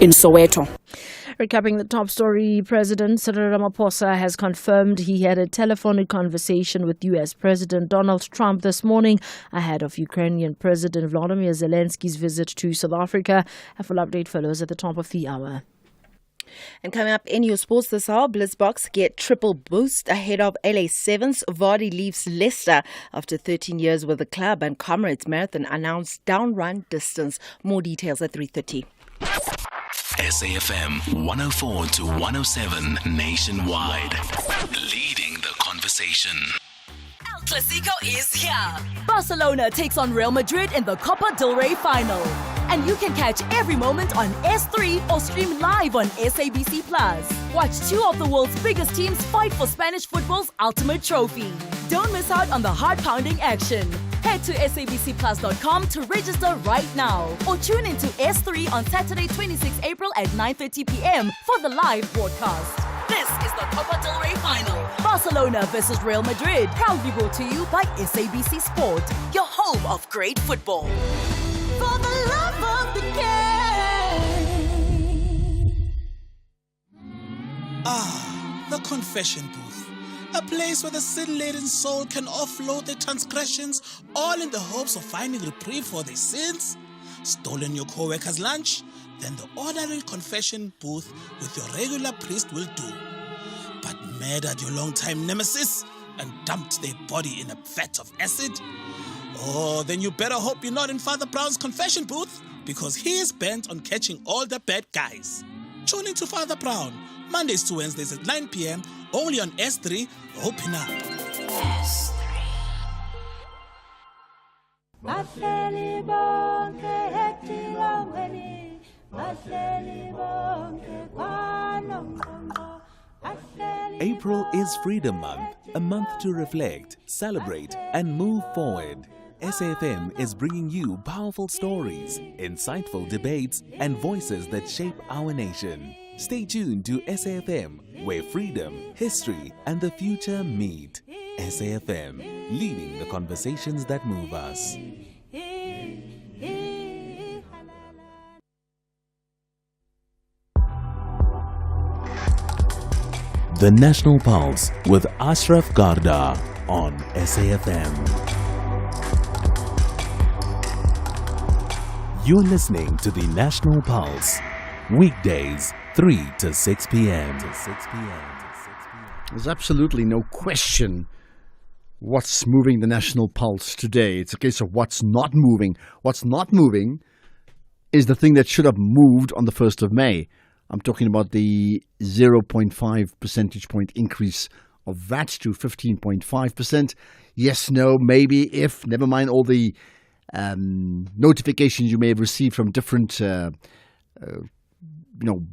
in Soweto. Recapping the top story, President Cyril Ramaphosa has confirmed he had a telephonic conversation with U.S. President Donald Trump this morning ahead of Ukrainian President Volodymyr Zelensky's visit to South Africa. A full update follows at the top of the hour. And coming up in your sports this hour, Blitzboks get triple boost ahead of LA Sevens. Vardy leaves Leicester after 13 years with the club, and Comrades Marathon announced down run distance. More details at 3:30. SAFM 104 to 107 nationwide. Leading the conversation. El Clasico is here. Barcelona takes on Real Madrid in the Copa del Rey final. And you can catch every moment on S3 or stream live on SABC+. Watch two of the world's biggest teams fight for Spanish football's ultimate trophy. Don't miss out on the heart-pounding action. Head to sabcplus.com to register right now. Or tune into S3 on Saturday 26 April at 9:30 p.m. for the live broadcast. This is the Copa del Rey final. Barcelona versus Real Madrid. Proudly brought to you by SABC Sport, your home of great football. For the love of the game. The confession booth. A place where the sin-laden soul can offload their transgressions, all in the hopes of finding reprieve for their sins. Stolen your co-worker's lunch? Then the ordinary confession booth with your regular priest will do. But murdered your long-time nemesis and dumped their body in a vat of acid? Oh, then you better hope you're not in Father Brown's confession booth, because he is bent on catching all the bad guys. Tune in to Father Brown, Mondays to Wednesdays at 9 p.m, only on S3. Open up. S3. April is Freedom Month, a month to reflect, celebrate, and move forward. SAFM is bringing you powerful stories, insightful debates, and voices that shape our nation. Stay tuned to SAFM, where freedom, history, and the future meet. SAFM, leading the conversations that move us. The National Pulse with Ashraf Garda on SAFM. You're listening to the National Pulse, weekdays 3 to 6 p.m. There's absolutely no question what's moving the National Pulse today. It's a case of what's not moving. What's not moving is the thing that should have moved on the 1st of May. I'm talking about the 0.5 percentage point increase of VAT to 15.5%. Yes, no, maybe, if, never mind all the notifications you may have received from different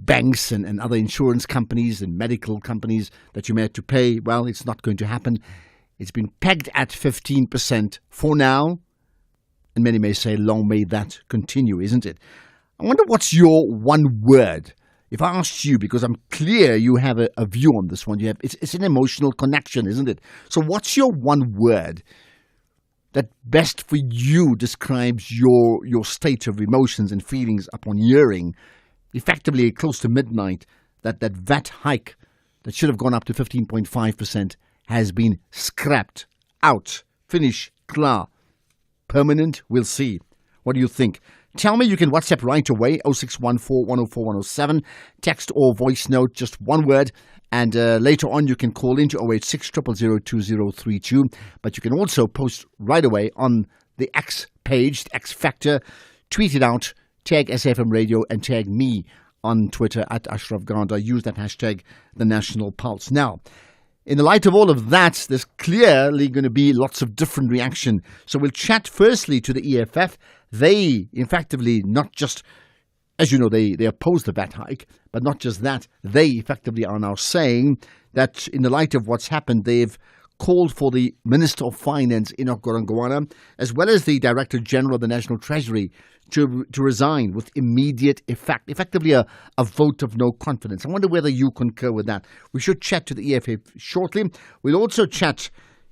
banks and other insurance companies and medical companies that you may have to pay. Well, it's not going to happen. It's been pegged at 15% for now. And many may say, long may that continue, isn't it? I wonder what's your one word. If I asked you, because I'm clear you have a view on this one, it's an emotional connection, isn't it? So what's your one word that best for you describes your state of emotions and feelings upon hearing, effectively close to midnight, that VAT hike that should have gone up to 15.5% has been scrapped, out, finish, klar, permanent? We'll see. What do you think? Tell me. You can WhatsApp right away, 0614 104 107, text or voice note, just one word. And later on, you can call in to 086 000 2032. But you can also post right away on the X page, X Factor, tweet it out, tag SAFM Radio, and tag me on Twitter at Ashraf Garda. Use that hashtag, The National Pulse. Now, in the light of all of that, there's clearly going to be lots of different reaction. So we'll chat firstly to the EFF. They, effectively, not just, as you know, they oppose the VAT hike, but not just that, they effectively are now saying that in the light of what's happened, they've called for the Minister of Finance, Enoch Godongwana, as well as the Director General of the National Treasury to resign with immediate effect, effectively a vote of no confidence. I wonder whether you concur with that. We should chat to the EFF shortly. We'll also chat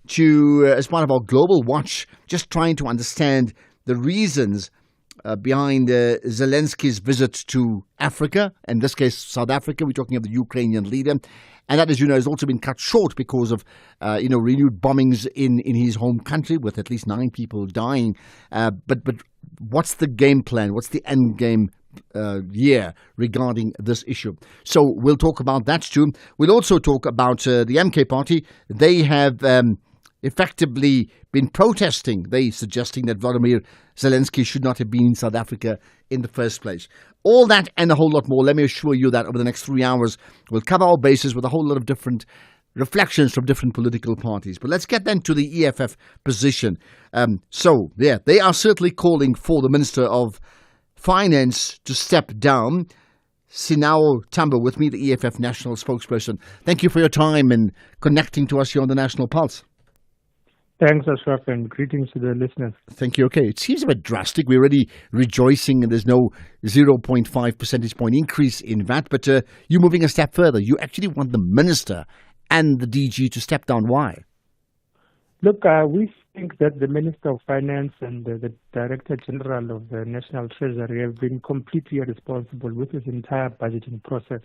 to, as part of our Global Watch, just trying to understand the reasons behind Zelensky's visit to Africa, in this case South Africa. We're talking of the Ukrainian leader. And that, as you know, has also been cut short because of, renewed bombings in his home country, with at least 9 people dying. But what's the game plan? What's the end game year regarding this issue? So we'll talk about that too. We'll also talk about the MK party. They have effectively been protesting. They suggesting that Volodymyr Zelensky should not have been in South Africa in the first place. All that and a whole lot more. Let me assure you that over the next 3 hours, we'll cover our bases with a whole lot of different reflections from different political parties. But let's get then to the EFF position. They are certainly calling for the Minister of Finance to step down. Sinao Tambo with me, the EFF national spokesperson. Thank you for your time and connecting to us here on the National Pulse. Thanks, Ashraf, and greetings to the listeners. Thank you. Okay, it seems a bit drastic. We're already rejoicing and there's no 0.5 percentage point increase in VAT, but you're moving a step further. You actually want the Minister and the DG to step down. Why? Look, we think that the Minister of Finance and the Director General of the National Treasury have been completely irresponsible with this entire budgeting process.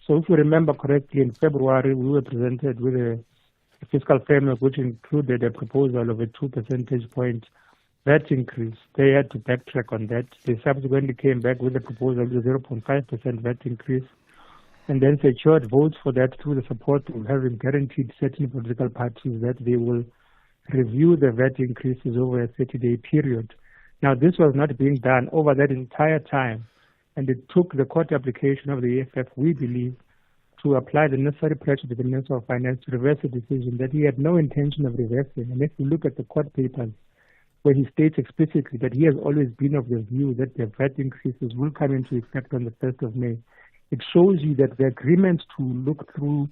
So if you remember correctly, in February, we were presented with a fiscal framework which included a proposal of a 2 percentage point VAT increase. They had to backtrack on that. They subsequently came back with a proposal of a 0.5% VAT increase and then secured votes for that through the support of having guaranteed certain political parties that they will review the VAT increases over a 30-day period. Now, this was not being done over that entire time, and it took the court application of the EFF, we believe, to apply the necessary pressure to the Minister of Finance to reverse a decision that he had no intention of reversing. And if you look at the court papers, where he states explicitly that he has always been of the view that the VAT increases will come into effect on the 1st of May, it shows you that the agreement to look through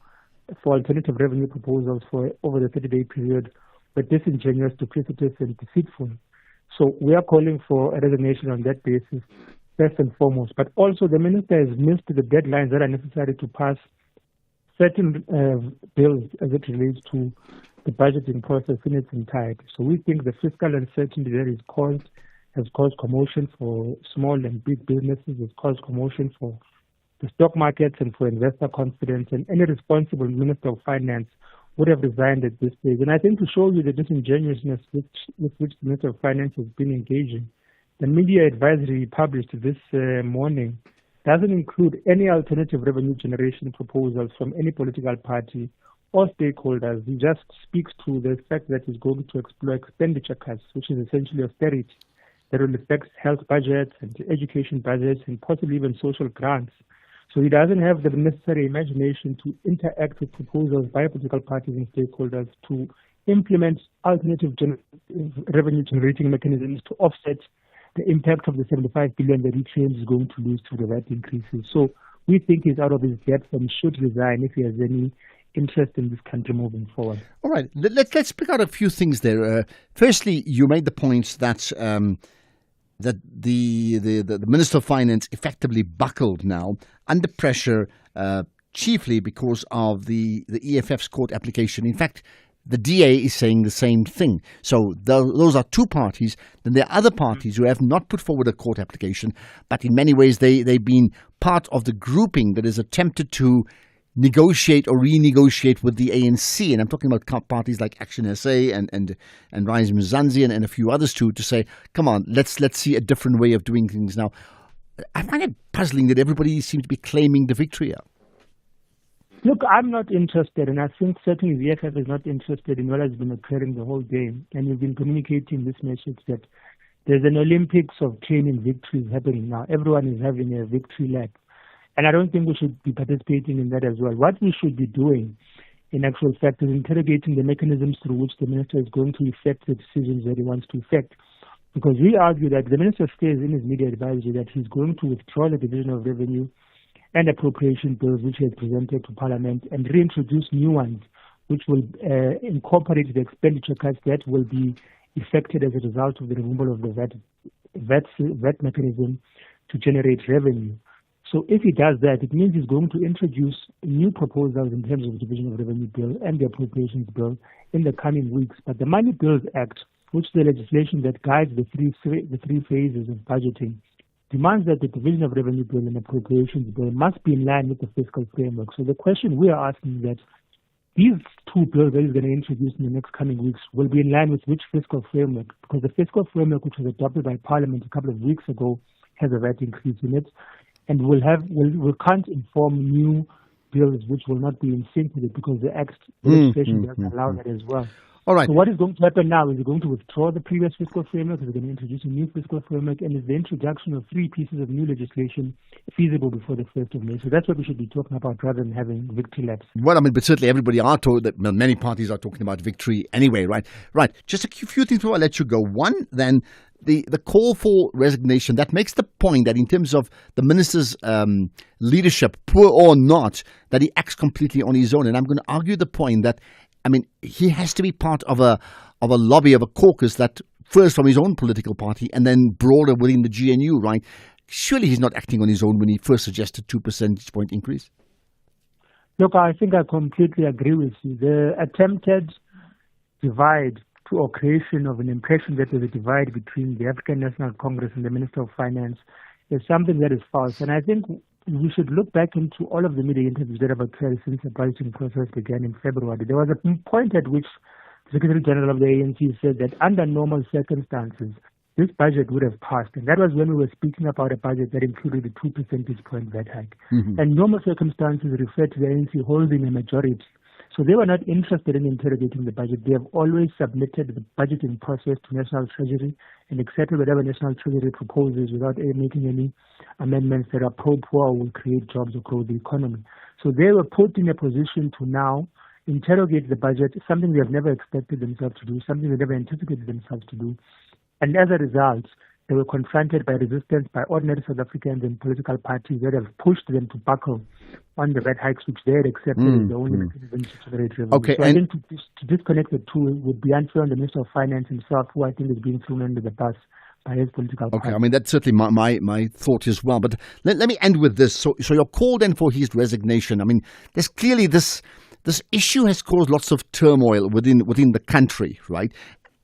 for alternative revenue proposals for over the 30-day period were disingenuous, duplicitous, and deceitful. So we are calling for a resignation on that basis, first and foremost. But also the Minister has missed the deadlines that are necessary to pass certain bills as it relates to the budgeting process in its entirety. So we think the fiscal uncertainty that has caused commotion for small and big businesses, has caused commotion for the stock markets and for investor confidence, and any responsible Minister of Finance would have resigned at this stage. And I think to show you the disingenuousness with which the Minister of Finance has been engaging, the media advisory published this morning doesn't include any alternative revenue generation proposals from any political party or stakeholders. He just speaks to the fact that he's going to explore expenditure cuts, which is essentially austerity, that will affect health budgets and education budgets and possibly even social grants. So he doesn't have the necessary imagination to interact with proposals by political parties and stakeholders to implement alternative revenue generating mechanisms to offset the impact of the 75 billion that he claims is going to lose through the VAT increases. So we think he's out of his depth and should resign if he has any interest in this country moving forward. All right, let's pick out a few things there. Firstly, you made the point that that the Minister of Finance effectively buckled now under pressure, chiefly because of the EFF's court application. In fact, the DA is saying the same thing. So those are two parties. Then there are other parties who have not put forward a court application, but in many ways they've been part of the grouping that has attempted to negotiate or renegotiate with the ANC. And I'm talking about parties like Action SA and Rise Mzansi and a few others too, to say, come on, let's see a different way of doing things now. I find it puzzling that everybody seems to be claiming the victory here. Look, I'm not interested, and I think certainly the EFF is not interested in what has been occurring the whole day. And we've been communicating this message that there's an Olympics of claiming victories happening now. Everyone is having a victory lap. And I don't think we should be participating in that as well. What we should be doing, in actual fact, is interrogating the mechanisms through which the minister is going to effect the decisions that he wants to effect. Because we argue that the minister states in his media advisory that he's going to withdraw the Division of Revenue and Appropriation bills which he has presented to Parliament and reintroduce new ones which will incorporate the expenditure cuts that will be effected as a result of the removal of the VAT mechanism to generate revenue. So if he does that, it means he's going to introduce new proposals in terms of the Division of Revenue bill and the Appropriations bill in the coming weeks. But the Money Bills Act which is the legislation that guides the three phases of budgeting, demands that the Division of Revenue Bill and Appropriations Bill must be in line with the fiscal framework. So the question we are asking is that these two bills that he's going to introduce in the next coming weeks will be in line with which fiscal framework? Because the fiscal framework, which was adopted by Parliament a couple of weeks ago, has a VAT increase in it, and can't inform new bills which will not be in sync with it because the legislation doesn't allow that as well. All right. So what is going to happen now? Is it going to withdraw the previous fiscal framework? Is it going to introduce a new fiscal framework? And is the introduction of 3 pieces of new legislation feasible before the 1st of May? So that's what we should be talking about rather than having victory laps. Well, I mean, but certainly everybody are told that many parties are talking about victory anyway, right? Right. Just a few things before I let you go. One, then, the call for resignation, that makes the point that in terms of the minister's leadership, poor or not, that he acts completely on his own. And I'm going to argue the point that, I mean, he has to be part of a lobby, of a caucus that first from his own political party and then broader within the GNU, right? Surely he's not acting on his own when he first suggested 2 percentage point increase. Look, I think I completely agree with you. The attempted divide or creation of an impression that there's a divide between the African National Congress and the Minister of Finance is something that is false. And I think we should look back into all of the media interviews that have occurred since the budgeting process began in February. There was a point at which the Secretary General of the ANC said that under normal circumstances, this budget would have passed. And that was when we were speaking about a budget that included a 2 percentage point VAT hike. And normal circumstances refer to the ANC holding a majority. So they were not interested in interrogating the budget. They have always submitted the budgeting process to National Treasury and accepted whatever National Treasury proposes without making any amendments that are pro-poor or will create jobs or grow the economy. So they were put in a position to now interrogate the budget, something they have never expected themselves to do, something they never anticipated themselves to do. And as a result, they were confronted by resistance by ordinary South Africans and political parties that have pushed them to buckle on the VAT hikes, which they had accepted as the only mechanism to generate revenue. Okay, so I think to disconnect the two would be unfair on the Minister of Finance himself, who I think is being thrown under the bus by his political party. Okay, I mean, that's certainly my thought as well. But let me end with this. So your call then for his resignation. I mean, there's clearly this issue has caused lots of turmoil within the country, right?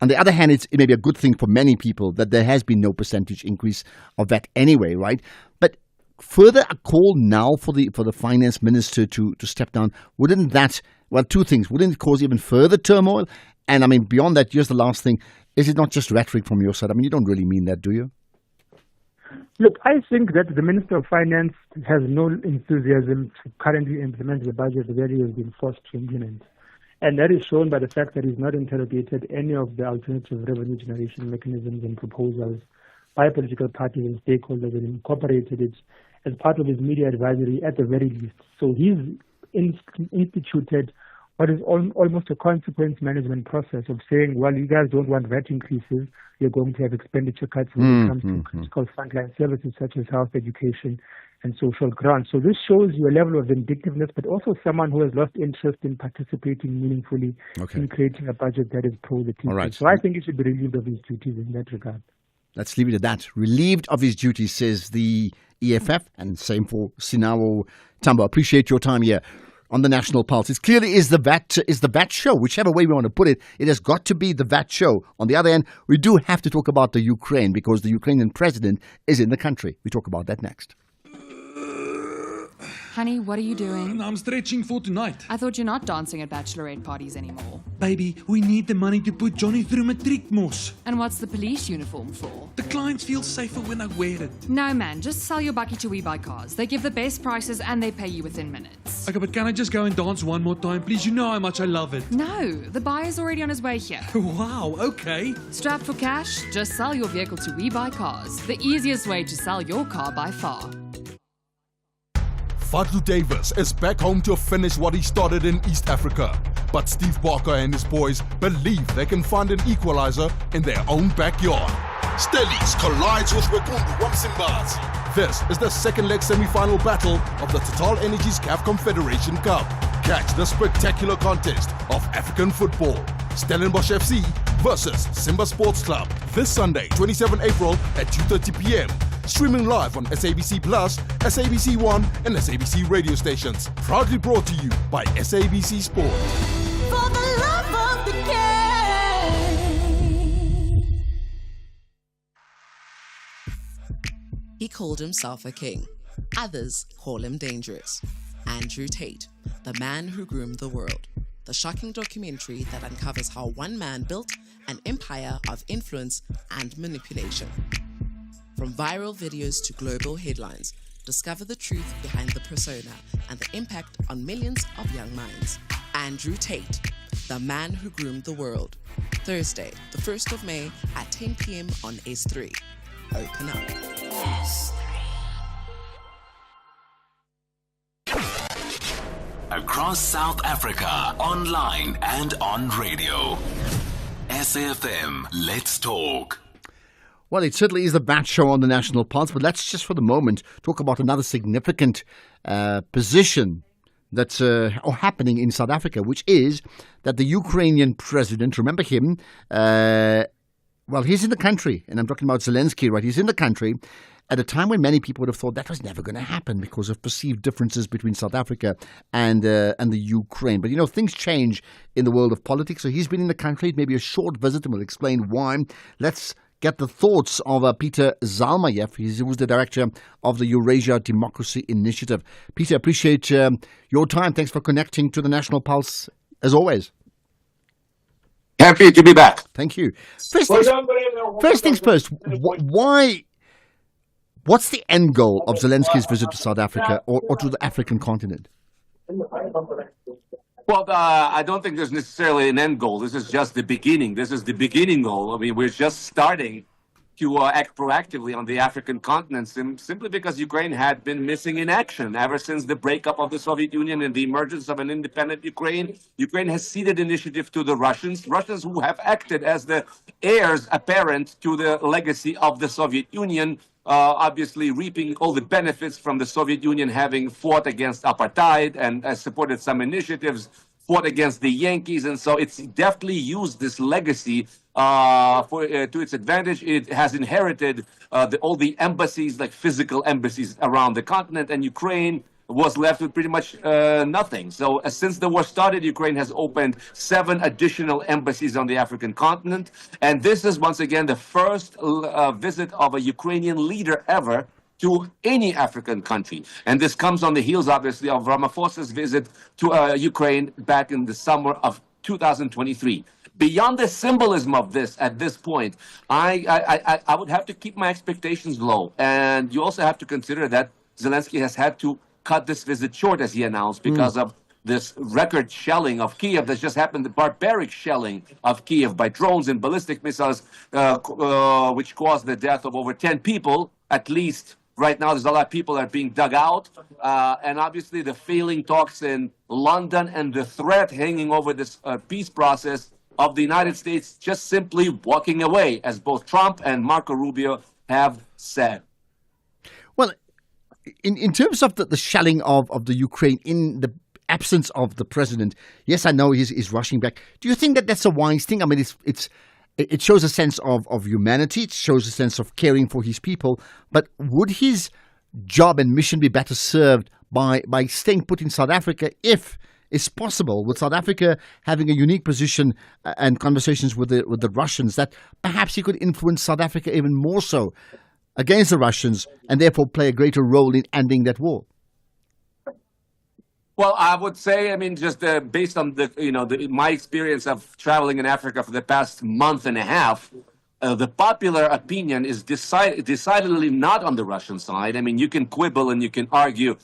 On the other hand, it may be a good thing for many people that there has been no percentage increase of that anyway, right? But further a call now for the finance minister to step down, wouldn't that, well, two things, wouldn't it cause even further turmoil? And I mean, beyond that, just the last thing, is it not just rhetoric from your side? I mean, you don't really mean that, do you? Look, I think that the Minister of Finance has no enthusiasm to currently implement the budget that he has been forced to implement. And that is shown by the fact that he's not interrogated any of the alternative revenue generation mechanisms and proposals by political parties and stakeholders and incorporated it as part of his media advisory at the very least. So he's instituted what is almost a consequence management process of saying, well, you guys don't want VAT increases, you're going to have expenditure cuts when it comes to critical frontline services such as health, education, and social grants. So this shows you a level of vindictiveness, but also someone who has lost interest in participating meaningfully in creating a budget that is pro the people. Right. So I think he should be relieved of his duties in that regard. Let's leave it at that. Relieved of his duties, says the EFF, and same for Sinawo Tambo. Appreciate your time here on the National Pulse. It clearly is the VAT show, whichever way we want to put it. It has got to be the VAT show. On the other hand, we do have to talk about the Ukraine because the Ukrainian president is in the country. We talk about that next. Honey, what are you doing? I'm stretching for tonight. I thought you're not dancing at bachelorette parties anymore. Baby, we need the money to put Johnny through matric mos. And what's the police uniform for? The clients feel safer when I wear it. No, man, just sell your bakkie to We Buy Cars. They give the best prices and they pay you within minutes. Okay, but can I just go and dance one more time, please? You know how much I love it. No, the buyer's already on his way here. Wow, okay. Strapped for cash? Just sell your vehicle to We Buy Cars. The easiest way to sell your car by far. Fadlu Davis is back home to finish what he started in East Africa. But Steve Barker and his boys believe they can find an equalizer in their own backyard. Stellies collides with Wekundu Wamsimbazi. This is the second leg semi-final battle of the Total Energies CAF Confederation Cup. Catch the spectacular contest of African football. Stellenbosch FC versus Simba Sports Club. This Sunday, 27 April at 2:30 p.m. Streaming live on SABC Plus, SABC One, and SABC radio stations. Proudly brought to you by SABC Sport. For the love of the game. He called himself a king. Others call him dangerous. Andrew Tate, the man who groomed the world. The shocking documentary that uncovers how one man built an empire of influence and manipulation. From viral videos to global headlines, discover the truth behind the persona and the impact on millions of young minds. Andrew Tate, the man who groomed the world. Thursday, the 1st of May at 10 p.m. on S3. Open up. Across South Africa, online and on radio. SAFM, let's talk. Well, it certainly is the Bat Show on the National Pulse, but let's just for the moment talk about another significant position that's happening in South Africa, which is that the Ukrainian president, remember him, well, he's in the country, and I'm talking about Zelensky, right? He's in the country at a time when many people would have thought that was never going to happen because of perceived differences between South Africa and the Ukraine. But, you know, things change in the world of politics. So he's been in the country, maybe a short visit, and we'll explain why. Let's get the thoughts of Peter Zalmayev. He was the director of the Eurasia Democracy Initiative. Peter, appreciate your time. Thanks for connecting to the National Pulse, as always. Happy to be back. Thank you. First things first, why? What's the end goal of Zelensky's visit to South Africa or to the African continent? Well, I don't think there's necessarily an end goal. This is just the beginning. This is the beginning goal. I mean, we're just starting to act proactively on the African continent simply because Ukraine had been missing in action ever since the breakup of the Soviet Union and the emergence of an independent Ukraine. Ukraine has ceded initiative to the Russians who have acted as the heirs apparent to the legacy of the Soviet Union, obviously reaping all the benefits from the Soviet Union having fought against apartheid and supported some initiatives, fought against the Yankees. And so it's definitely used this legacy to its advantage. It has inherited all the embassies, like physical embassies around the continent, and Ukraine was left with pretty much nothing. So since the war started, Ukraine has opened 7 additional embassies on the African continent. And this is, once again, the first visit of a Ukrainian leader ever to any African country. And this comes on the heels, obviously, of Ramaphosa's visit to Ukraine back in the summer of 2023. Beyond the symbolism of this at this point, I would have to keep my expectations low. And you also have to consider that Zelensky has had to cut this visit short, as he announced, because of this record shelling of Kiev that's just happened, the barbaric shelling of Kiev by drones and ballistic missiles, which caused the death of over 10 people, at least. Right now, there's a lot of people that are being dug out. And obviously, the failing talks in London and the threat hanging over this peace process of the United States just simply walking away, as both Trump and Marco Rubio have said. Well, in terms of the shelling of the Ukraine in the absence of the president, yes, I know he's rushing back. Do you think that that's a wise thing? I mean, it shows a sense of humanity. It shows a sense of caring for his people. But would his job and mission be better served by staying put in South Africa if it's possible, with South Africa having a unique position and conversations with the Russians, that perhaps he could influence South Africa even more so against the Russians and therefore play a greater role in ending that war? Well, I would say, I mean, just based on my experience of traveling in Africa for the past month and a half, the popular opinion is decidedly not on the Russian side. I mean, you can quibble and you can argue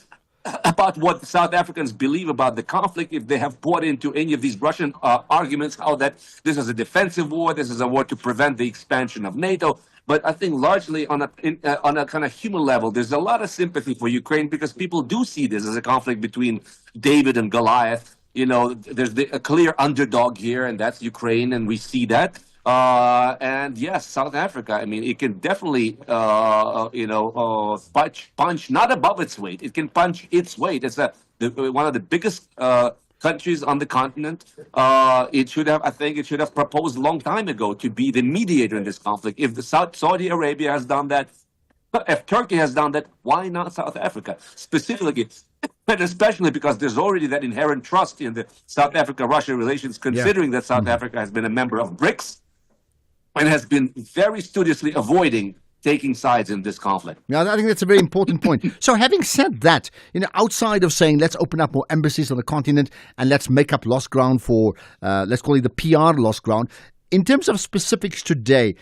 about what the South Africans believe about the conflict, if they have bought into any of these Russian arguments, how that this is a defensive war, this is a war to prevent the expansion of NATO. But I think largely on a kind of human level, there's a lot of sympathy for Ukraine because people do see this as a conflict between David and Goliath. You know, there's a clear underdog here, and that's Ukraine, and we see that. And yes, South Africa, I mean, it can definitely, punch not above its weight. It can punch its weight. It's one of the biggest countries on the continent. I think it should have proposed a long time ago to be the mediator in this conflict. If Saudi Arabia has done that, if Turkey has done that, why not South Africa? Specifically, and especially because there's already that inherent trust in the South Africa-Russia relations, considering that South Africa has been a member of BRICS and has been very studiously avoiding taking sides in this conflict. Yeah, I think that's a very important point. So having said that, outside of saying let's open up more embassies on the continent and let's make up lost ground for, let's call it the PR lost ground, in terms of specifics today,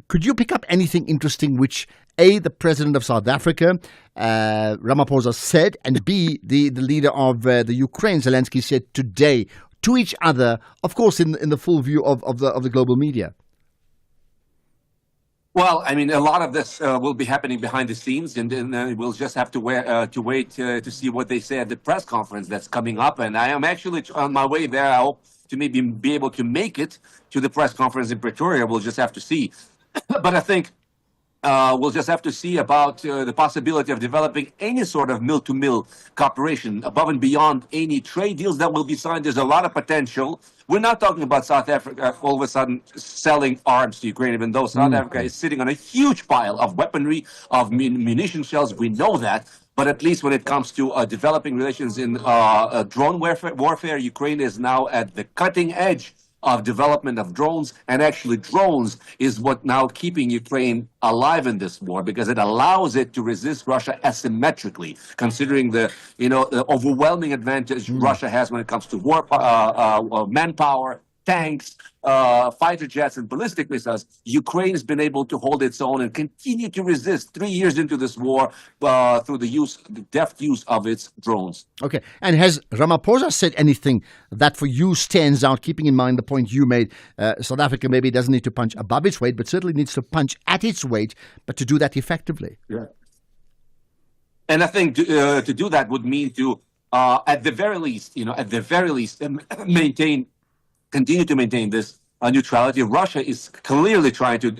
could you pick up anything interesting which, A, the president of South Africa, Ramaphosa, said, and B, the leader of the Ukraine, Zelensky, said today to each other, of course, in the full view of the global media? Well, I mean, a lot of this will be happening behind the scenes, and we'll just have to wait to see what they say at the press conference that's coming up. And I am actually on my way there. I hope to maybe be able to make it to the press conference in Pretoria. We'll just have to see. But I think we'll just have to see about the possibility of developing any sort of mill-to-mill cooperation above and beyond any trade deals that will be signed. There's a lot of potential. We're not talking about South Africa all of a sudden selling arms to Ukraine, even though South Africa is sitting on a huge pile of weaponry, of munition shells. We know that. But at least when it comes to developing relations in drone warfare, Ukraine is now at the cutting edge of development of drones, and actually drones is what now keeping Ukraine alive in this war, because it allows it to resist Russia asymmetrically, considering the overwhelming advantage Russia has when it comes to war, manpower, tanks, fighter jets, and ballistic missiles. Ukraine has been able to hold its own and continue to resist 3 years into this war through the deft use of its drones. Okay. And has Ramaphosa said anything that for you stands out, keeping in mind the point you made? South Africa maybe doesn't need to punch above its weight, but certainly needs to punch at its weight, but to do that effectively. Yeah. And I think to do that would mean to, at the very least, continue to maintain this neutrality. Russia is clearly trying to,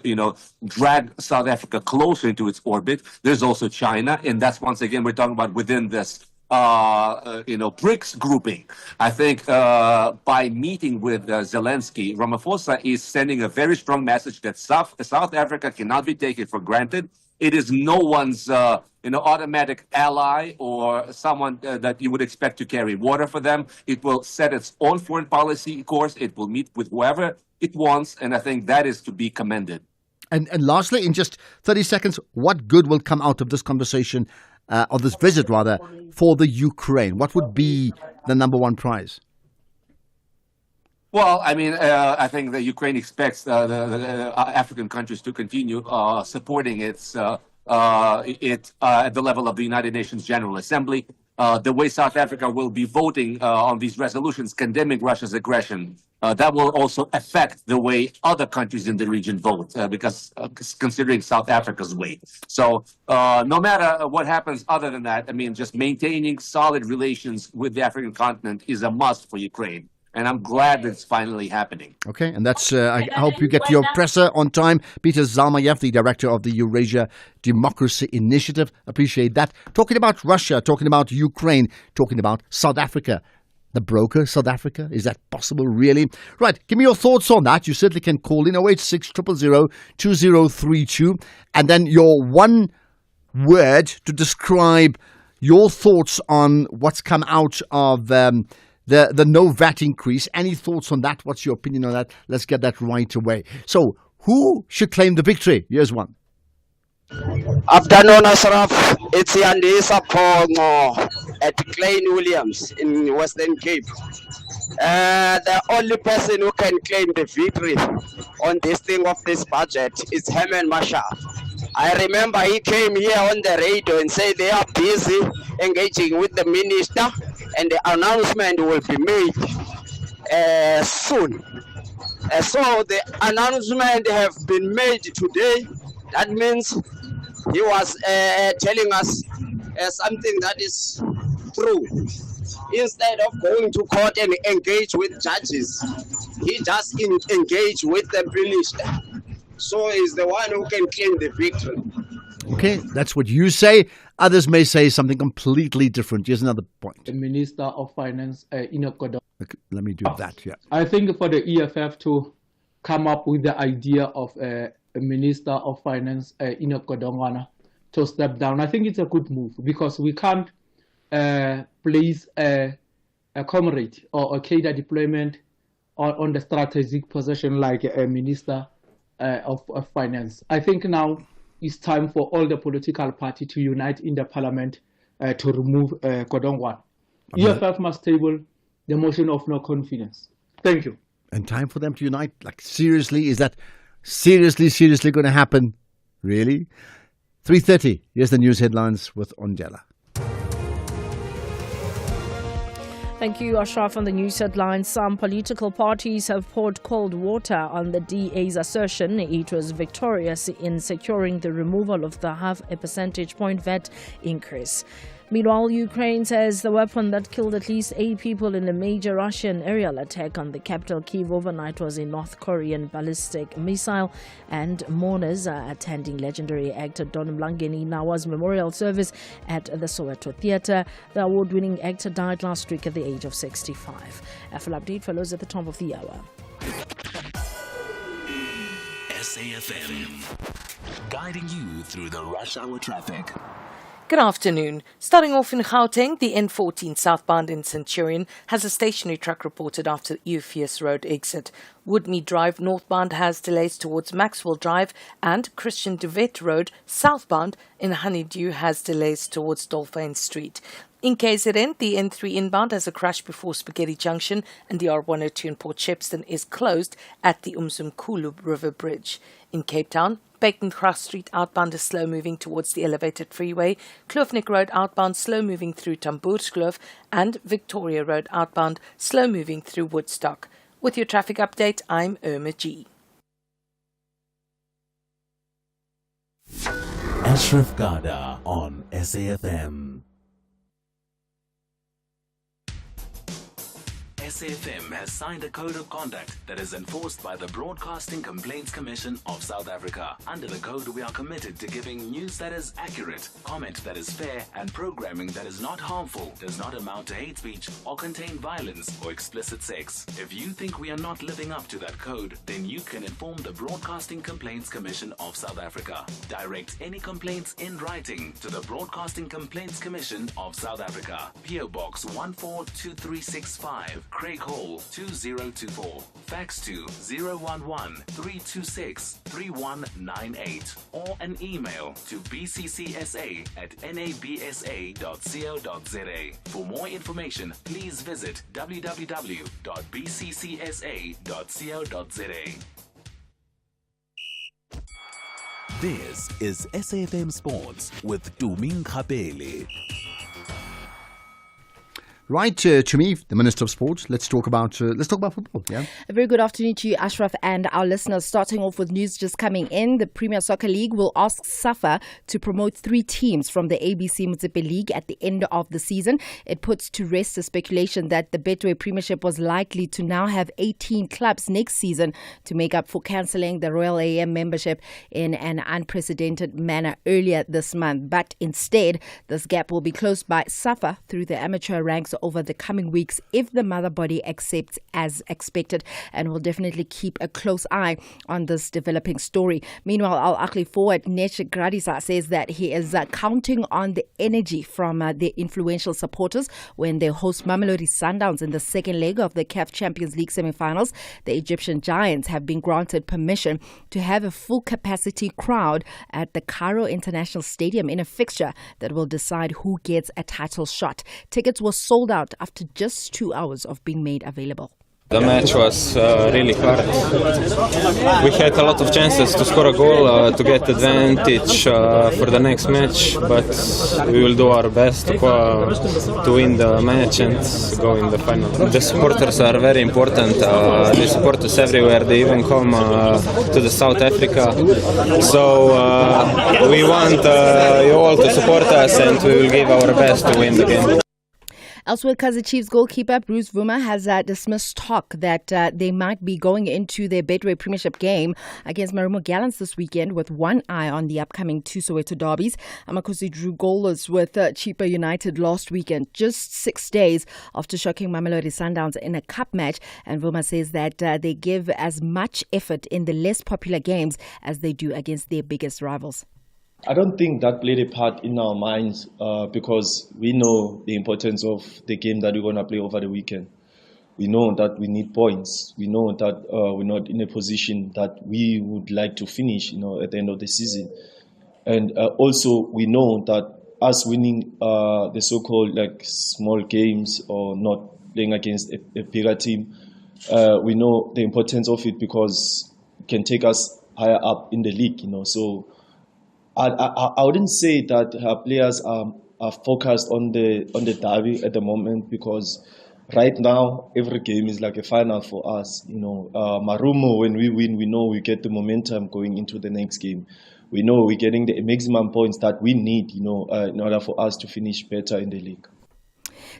drag South Africa closer into its orbit. There's also China, and that's once again we're talking about within this, BRICS grouping. I think by meeting with Zelensky, Ramaphosa is sending a very strong message that South Africa cannot be taken for granted. It is no one's automatic ally or someone that you would expect to carry water for them. It will set its own foreign policy course. It will meet with whoever it wants, and I think that is to be commended. And lastly, in just 30 seconds, what good will come out of this conversation, or this visit rather, for the Ukraine? What would be the number one prize? Well, I mean, I think that Ukraine expects the African countries to continue supporting it at the level of the United Nations General Assembly. The way South Africa will be voting on these resolutions condemning Russia's aggression, that will also affect the way other countries in the region vote, because considering South Africa's weight. So no matter what happens other than that, I mean, just maintaining solid relations with the African continent is a must for Ukraine. And I'm glad that it's finally happening. Okay, and that's, I hope you get your presser on time. Peter Zalmayev, the director of the Eurasia Democracy Initiative. Appreciate that. Talking about Russia, talking about Ukraine, talking about South Africa. The broker, South Africa? Is that possible, really? Right, give me your thoughts on that. You certainly can call in 086 000 2032. And then your one word to describe your thoughts on what's come out of the no VAT increase. Any thoughts on that? What's your opinion on that? Let's get that right away. So, who should claim the victory? Here's one. Afternoon, Ashraf. It's Yandisa Pongo at Klein Williams in Western Cape. The only person who can claim the victory on this thing of this budget is Herman Mashal. I remember he came here on the radio and said they are busy engaging with the minister and the announcement will be made soon. So the announcement have been made today. That means he was telling us something that is true. Instead of going to court and engage with judges, he just engaged with the minister. So he's the one who can claim the victory. Okay, that's what you say. Others may say something completely different. Here's another point. The Minister of Finance, Enoch Godongwana. Okay, let me do that, yeah. I think for the EFF to come up with the idea of a Minister of Finance, Enoch Godongwana, to step down, I think it's a good move, because we can't place a comrade or a cadre deployment on the strategic position like a Minister of Finance. I think now it's time for all the political parties to unite in the parliament to remove Kodongwana. EFF must table the motion of no confidence. Thank you. And time for them to unite? Like, seriously? Is that seriously going to happen? Really? 3:30. Here's the news headlines with Ondela. Thank you, Ashraf. On the news headlines, some political parties have poured cold water on the DA's assertion it was victorious in securing the removal of the half a percentage point VAT increase. Meanwhile, Ukraine says the weapon that killed at least 8 people in a major Russian aerial attack on the capital Kyiv overnight was a North Korean ballistic missile, and mourners are attending legendary actor Don Mlangeni Nawa's memorial service at the Soweto Theatre. The award-winning actor died last week at the age of 65. A full update follows at the top of the hour. SAFM, guiding you through the rush hour traffic. Good afternoon. Starting off in Gauteng, the N14 southbound in Centurion has a stationary truck reported after Eupheus Road exit. Woodmead Drive northbound has delays towards Maxwell Drive, and Christian de Wet Road southbound in Honeydew has delays towards Dolphin Street. In KZN, the N3 inbound has a crash before Spaghetti Junction, and the R102 in Port Shepstone is closed at the Umzimkhulu River Bridge. In Cape Town, Bakencross Street outbound is slow moving towards the elevated freeway, Kloofnik Road outbound slow moving through Tamboerskloof, and Victoria Road outbound slow moving through Woodstock. With your traffic update, I'm Irma G. Ashraf Garda on SAFM. SAFM has signed a code of conduct that is enforced by the Broadcasting Complaints Commission of South Africa. Under the code, we are committed to giving news that is accurate, comment that is fair, and programming that is not harmful, does not amount to hate speech, or contain violence or explicit sex. If you think we are not living up to that code, then you can inform the Broadcasting Complaints Commission of South Africa. Direct any complaints in writing to the Broadcasting Complaints Commission of South Africa. PO Box 142365. Craig Hall 2024. Fax to 011-326-3198 or an email to bccsa@nabsa.co.za. For more information, please visit www.bccsa.co.za. This is SAFM Sports with Tumi Nkgapele. Right, to me, the Minister of Sport. Let's talk about football. Yeah. A very good afternoon to you, Ashraf, and our listeners. Starting off with news just coming in, the Premier Soccer League will ask SAFA to promote 3 teams from the ABC Motsepe League at the end of the season. It puts to rest the speculation that the Betway Premiership was likely to now have 18 clubs next season to make up for cancelling the Royal AM membership in an unprecedented manner earlier this month. But instead, this gap will be closed by SAFA through the amateur ranks over the coming weeks if the mother body accepts as expected, and will definitely keep a close eye on this developing story. Meanwhile, Al Ahly forward Nesh Gradisa says that he is counting on the energy from the influential supporters when they host Mamelodi Sundowns in the second leg of the CAF Champions League semi-finals. The Egyptian Giants have been granted permission to have a full capacity crowd at the Cairo International Stadium in a fixture that will decide who gets a title shot. Tickets were sold out after just 2 hours of being made available. The match was really hard. We had a lot of chances to score a goal to get advantage for the next match, but we will do our best to win the match and go in the final. The supporters are very important. They support us everywhere. They even come to the South Africa. So we want you all to support us, and we will give our best to win the game. Elsewhere, Kaizer Chiefs goalkeeper Bruce Vuma has dismissed talk that they might be going into their Betway Premiership game against Marumo Gallants this weekend with one eye on the upcoming 2 Soweto derbies. Amakosi drew goalless with Chippa United last weekend, just 6 days after shocking Mamelodi Sundowns in a cup match. And Vuma says that they give as much effort in the less popular games as they do against their biggest rivals. I don't think that played a part in our minds because we know the importance of the game that we're going to play over the weekend. We know that we need points. We know that we're not in a position that we would like to finish, at the end of the season. And also, we know that us winning the so-called like small games or not playing against a bigger team, we know the importance of it because it can take us higher up in the league, So I wouldn't say that our players are focused on the derby at the moment, because right now every game is like a final for us. Marumo, when we win, we know we get the momentum going into the next game. We know we're getting the maximum points that we need, in order for us to finish better in the league.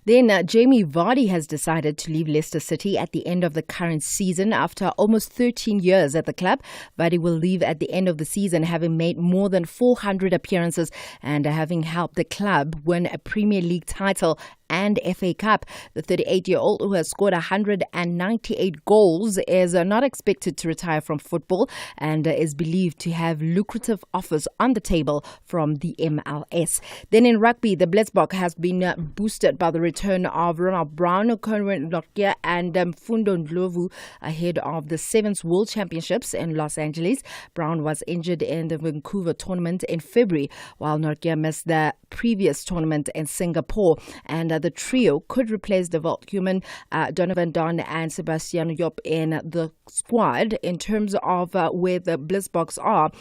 Then Jamie Vardy has decided to leave Leicester City at the end of the current season. After almost 13 years at the club, Vardy will leave at the end of the season, having made more than 400 appearances and having helped the club win a Premier League title and FA Cup. The 38-year-old, who has scored 198 goals, is not expected to retire from football and is believed to have lucrative offers on the table from the MLS. Then in rugby, the Blitzbok has been boosted by the return of Ronald Brown, Conrad Lockyer and Mfundo Ndlovu ahead of the 7th World Championships in Los Angeles. Brown was injured in the Vancouver tournament in February, while Lockyer missed the previous tournament in Singapore. And the trio could replace the Volkhuman, Donovan Don and Sebastian Yop in the squad. In terms of where the Blitzboks are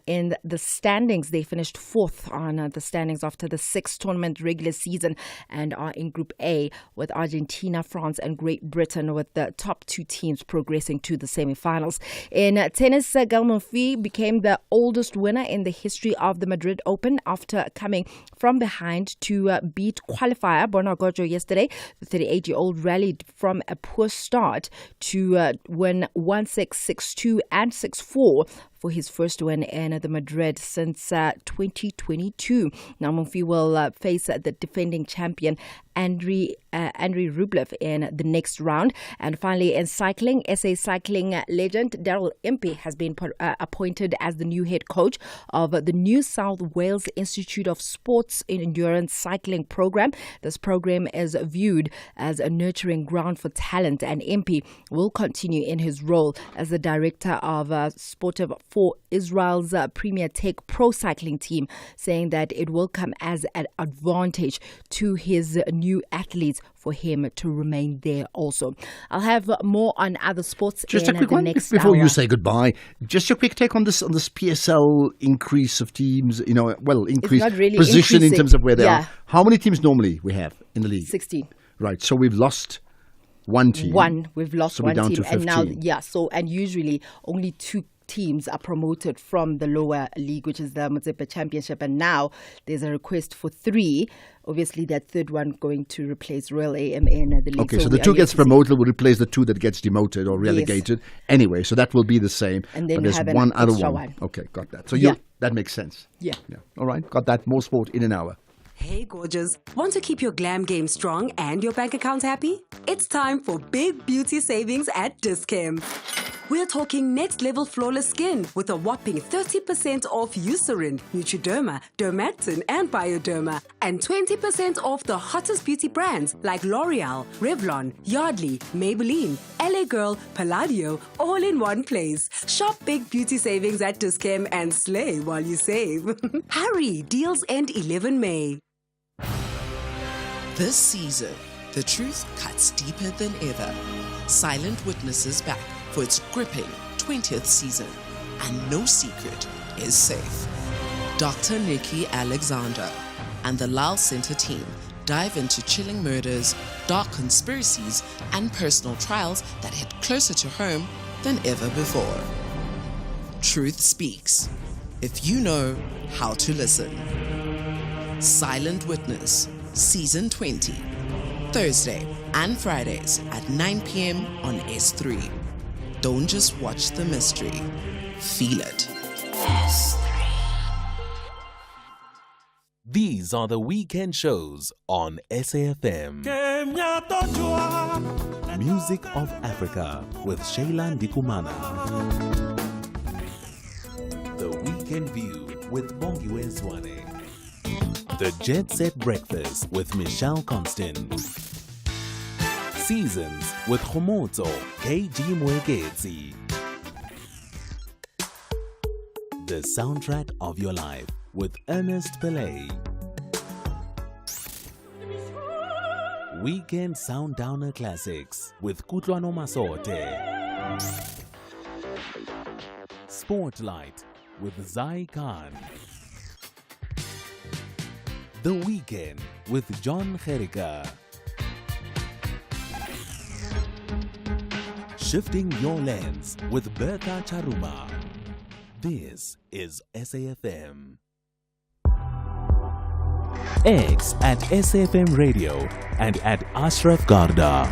in the standings, they finished 4th on the standings after the 6th tournament regular season and are in Group A with Argentina, France and Great Britain, with the top 2 teams progressing to the semi-finals. In tennis, Gael Monfils became the oldest winner in the history of the Madrid Open after coming from behind to beat qualifier Borna Gojo yesterday. The 38-year-old rallied from a poor start to win 1-6, 6-2 and 6-4 for his first win in the Madrid since 2022. Now Monfils will face the defending champion Andrei Rublev in the next round. And finally, in cycling, SA cycling legend Daryl Impey has been appointed as the new head coach of the New South Wales Institute of Sports Endurance Cycling program. This program is viewed as a nurturing ground for talent, and Impey will continue in his role as the director of Sportive for Israel's Premier Tech Pro Cycling team, saying that it will come as an advantage to his new athletes for him to remain there also. I'll have more on other sports just in a quick the one next before hour. you say goodbye. Just your quick take on this PSL increase of teams, increased not really position in increasing. terms of where they Yeah. are. How many teams normally we have in the league? 16. Right, so we've lost one team. We've lost So we're one down team, to and now 15. and usually only 2 teams are promoted from the lower league, which is the Motsepe Championship, and now there's a request for 3. Obviously, that third one going to replace Royal AM in the league. Okay, so we the are 2 yet gets to see. promoted will replace the 2 that gets demoted or relegated. Anyway, so that will be the same. And then but we there's have an one other extra one. one. Okay, got that. So Yeah. that makes sense. Yeah. All right, got that. More sport in an hour. Hey gorgeous, want to keep your glam game strong and your bank account happy? It's time for big beauty savings at Dis-Chem. We're talking next level flawless skin with a whopping 30% off Eucerin, Neutroderma, Dermatin and Bioderma, and 20% off the hottest beauty brands like L'Oreal, Revlon, Yardley, Maybelline, LA Girl, Palladio, all in one place. Shop big beauty savings at Dis-Chem and slay while you save. Hurry, deals end 11 May. This season, the truth cuts deeper than ever. Silent Witness is back for its gripping 20th season, and no secret is safe. Dr. Nikki Alexander and the Lal Center team dive into chilling murders, dark conspiracies, and personal trials that hit closer to home than ever before. Truth speaks, if you know how to listen. Silent Witness, Season 20, Thursday and Fridays at 9 p.m. on S3. Don't just watch the mystery, feel it. These are the weekend shows on SAFM. Music of Africa with Sheila Ndikumana. The Weekend View with Bongiwe Zwane. The Jet Set Breakfast with Michelle Constant. Seasons with Khomotso KG Mwekezi. The soundtrack of your life with Ernest Pillay. Weekend Sundowner Classics with Kutlwano Masote. Spotlight with Zai Khan. The Weekend with John Gericka. Shifting Your Lens with Bertha Charuma. This is SAFM. X at SAFM Radio and at Ashraf Garda.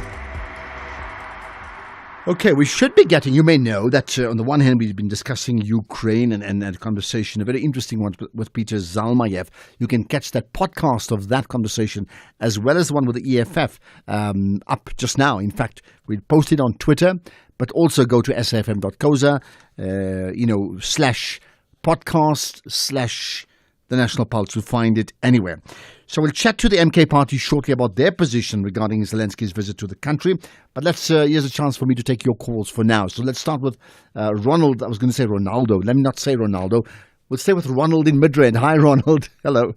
Okay, we should be getting, you may know that on the one hand we've been discussing Ukraine and a conversation, a very interesting one with Peter Zalmayev. You can catch that podcast of that conversation as well as the one with the EFF up just now. In fact, we posted on Twitter, but also go to safm.coza, /podcast/ The National Pulse to find it anywhere. So we'll chat to the MK party shortly about their position regarding Zelensky's visit to the country. But here's a chance for me to take your calls for now. So let's start with Ronald. I was going to say Ronaldo. Let me not say Ronaldo. We'll stay with Ronald in Midrand. Hi, Ronald. Hello.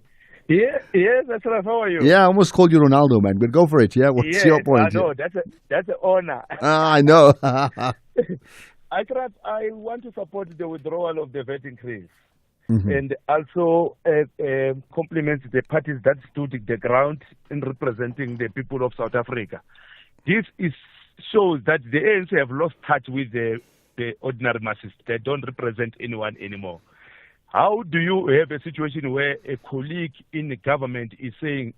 Yeah, that's right. How are you? Yeah, I almost called you Ronaldo, man. But go for it. Yeah, what's your point? No, that's an honor. I know. I want to support the withdrawal of the VAT increase. Mm-hmm. And also compliment the parties that stood the ground in representing the people of South Africa. This shows that the ANC have lost touch with the ordinary masses. They don't represent anyone anymore. How do you have a situation where a colleague in the government is saying,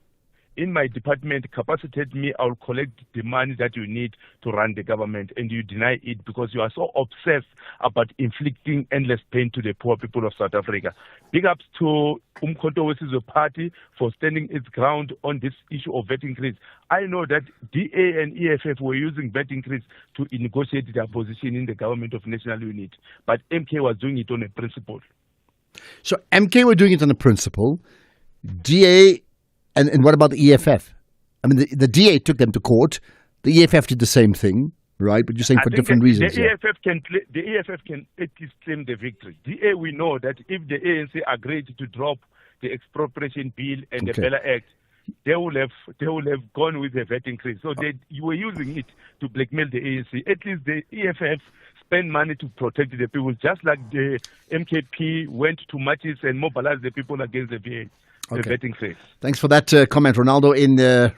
in my department, capacitate me, I'll collect the money that you need to run the government, and you deny it because you are so obsessed about inflicting endless pain to the poor people of South Africa. Big ups to Umkhonto Wesizwe Party for standing its ground on this issue of VAT increase. I know that DA and EFF were using VAT increase to negotiate their position in the government of national unity, but MK was doing it on a principle. So MK were doing it on a principle. DA... And what about the EFF? I mean, the DA took them to court. The EFF did the same thing, right? But you're saying for different reasons. The EFF can at least claim the victory. DA, we know that if the ANC agreed to drop the expropriation bill and the Bella Act, they will have gone with the VAT increase. So you were using it to blackmail the ANC. At least the EFF spend money to protect the people, just like the MKP went to marches and mobilized the people against the VAT. Okay. Thanks for that comment, Ronald in Midrand.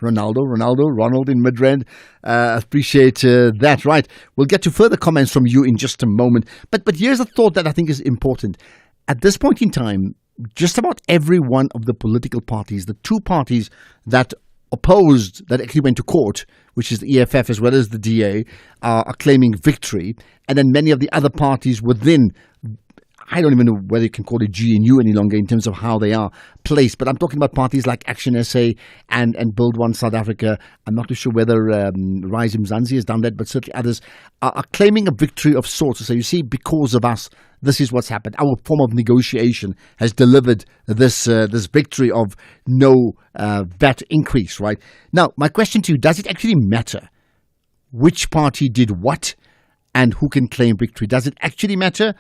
Appreciate that. Right. We'll get to further comments from you in just a moment. But here's a thought that I think is important. At this point in time, just about every one of the political parties, the two parties that opposed, that actually went to court, which is the EFF as well as the DA, are claiming victory. And then many of the other parties within, I don't even know whether you can call it GNU any longer in terms of how they are placed. But I'm talking about parties like Action SA and Build One South Africa. I'm not too sure whether Rise Mzansi has done that, but certainly others are claiming a victory of sorts. So you see, because of us, this is what's happened. Our form of negotiation has delivered this victory of no VAT increase, right? Now, my question to you, does it actually matter which party did what and who can claim victory? Does it actually matter?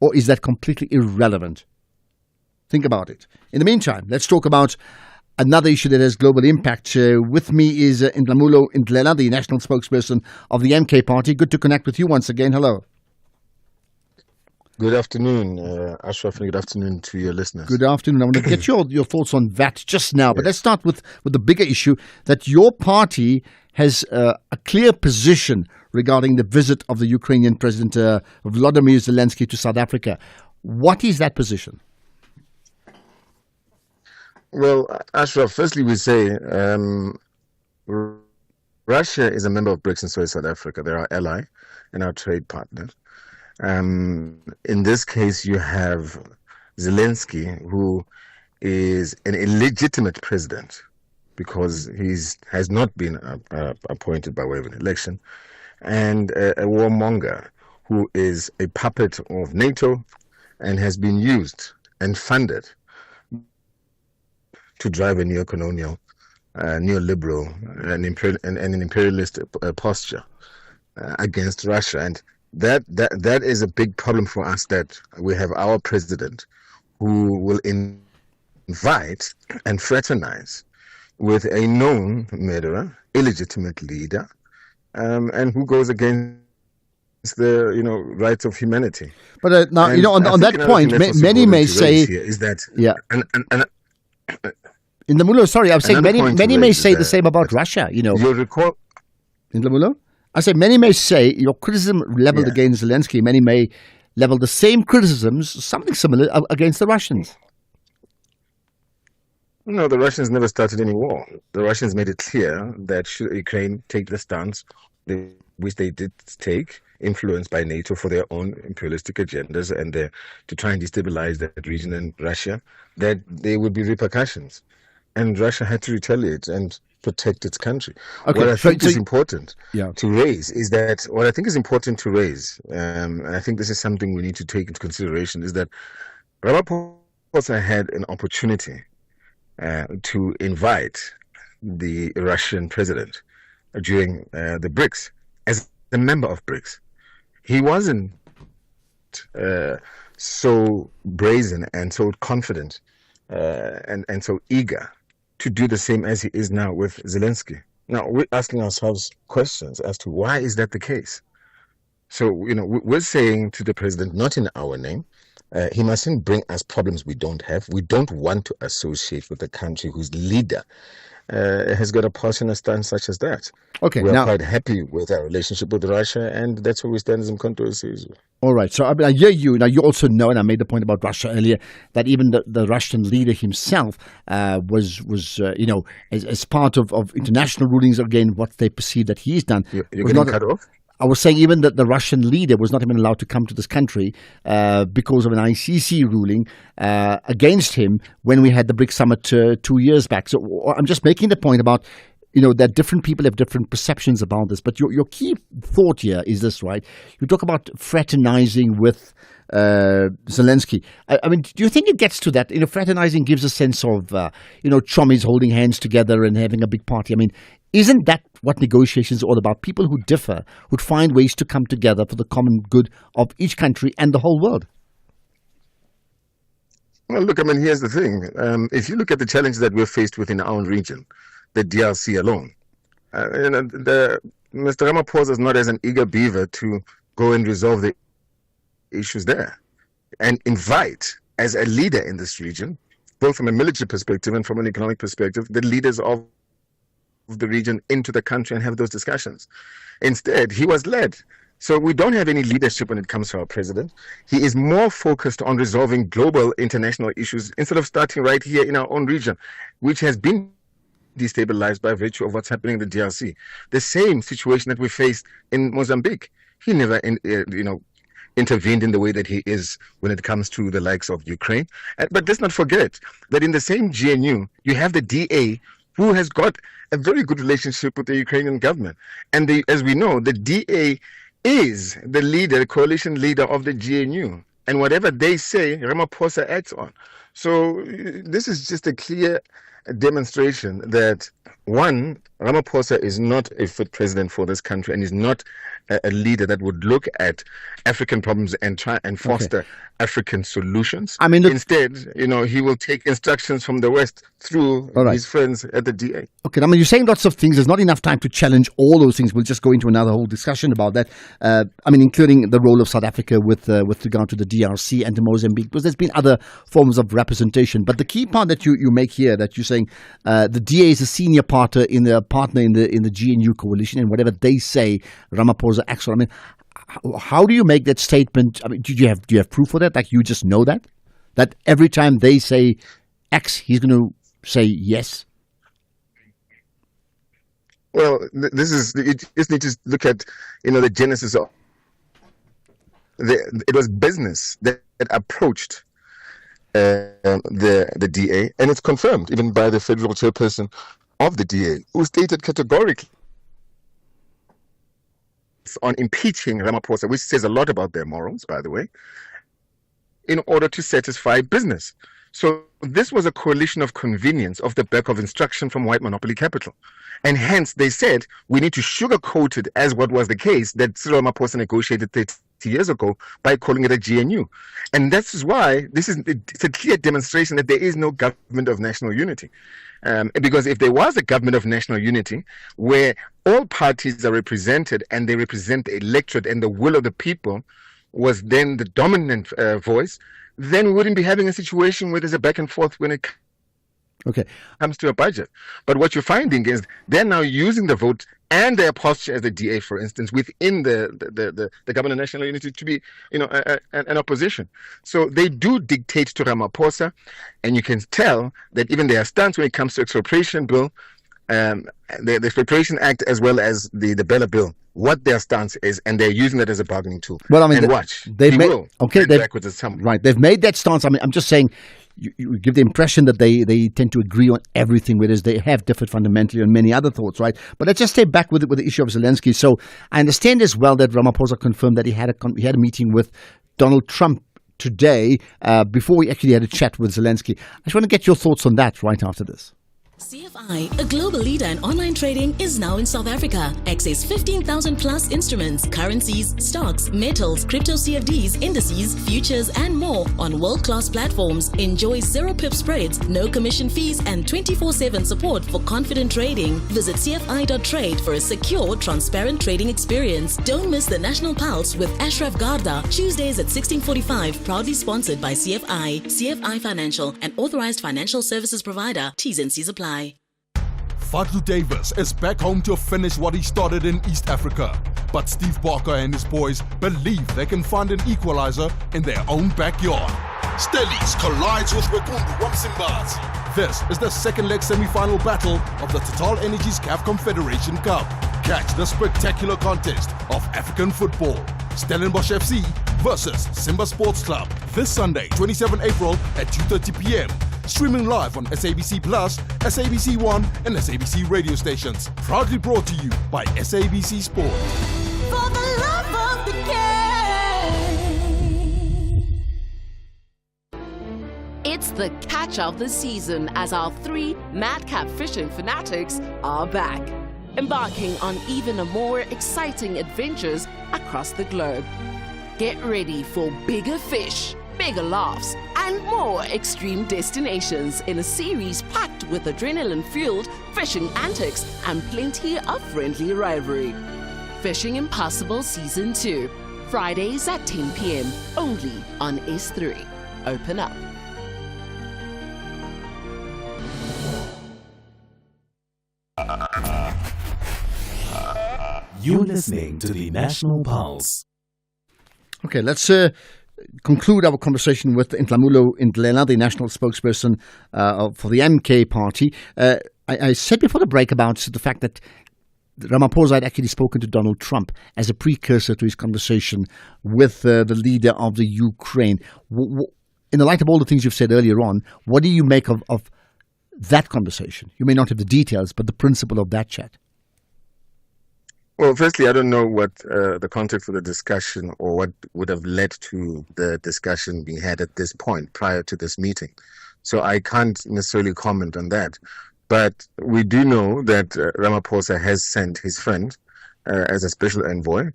Or is that completely irrelevant? Think about it. In the meantime, let's talk about another issue that has global impact. With me is Ndlamulo Ndlela, the national spokesperson of the MK party. Good to connect with you once again. Hello. Good afternoon, Ashraf, and good afternoon to your listeners. Good afternoon. I want to get your thoughts on that just now. But let's start with the bigger issue that your party has a clear position regarding the visit of the Ukrainian President Volodymyr Zelensky to South Africa. What is that position? Well, Ashraf, firstly we say Russia is a member of BRICS and so is South Africa. They're our ally and our trade partner. In this case, you have Zelensky, who is an illegitimate president because he has not been appointed by way of an election, and a warmonger who is a puppet of NATO and has been used and funded to drive a neo-colonial, neoliberal, and an imperialist posture against Russia. And that is a big problem for us, that we have our president who will invite and fraternize with a known murderer, illegitimate leader, and who goes against the rights of humanity. But now, on that point, many may say is that in the Mulo, sorry, I'm saying many may say the same about Russia. You'll recall in the Mulo, I say many may say your criticism leveled against Zelensky. Many may level the same criticisms, something similar, against the Russians. No, the Russians never started any war. The Russians made it clear that should Ukraine take the stance which they did take, influenced by NATO for their own imperialistic agendas and to try and destabilize that region and Russia, that there would be repercussions. And Russia had to retaliate and protect its country. Okay, what I think is important to raise is that, and I think this is something we need to take into consideration, is that Ramaphosa had an opportunity to invite the Russian president during the BRICS as a member of BRICS. He wasn't so brazen and so confident and so eager to do the same as he is now with Zelensky. Now, we're asking ourselves questions as to why is that the case? So, we're saying to the president, not in our name, he mustn't bring us problems we don't have. We don't want to associate with a country whose leader has got a position, a stance such as that. Okay, we're quite happy with our relationship with Russia, and that's where we stand as controversies. All right. So I hear you. Now, you also know, and I made the point about Russia earlier, that even the Russian leader himself was as part of international rulings, again, what they perceive that he's done. You're getting cut off? I was saying even that the Russian leader was not even allowed to come to this country because of an ICC ruling against him when we had the BRICS summit 2 years back. So I'm just making the point about, that different people have different perceptions about this. But your key thought here is this, right? You talk about fraternizing with Zelensky. I mean, do you think it gets to that? Fraternizing gives a sense of, chummies holding hands together and having a big party. I mean, isn't that what negotiations are all about? People who differ would find ways to come together for the common good of each country and the whole world. Well, look, here's the thing. If you look at the challenges that we're faced with in our own region, the DRC alone, Mr. Ramaphosa is not as an eager beaver to go and resolve the issues there and invite, as a leader in this region, both from a military perspective and from an economic perspective, the leaders of the region into the country and have those discussions. Instead, he was led. So we don't have any leadership when it comes to our president. He is more focused on resolving global international issues instead of starting right here in our own region, which has been destabilized by virtue of what's happening in the DRC. The same situation that we faced in Mozambique. He never, intervened in the way that he is when it comes to the likes of Ukraine. But let's not forget that in the same GNU, you have the DA, who has got a very good relationship with the Ukrainian government. And as we know, the DA is the leader, the coalition leader of the GNU. And whatever they say, Ramaphosa acts on. So this is just a clear demonstration that, one, Ramaphosa is not a fit president for this country and is not a leader that would look at African problems and try and foster African solutions. Instead, he will take instructions from the West through his friends at the DA. Okay, you're saying lots of things. There's not enough time to challenge all those things. We'll just go into another whole discussion about that. Including the role of South Africa with regard to the DRC and to Mozambique, because there's been other forms of representation. But the key part that you make here, that you're saying the DA is a senior partner in the GNU coalition, and whatever they say, Ramaphosa acts on. How do you make that statement? Do you have proof for that? Like, you just know that every time they say X, he's going to say yes? Well, you just need to look at, the genesis of it was business that approached the DA, and it's confirmed even by the federal chairperson of the DA, who stated categorically on impeaching Ramaphosa, which says a lot about their morals, by the way, in order to satisfy business. So this was a coalition of convenience off the back of instruction from white monopoly capital. And hence they said, we need to sugarcoat it as what was the case, that Cyril Ramaphosa negotiated 13 30 years ago by calling it a GNU. And that's why it's a clear demonstration that there is no government of national unity. Because if there was a government of national unity where all parties are represented and they represent the electorate and the will of the people was then the dominant voice, then we wouldn't be having a situation where there's a back and forth when it comes to a budget. But what you're finding is they're now using the vote and their posture as the DA, for instance, within the government of national unity to be, an opposition. So they do dictate to Ramaphosa, and you can tell that even their stance when it comes to expropriation bill, the Expropriation Act as well as the Bella bill, what their stance is, and they're using that as a bargaining tool. Well, I mean, they've made that stance. I mean, I'm just saying, you give the impression that they tend to agree on everything, whereas they have differed fundamentally on many other thoughts, right? But let's just stay back with the issue of Zelensky. So I understand as well that Ramaphosa confirmed that he had a meeting with Donald Trump today before we actually had a chat with Zelensky. I just want to get your thoughts on that right after this. CFI, a global leader in online trading, is now in South Africa. Access 15,000 plus instruments, currencies, stocks, metals, crypto CFDs, indices, futures, and more on world-class platforms. Enjoy zero pip spreads, no commission fees, and 24/7 support for confident trading. Visit CFI.trade for a secure, transparent trading experience. Don't miss the National Pulse with Ashraf Garda, Tuesdays at 16:45. Proudly sponsored by CFI. CFI Financial, an authorized financial services provider. T's and C's apply. Fadlu Davis is back home to finish what he started in East Africa. But Steve Barker and his boys believe they can find an equalizer in their own backyard. Stellies collides with Wekundu Wamsimbazi. This is the second leg semi-final battle of the Total Energies CAF Confederation Cup. Catch the spectacular contest of African football. Stellenbosch FC versus Simba Sports Club. This Sunday, 27 April at 2:30 p.m. Streaming live on SABC Plus, SABC One, and SABC radio stations. Proudly brought to you by SABC Sport. For the love of the game. It's the catch of the season as our 3 madcap fishing fanatics are back, embarking on even a more exciting adventures across the globe. Get ready for bigger fish, bigger laughs, and more extreme destinations in a series packed with adrenaline-fueled fishing antics and plenty of friendly rivalry. Fishing Impossible Season 2, Fridays at 10 p.m. only on S3. Open up. You're listening to the National Pulse. Okay, let's conclude our conversation with Ntlamulo Ndlela, the national spokesperson for the MK party. I said before the break about the fact that Ramaphosa had actually spoken to Donald Trump as a precursor to his conversation with the leader of the Ukraine. In the light of all the things you've said earlier on, what do you make of that conversation? You may not have the details, but the principle of that chat. Well, firstly, I don't know what the context of the discussion or what would have led to the discussion being had at this point prior to this meeting. So I can't necessarily comment on that. But we do know that Ramaphosa has sent his friend as a special envoy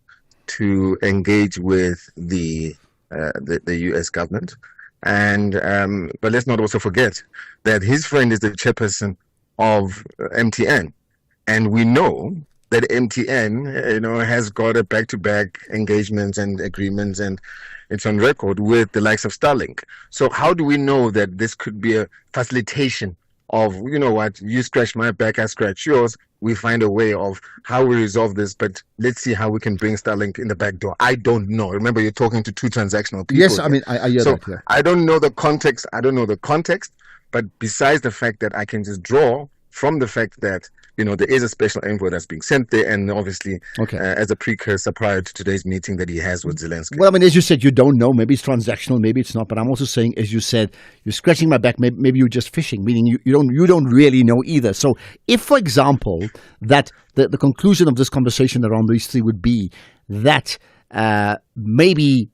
to engage with the U.S. government. And but let's not also forget that his friend is the chairperson of MTN. And we know that MTN, has got a back-to-back engagements and agreements, and it's on record with the likes of Starlink. So how do we know that this could be a facilitation of, you scratch my back, I scratch yours, we find a way of how we resolve this, but let's see how we can bring Starlink in the back door. I don't know. Remember, you're talking to 2 transactional people. Yes, I mean, I hear that. Yeah. I don't know the context. But besides the fact that I can just draw from the fact that there is a special envoy that's being sent there, and obviously as a precursor prior to today's meeting that he has with Zelensky. Well, I mean, as you said, you don't know. Maybe it's transactional, maybe it's not. But I'm also saying, as you said, you're scratching my back. Maybe you're just fishing, meaning you don't really know either. So, if, for example, that the conclusion of this conversation around these 3 would be that maybe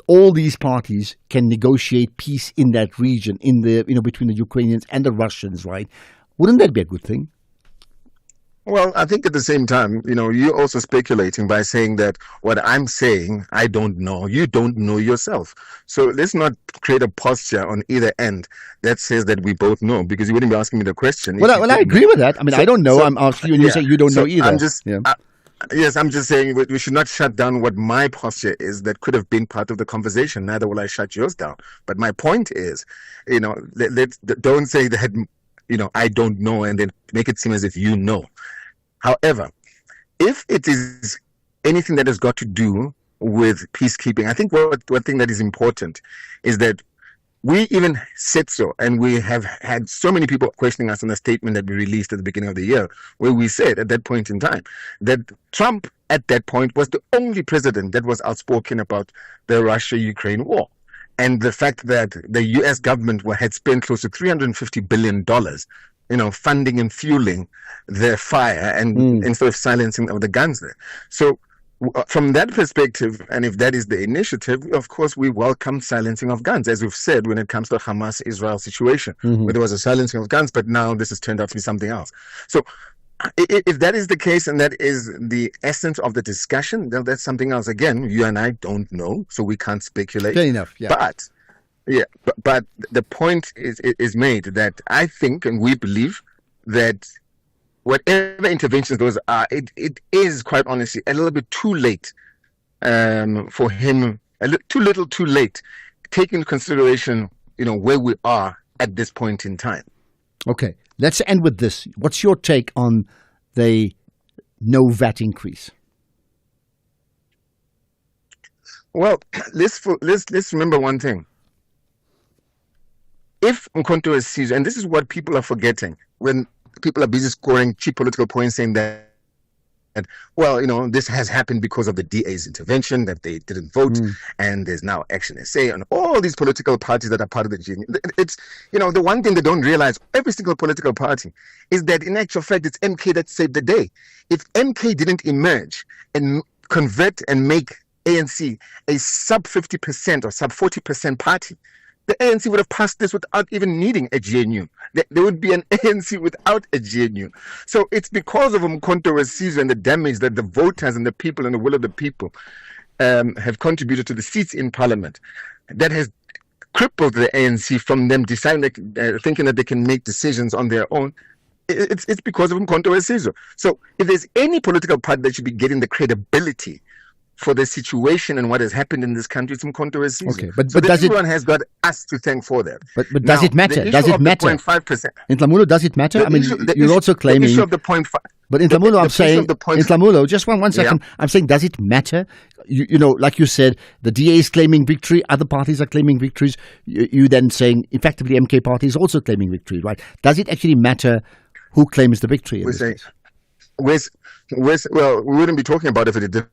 all these parties can negotiate peace in that region, in the between the Ukrainians and the Russians, right? Wouldn't that be a good thing? Well, I think at the same time, you're also speculating by saying that what I'm saying, I don't know. You don't know yourself. So let's not create a posture on either end that says that we both know, because you wouldn't be asking me the question. Well, I agree with that. I mean, I don't know. I'm asking you and you say you don't know either. I'm just, yes, I'm just saying we should not shut down what my posture is that could have been part of the conversation. Neither will I shut yours down. But my point is, don't say that, I don't know and then make it seem as if you know. However, if it is anything that has got to do with peacekeeping, I think one thing that is important is that we even said so, and we have had so many people questioning us on the statement that we released at the beginning of the year, where we said at that point in time that Trump at that point was the only president that was outspoken about the Russia-Ukraine war. And the fact that the U.S. government had spent close to $350 billion funding and fueling their fire and instead of silencing the guns there. So from that perspective, and if that is the initiative, of course, we welcome silencing of guns, as we've said when it comes to the Hamas-Israel situation, where there was a silencing of guns, but now this has turned out to be something else. So if that is the case and that is the essence of the discussion, then that's something else. Again, you and I don't know, so we can't speculate. Fair enough, yeah. But the point is made that I think and we believe that whatever interventions those are, it is quite honestly a little bit too late for him, too little too late, taking into consideration, where we are at this point in time. Okay, let's end with this. What's your take on the no VAT increase? Well, let's remember one thing. If Mkhonto is seized, and this is what people are forgetting when people are busy scoring cheap political points, saying that, this has happened because of the DA's intervention, that they didn't vote, and there's now Action SA, and all these political parties that are part of the GNU. It's, the one thing they don't realize, every single political party, is that in actual fact, it's MK that saved the day. If MK didn't emerge and convert and make ANC a sub 50% or sub 40% party, the ANC would have passed this without even needing a GNU. There would be an ANC without a GNU. So it's because of Mkhonto Wesizwe and the damage that the voters and the people and the will of the people have contributed to the seats in parliament that has crippled the ANC from them deciding, thinking that they can make decisions on their own. It's because of Mkhonto Wesizwe. So if there's any political party that should be getting the credibility for the situation and what has happened in this country, it's Mkhonto Wesizwe. Okay, but does everyone has got us to thank for that. But does it matter? Does it matter? 0.5%. In Tlamulo, does it matter? You're also claiming. The issue of the 0.5. But in Tlamulo, I'm saying. In Tlamulo, just one second. Yeah. I'm saying, does it matter? Like you said, the DA is claiming victory. Other parties are claiming victories. You then saying, effectively, MK party is also claiming victory, right? Does it actually matter who claims the victory? Well, we wouldn't be talking about it if it did.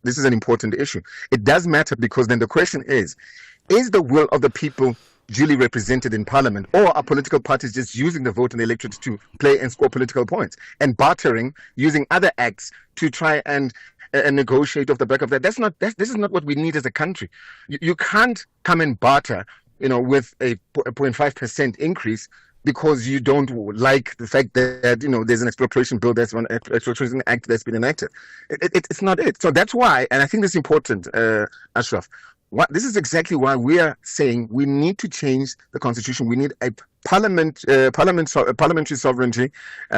This is an important issue. It does matter because then the question is the will of the people duly represented in parliament, or are political parties just using the vote and the electorate to play and score political points and bartering, using other acts to try and negotiate off the back of that? This is not what we need as a country. You can't come and barter, with a 0.5% increase because you don't like the fact that, there's an expropriation bill, there's one expropriation act that's been enacted. It's not it. So that's why, and I think this is important, Ashraf. This is exactly why we are saying we need to change the constitution. We need a parliamentary sovereignty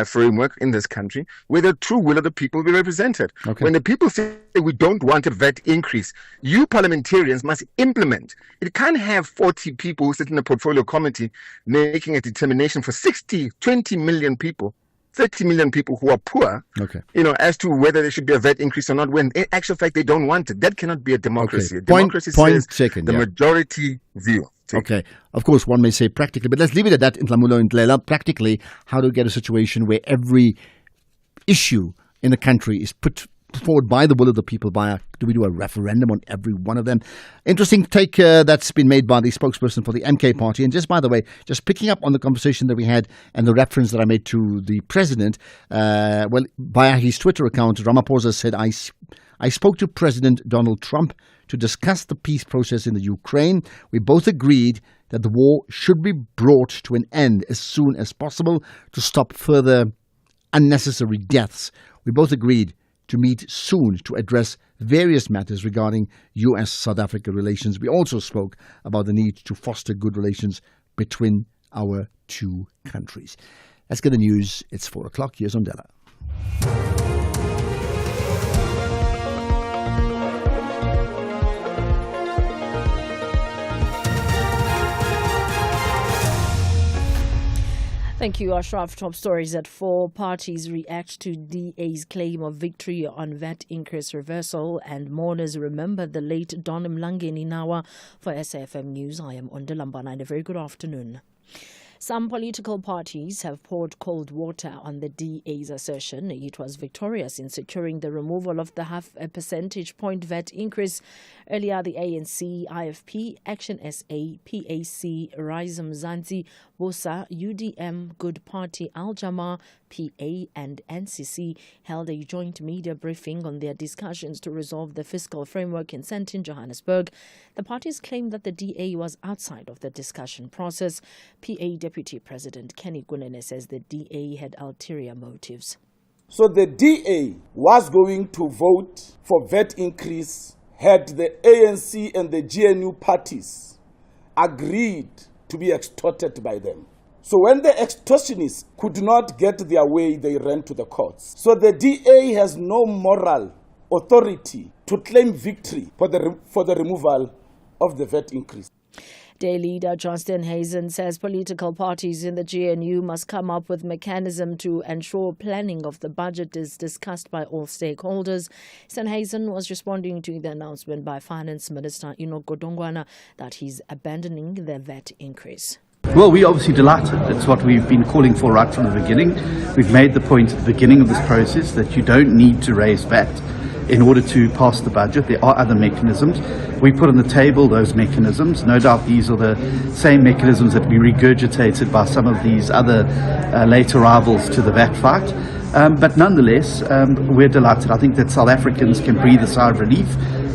framework in this country where the true will of the people be represented. Okay. When the people say we don't want a VAT increase, you parliamentarians must implement. It can't have 40 people who sit in a portfolio committee making a determination for 20 million people, 30 million people who are poor, as to whether there should be a VAT increase or not, when in actual fact they don't want it. That cannot be a democracy. Okay. Democracy says taken, the majority view. Okay. Of course, one may say practically, but let's leave it at that in Tlamulo and Tlela. Practically, how to get a situation where every issue in the country is put forward by the will of the people. Do we do a referendum on every one of them? Interesting take that's been made by the spokesperson for the MK party. And just by the way, just picking up on the conversation that we had and the reference that I made to the president, via his Twitter account, Ramaphosa said, I spoke to President Donald Trump to discuss the peace process in the Ukraine. We both agreed that the war should be brought to an end as soon as possible to stop further unnecessary deaths. We both agreed to meet soon to address various matters regarding US-South Africa relations. We also spoke about the need to foster good relations between our two countries. Let's get the news. It's 4 o'clock. Here's Ondela. Thank you, Ashraf. Top stories at 4. Parties react to DA's claim of victory on VAT increase reversal, and mourners remember the late Don Mlangeni Nawa. For SAFM News, I am Ondela, and a very good afternoon. Some political parties have poured cold water on the DA's assertion it was victorious in securing the removal of the 0.5 percentage point VAT increase. Earlier, the ANC, IFP, Action SA, PAC, Rise Mzansi, BOSA, UDM, Good Party, Al-Jama, PA and NCC held a joint media briefing on their discussions to resolve the fiscal framework in Sandton, Johannesburg. The parties claimed that the DA was outside of the discussion process. PA Deputy President Kenny Kunene says the DA had ulterior motives. So the DA was going to vote for VAT increase had the ANC and the GNU parties agreed to be extorted by them. So when the extortionists could not get their way, they ran to the courts. So the DA has no moral authority to claim victory for the removal of the VAT increase. DA leader Johnston Hazen says political parties in the GNU must come up with mechanism to ensure planning of the budget is discussed by all stakeholders. Hazen was responding to the announcement by Finance Minister Enoch Godongwana that he's abandoning the VAT increase. Well, we're obviously delighted. It's what we've been calling for right from the beginning. We've made the point at the beginning of this process that you don't need to raise VAT in order to pass the budget. There are other mechanisms. We put on the table those mechanisms. No doubt these are the same mechanisms that we regurgitated by some of these other late arrivals to the VAT fight. But nonetheless, we're delighted. I think that South Africans can breathe a sigh of relief,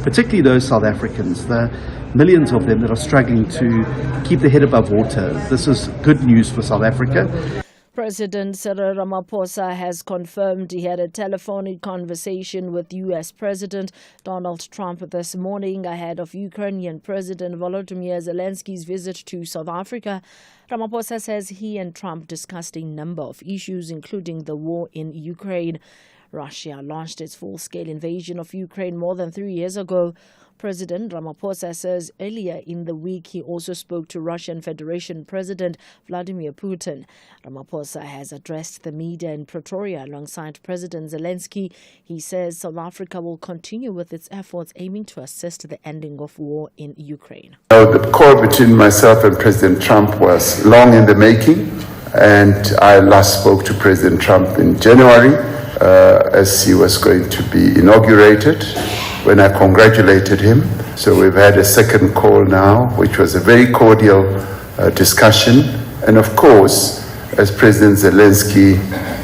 particularly those South Africans, the millions of them that are struggling to keep their head above water. This is good news for South Africa. President Cyril Ramaphosa has confirmed he had a telephonic conversation with U.S. President Donald Trump this morning ahead of Ukrainian President Volodymyr Zelensky's visit to South Africa. Ramaphosa says he and Trump discussed a number of issues, including the war in Ukraine. Russia launched its full-scale invasion of Ukraine more than 3 years ago. President Ramaphosa says earlier in the week he also spoke to Russian Federation President Vladimir Putin. Ramaphosa has addressed the media in Pretoria alongside President Zelensky. He says South Africa will continue with its efforts aiming to assist the ending of war in Ukraine. The call between myself and President Trump was long in the making, and I last spoke to President Trump in January as he was going to be inaugurated, when I congratulated him. So we've had a second call now, which was a very cordial discussion. And of course, as President Zelensky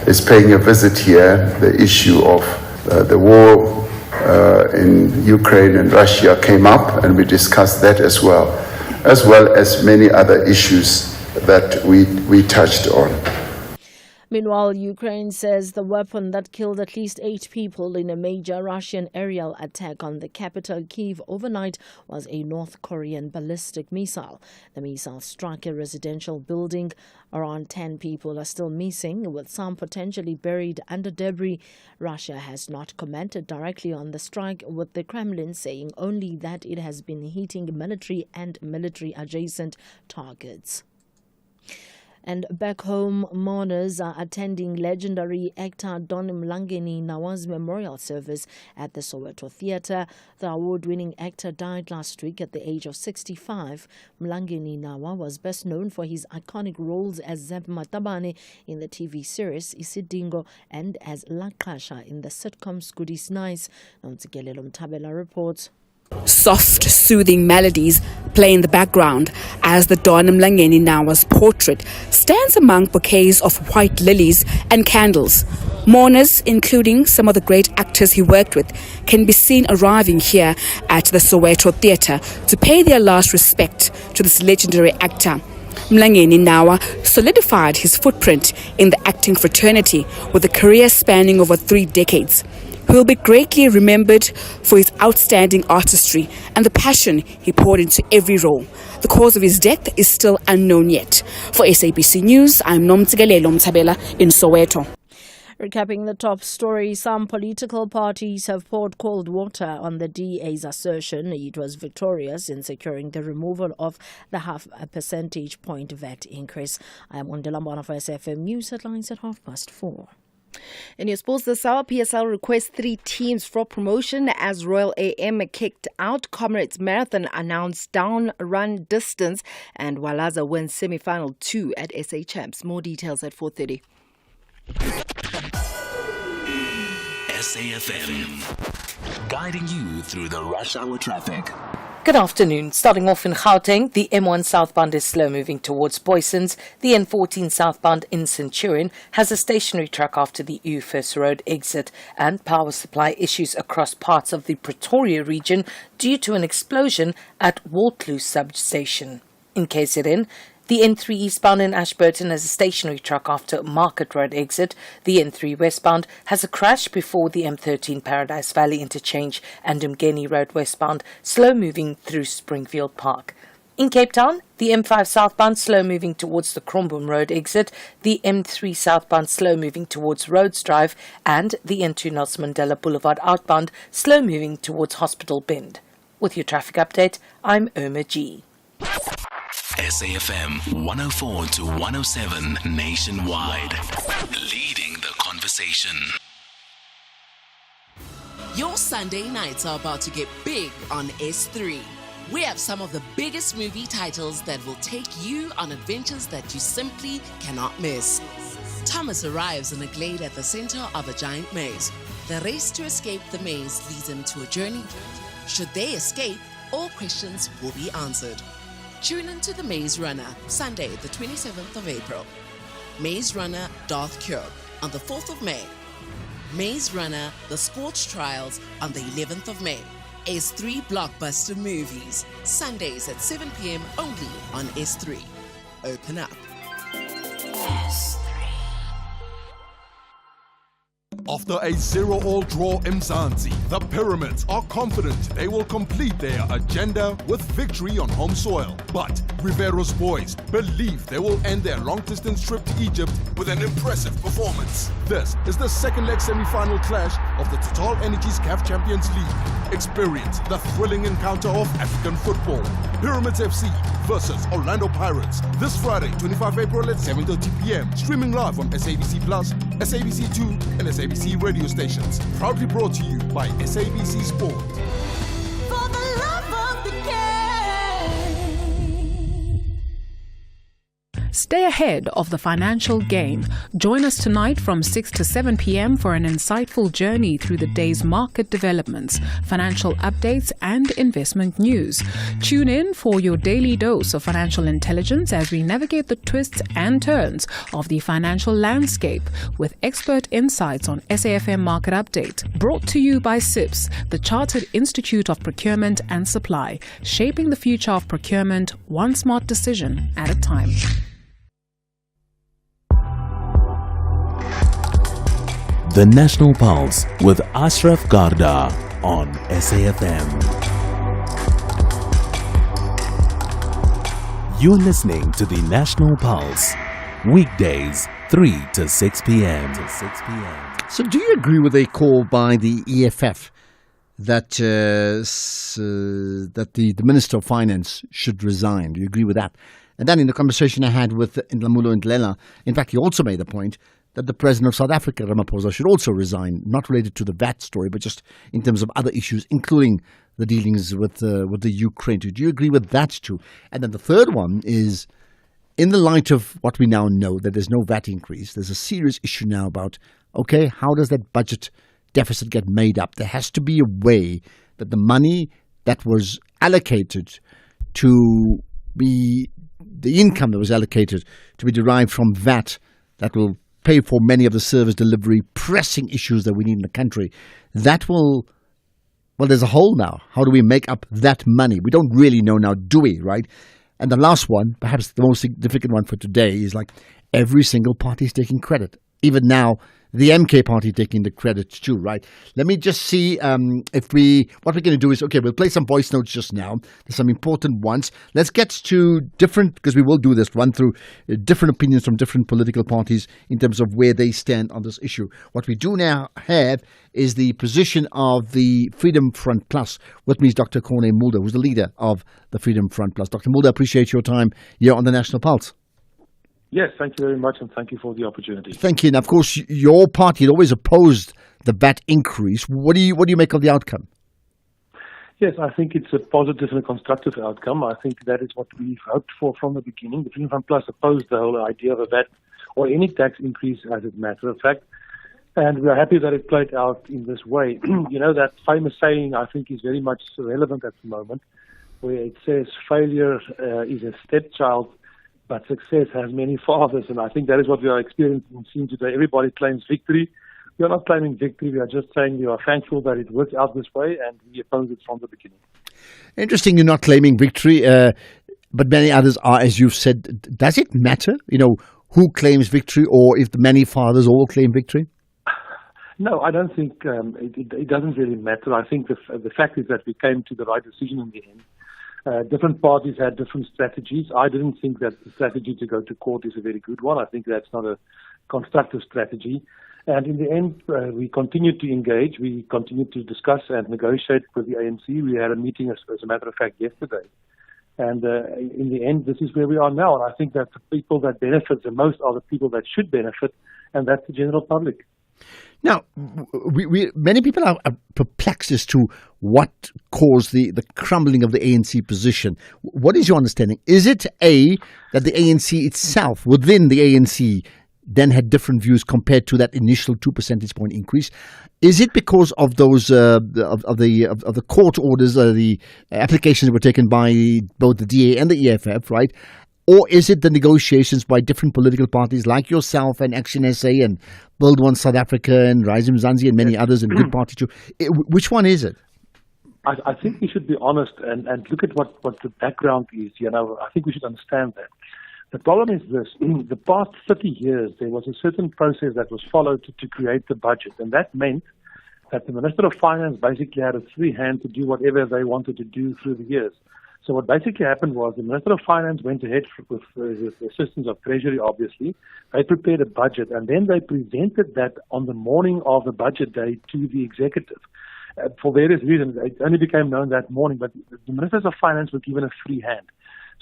is paying a visit here, the issue of the war in Ukraine and Russia came up, and we discussed that as well as many other issues that we touched on. Meanwhile, Ukraine says the weapon that killed at least 8 people in a major Russian aerial attack on the capital Kyiv overnight was a North Korean ballistic missile. The missile struck a residential building. Around 10 people are still missing, with some potentially buried under debris. Russia has not commented directly on the strike, with the Kremlin saying only that it has been hitting military and military-adjacent targets. And back home, mourners are attending legendary actor Don Mlangeni Nawa's memorial service at the Soweto Theatre. The award-winning actor died last week at the age of 65. Mlangeni Nawa was best known for his iconic roles as Zeb Matabane in the TV series Isidingo and as Laqasha in the sitcom Scootie's Nice. Nomtsikelelo Mtabela reports. Soft, soothing melodies play in the background as the Don Mlangeni Nawa's portrait stands among bouquets of white lilies and candles. Mourners, including some of the great actors he worked with, can be seen arriving here at the Soweto Theatre to pay their last respect to this legendary actor. Mlangeni Nawa solidified his footprint in the acting fraternity with a career spanning over 3 decades. He will be greatly remembered for his outstanding artistry and the passion he poured into every role. The cause of his death is still unknown yet. For SABC News, I'm Nomtsigalelo Mtabela in Soweto. Recapping the top story, some political parties have poured cold water on the DA's assertion it was victorious in securing the removal of the 0.5 percentage point VAT increase. I am Ondela for SFM News headlines at 4:30. In your sports this hour, PSL requests 3 teams for promotion as Royal AM kicked out. Comrades Marathon announced down run distance, and Walaza wins semi-final 2 at SA Champs. More details at 4:30. SAFM, guiding you through the rush hour traffic. Good afternoon. Starting off in Gauteng, the M1 southbound is slow moving towards Boysons. The N14 southbound in Centurion has a stationary track after the Ufus Road exit, and power supply issues across parts of the Pretoria region due to an explosion at Waterloo substation. In KZN, the N3 eastbound in Ashburton has a stationary truck after Market Road exit. The N3 westbound has a crash before the M13 Paradise Valley interchange, and Umgeni Road westbound slow moving through Springfield Park. In Cape Town, the M5 southbound slow moving towards the Krombum Road exit, the M3 southbound slow moving towards Rhodes Drive, and the N2 Nelson Mandela Boulevard outbound slow moving towards Hospital Bend. With your traffic update, I'm Irma G. SAFM 104 to 107 nationwide, leading the conversation. Your Sunday nights are about to get big on S3. We have some of the biggest movie titles that will take you on adventures that you simply cannot miss. Thomas arrives in a glade at the center of a giant maze. The race to escape the maze leads him to a journey. Should they escape, all questions will be answered. Tune into The Maze Runner, Sunday, the 27th of April. Maze Runner Darth Cure on the 4th of May. Maze Runner The Scorch Trials on the 11th of May. S3 Blockbuster Movies, Sundays at 7 p.m. only on S3. Open up. After a 0-all draw in Mzansi, the Pyramids are confident they will complete their agenda with victory on home soil. But Rivero's boys believe they will end their long-distance trip to Egypt with an impressive performance. This is the second leg semi-final clash of the Total Energies CAF Champions League. Experience the thrilling encounter of African football. Pyramids FC versus Orlando Pirates this Friday, 25 April at 7:30 p.m. Streaming live on SABC Plus, SABC 2 and SABC radio stations. Proudly brought to you by SABC Sport. For the love of the game. Stay ahead of the financial game. Join us tonight from 6 to 7 p.m. for an insightful journey through the day's market developments, financial updates, and investment news. Tune in for your daily dose of financial intelligence as we navigate the twists and turns of the financial landscape with expert insights on SAFM Market Update. Brought to you by CIPS, the Chartered Institute of Procurement and Supply, shaping the future of procurement one smart decision at a time. The National Pulse with Ashraf Garda on SAFM. You're listening to the National Pulse, weekdays 3 to 6 p.m. So do you agree with a call by the EFF that the Minister of Finance should resign? Do you agree with that? And then in the conversation I had with Ndlamulo Ndlela, in fact, he also made the point that the President of South Africa, Ramaphosa, should also resign, not related to the VAT story, but just in terms of other issues, including the dealings with the Ukraine. Do you agree with that too? And then the third one is, in the light of what we now know, that there's no VAT increase, there's a serious issue now about, okay, how does that budget deficit get made up? There has to be a way that the money that was allocated to be, the income that was allocated to be derived from VAT, that will pay for many of the service delivery pressing issues that we need in the country, that will, well, there's a hole now. How do we make up that money? We don't really know now, do we, right? And the last one, perhaps the most significant one for today, is like every single party is taking credit. Even now, the MK party taking the credit too, right? Let me just see what we're going to do is, okay, we'll play some voice notes just now. There's some important ones. Let's get to different, because we will do this, run through different opinions from different political parties in terms of where they stand on this issue. What we do now have is the position of the Freedom Front Plus. With me is Dr. Corné Mulder, who's the leader of the Freedom Front Plus. Dr. Mulder, appreciate your time here on the National Pulse. Yes, thank you very much, and thank you for the opportunity. Thank you. And of course, your party had always opposed the VAT increase. What do you make of the outcome? Yes, I think it's a positive and a constructive outcome. I think that is what we've hoped for from the beginning. The Freedom Front Plus opposed the whole idea of a VAT or any tax increase, as a matter of fact. And we are happy that it played out in this way. You know, that famous saying, I think, is very much relevant at the moment, where it says failure is a stepchild, but success has many fathers, and I think that is what we are experiencing and seeing today. Everybody claims victory. We are not claiming victory. We are just saying we are thankful that it worked out this way, and we oppose it from the beginning. Interesting, you're not claiming victory, but many others are, as you've said. Does it matter, who claims victory, or if the many fathers all claim victory? No, I don't think it doesn't really matter. I think the fact is that we came to the right decision in the end. Different parties had different strategies. I didn't think that the strategy to go to court is a very good one. I think that's not a constructive strategy. And in the end, we continued to engage. We continued to discuss and negotiate with the ANC. We had a meeting, as a matter of fact, yesterday. And in the end, this is where we are now. And I think that the people that benefit the most are the people that should benefit, and that's the general public. Now, many people are perplexed as to what caused the crumbling of the ANC position. What is your understanding? Is it that the ANC itself, within the ANC, then had different views compared to that initial 2 percentage point increase? Is it because of those of the court orders, the applications that were taken by both the DA and the EFF, right? Or is it the negotiations by different political parties like yourself and Action SA and Build One South Africa and Rise Mzansi and many others and Good Party too? Which one is it? I think we should be honest and look at what the background is. I think we should understand that. The problem is this. In the past 30 years, there was a certain process that was followed to create the budget. And that meant that the Minister of Finance basically had a free hand to do whatever they wanted to do through the years. So what basically happened was the Minister of Finance went ahead with the assistance of Treasury, obviously. They prepared a budget, and then they presented that on the morning of the budget day to the executive. For various reasons, it only became known that morning, but the Ministers of Finance were given a free hand.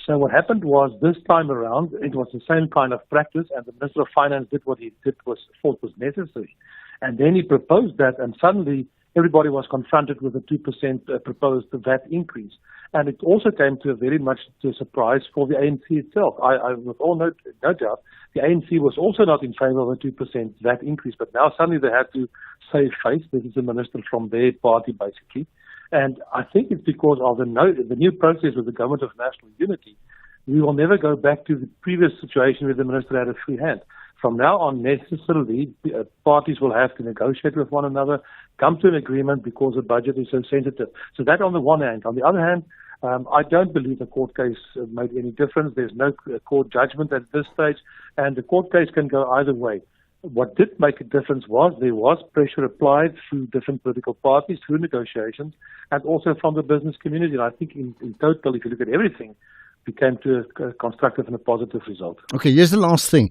So what happened was this time around, it was the same kind of practice, and the Minister of Finance did what he thought was necessary. And then he proposed that, and suddenly everybody was confronted with a 2% proposed VAT increase. And it also came to a very much to a surprise for the ANC itself. With all no doubt, the ANC was also not in favor of a 2% VAT increase, but now suddenly they had to save face. This is a minister from their party, basically. And I think it's because of the new process with the Government of National Unity. We will never go back to the previous situation where the minister had a free hand. From now on, necessarily, parties will have to negotiate with one another, come to an agreement because the budget is so sensitive. So that on the one hand. On the other hand, I don't believe the court case made any difference. There's no court judgment at this stage, and the court case can go either way. What did make a difference was there was pressure applied through different political parties, through negotiations, and also from the business community. And I think in total, if you look at everything, we came to a constructive and a positive result. Okay, here's the last thing.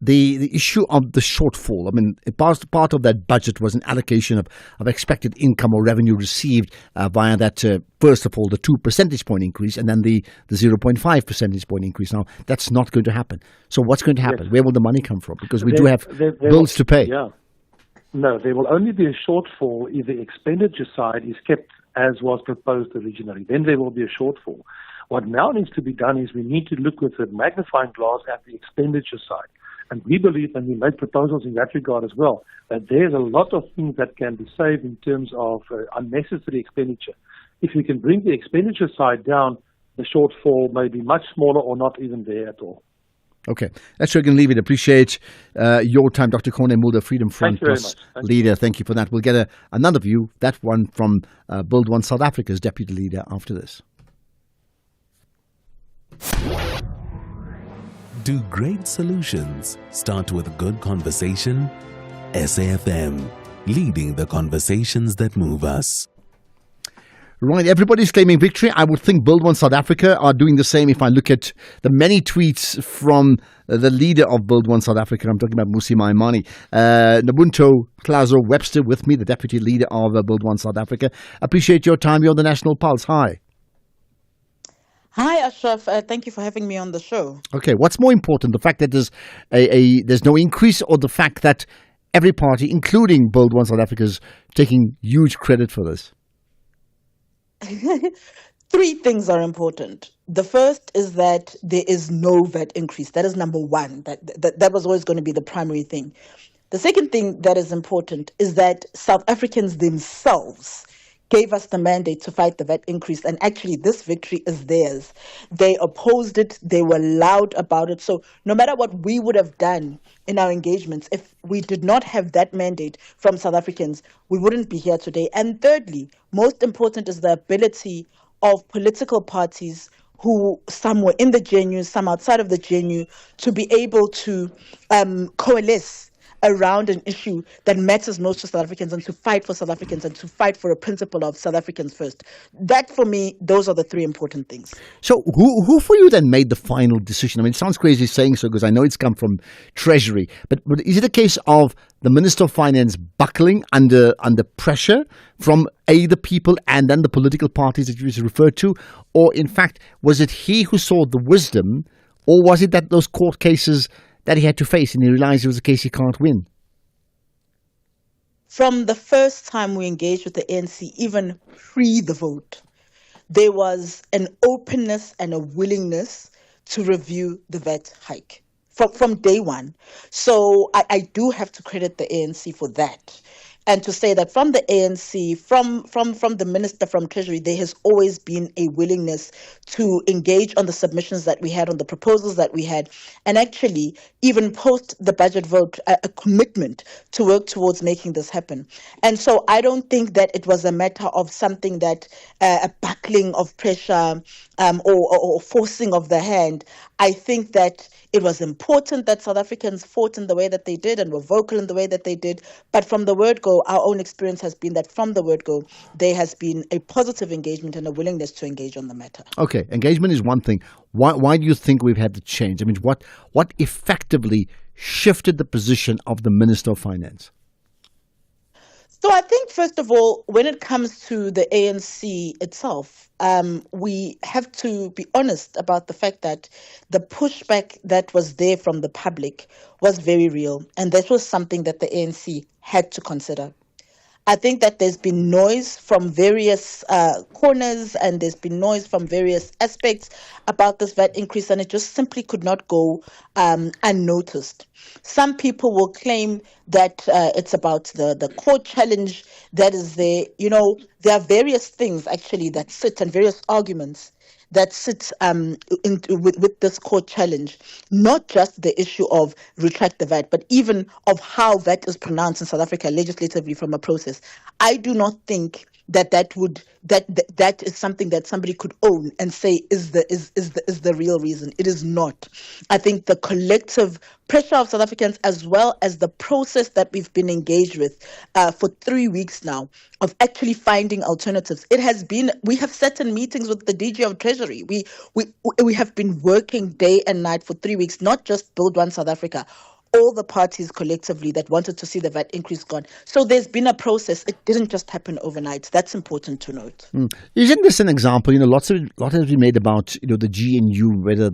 The issue of the shortfall. I mean, part of that budget was an allocation of expected income or revenue received via that, first of all, the 2 percentage point increase and then the 0.5 percentage point increase. Now, that's not going to happen. So what's going to happen? Yes. Where will the money come from? Because we do have bills to pay. Yeah. No, there will only be a shortfall if the expenditure side is kept as was proposed originally. Then there will be a shortfall. What now needs to be done is we need to look with a magnifying glass at the expenditure side. And we believe, and we make proposals in that regard as well, that there's a lot of things that can be saved in terms of unnecessary expenditure. If we can bring the expenditure side down, the shortfall may be much smaller or not even there at all. Okay, that's where we can leave it. Appreciate your time, Dr. Corné Mulder, Freedom Front Plus leader. Thank you for that. We'll get another view, that one from Build One South Africa's deputy leader after this. Do great solutions start with good conversation? SAFM, leading the conversations that move us. Right, everybody's claiming victory. I would think Build One South Africa are doing the same if I look at the many tweets from the leader of Build One South Africa. I'm talking about Mmusi Maimane. Nobunto Klazo Webster with me, the deputy leader of Build One South Africa. Appreciate your time. You're on the National Pulse. Hi. Hi, Ashraf. Thank you for having me on the show. Okay, what's more important, the fact that there's no increase, or the fact that every party, including Build One South Africa, is taking huge credit for this? Three things are important. The first is that there is no VAT increase. That is number one. That was always going to be the primary thing. The second thing that is important is that South Africans themselves gave us the mandate to fight the VAT increase, and actually this victory is theirs. They opposed it. They were loud about it. So no matter what we would have done in our engagements, if we did not have that mandate from South Africans, we wouldn't be here today. And thirdly, most important is the ability of political parties, who some were in the GNU, some outside of the GNU, to be able to coalesce around an issue that matters most to South Africans, and to fight for South Africans, and to fight for a principle of South Africans first. That, for me, those are the three important things. So who for you then made the final decision? I mean, it sounds crazy saying so, because I know it's come from Treasury, but is it a case of the Minister of Finance buckling under pressure from the people and then the political parties that you just referred to? Or in fact, was it he who saw the wisdom, or was it that those court cases that he had to face, and he realized it was a case he can't win? From the first time we engaged with the ANC, even pre the vote, there was an openness and a willingness to review the VAT hike from day one. So I do have to credit the ANC for that. And to say that from the ANC, from the Minister from Treasury, there has always been a willingness to engage on the submissions that we had, on the proposals that we had, and actually, even post the budget vote, a commitment to work towards making this happen. And so I don't think that it was a matter of something that, a buckling of pressure or forcing of the hand. I think that it was important that South Africans fought in the way that they did and were vocal in the way that they did. But from the word go, our own experience has been that from the word go, there has been a positive engagement and a willingness to engage on the matter. Okay, engagement is one thing. Why do you think we've had the change? I mean, what effectively shifted the position of the Minister of Finance? So I think, first of all, when it comes to the ANC itself, we have to be honest about the fact that the pushback that was there from the public was very real. And that was something that the ANC had to consider. I think that there's been noise from various corners, and there's been noise from various aspects about this VAT increase, and it just simply could not go unnoticed. Some people will claim that it's about the court challenge that is there. You know, there are various things actually that sit, and various arguments that sit with this court challenge, not just the issue of retract the VAT, but even of how VAT is pronounced in South Africa legislatively from a process. I do not think that is something that somebody could own and say is the real reason. It is not. I think the collective pressure of South Africans, as well as the process that we've been engaged with for 3 weeks now, of actually finding alternatives. We have sat in meetings with the DG of Treasury. We have been working day and night for 3 weeks, not just Build One South Africa, all the parties collectively that wanted to see the VAT increase gone. So there's been a process. It didn't just happen overnight. That's important to note. Isn't this an example? You know, lot has been made about, you know, the GNU, whether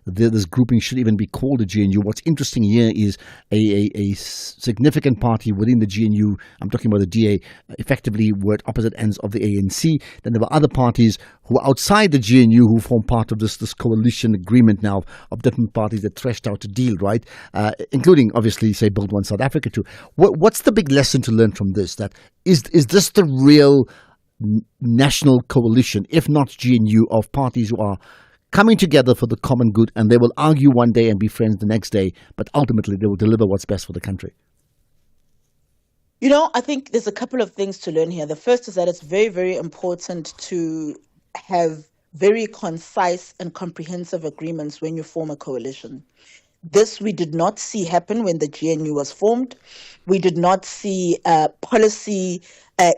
this grouping should even be called a GNU. What's interesting here is a significant party within the GNU, I'm talking about the DA, effectively were at opposite ends of the ANC. Then there were other parties who were outside the GNU who form part of this coalition agreement now of different parties that threshed out a deal, right? Including, obviously, say, Build One South Africa too. What's the big lesson to learn from this? That is this the real national coalition, if not GNU, of parties who are coming together for the common good, and they will argue one day and be friends the next day, but ultimately they will deliver what's best for the country? You know, I think there's a couple of things to learn here. The first is that it's very, very important to have very concise and comprehensive agreements when you form a coalition. This we did not see happen when the GNU was formed. We did not see policy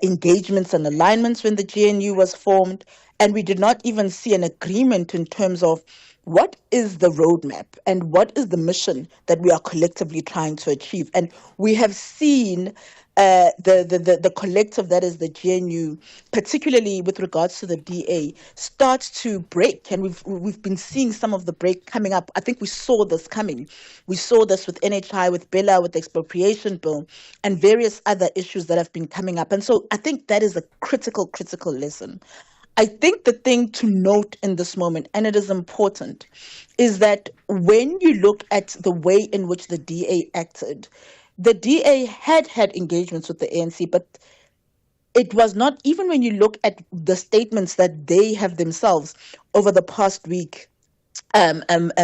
engagements and alignments when the GNU was formed. And we did not even see an agreement in terms of what is the roadmap and what is the mission that we are collectively trying to achieve. And we have seen the collective, that is the GNU, particularly with regards to the DA, start to break. And we've been seeing some of the break coming up. I think we saw this coming. We saw this with NHI, with Bella, with the expropriation bill, and various other issues that have been coming up. And so I think that is a critical lesson. I think the thing to note in this moment, and it is important, is that when you look at the way in which the DA acted, the DA had engagements with the ANC, but it was not, even when you look at the statements that they have themselves over the past week submitted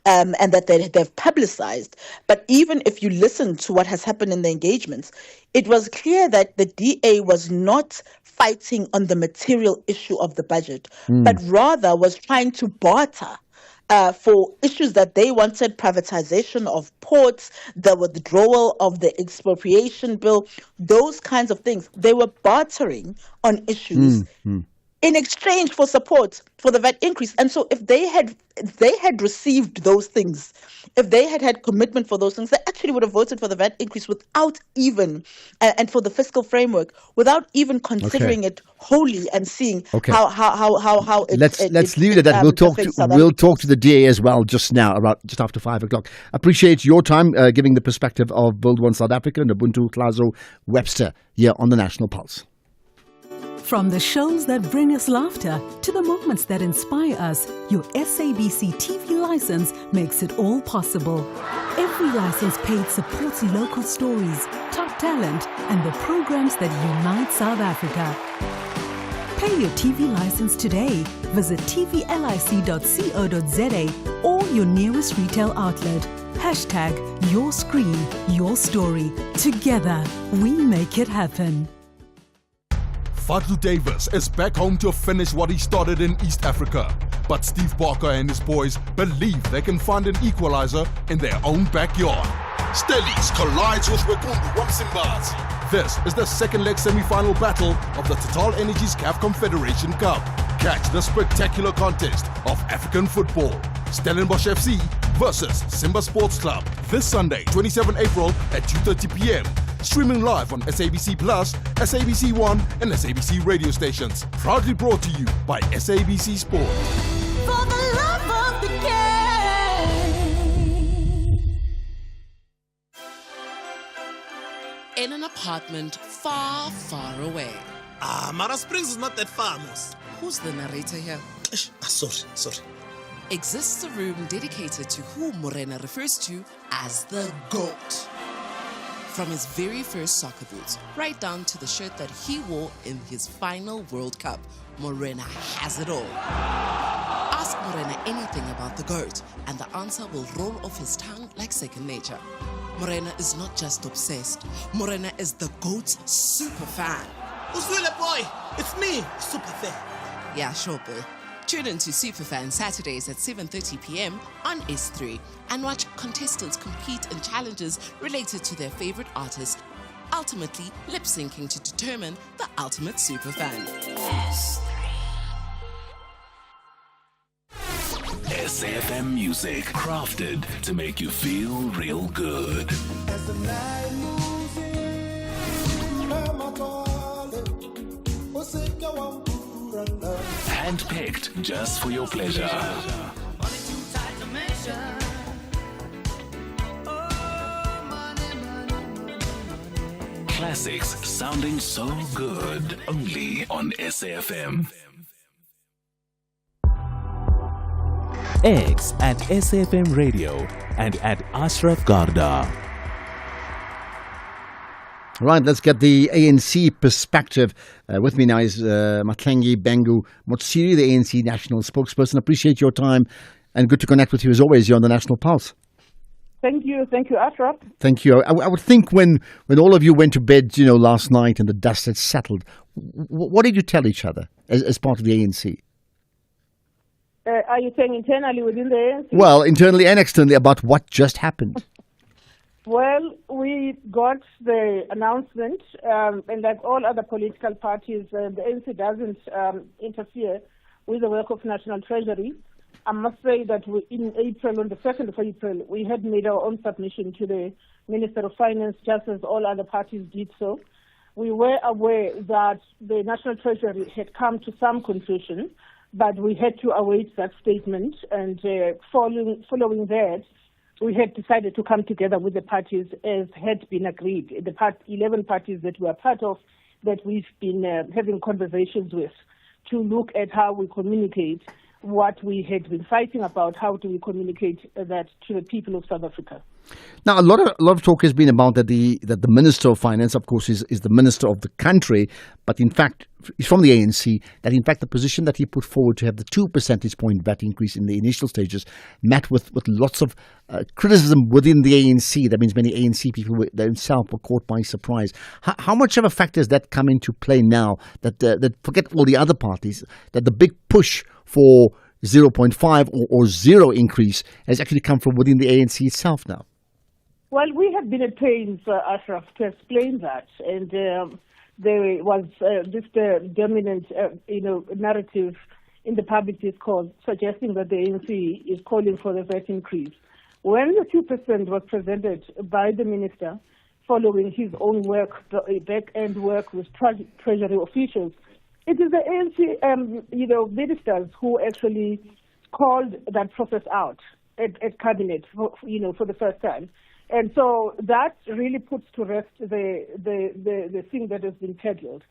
and that they've publicized. But even if you listen to what has happened in the engagements, it was clear that the DA was not fighting on the material issue of the budget, but rather was trying to barter for issues that they wanted: privatization of ports, the withdrawal of the expropriation bill, those kinds of things. They were bartering on issues in exchange for support for the VAT increase. And so if they had received those things, if they had commitment for those things, they actually would have voted for the VAT increase without even, and for the fiscal framework, without even considering it wholly and seeing how let's leave it at that. We'll talk to the DA as well just now, just after 5 o'clock. Appreciate your time giving the perspective of Build One South Africa and Ubuntu Hlazo Webster here on the National Pulse. From the shows that bring us laughter to the moments that inspire us, your SABC TV license makes it all possible. Every license paid supports local stories, top talent, and the programs that unite South Africa. Pay your TV license today. Visit tvlic.co.za or your nearest retail outlet. #Your Screen, Your Story. Together, we make it happen. Fadlu Davis is back home to finish what he started in East Africa. But Steve Barker and his boys believe they can find an equalizer in their own backyard. Stellies collides with Wekundu Wamsimbazi. This is the second leg semi-final battle of the Total Energies CAF Confederation Cup. Catch the spectacular contest of African football. Stellenbosch FC versus Simba Sports Club. This Sunday, 27 April at 2:30 p.m. Streaming live on SABC Plus, SABC One, and SABC radio stations. Proudly brought to you by SABC Sport. For the love of the game. In an apartment far, far away. Mara Springs is not that far, Mos. Who's the narrator here? Sorry. Exists a room dedicated to who Morena refers to as the GOAT. From his very first soccer boots, right down to the shirt that he wore in his final World Cup, Morena has it all. Ask Morena anything about the GOAT, and the answer will roll off his tongue like second nature. Morena is not just obsessed. Morena is the GOAT's super fan. Uswile boy, it's me, super fan. Yeah, sure, boy. Tune in to Superfan Saturdays at 7:30 p.m. on S3 and watch contestants compete in challenges related to their favorite artist, ultimately lip-syncing to determine the ultimate superfan. SAFM music, crafted to make you feel real good. Handpicked just for your pleasure. Classics sounding so good, only on SAFM. X at SAFM Radio and at Ashraf Garda. Right, let's get the ANC perspective. With me now is Mahlengi Bengu Motsiri, the ANC national spokesperson. Appreciate your time and good to connect with you as always. You're on the National Pulse. Thank you, Ashraf. Thank you. I would think when all of you went to bed, last night and the dust had settled, what did you tell each other as part of the ANC? Are you saying internally within the ANC? Well, internally and externally about what just happened. Well, we got the announcement, and like all other political parties, the ANC doesn't interfere with the work of National Treasury. I must say that in April, on the 2nd of April, we had made our own submission to the Minister of Finance, just as all other parties did so. We were aware that the National Treasury had come to some conclusion, but we had to await that statement, and following that, we had decided to come together with the parties as had been agreed. The 11 parties that we are part of, that we've been having conversations with, to look at how we communicate what we had been fighting about. How do we communicate that to the people of South Africa? Now, a lot of talk has been about that the Minister of Finance, of course, is the minister of the country, but in fact, he's from the ANC, that in fact the position that he put forward to have the 2 percentage point VAT increase in the initial stages met with lots of criticism within the ANC. That means many ANC people themselves were caught by surprise. How much of a factor has that come into play now, that forget all the other parties, that the big push for 0.5 or zero increase has actually come from within the ANC itself now? Well, we have been at pains, Ashraf, to explain that, and there was this dominant, narrative in the public discourse suggesting that the ANC is calling for the VAT increase. When the 2% was presented by the minister, following his own work, back-end work with Treasury officials, it is the ANC, ministers who actually called that process out at cabinet, for the first time. And so that really puts to rest the thing that has been peddled.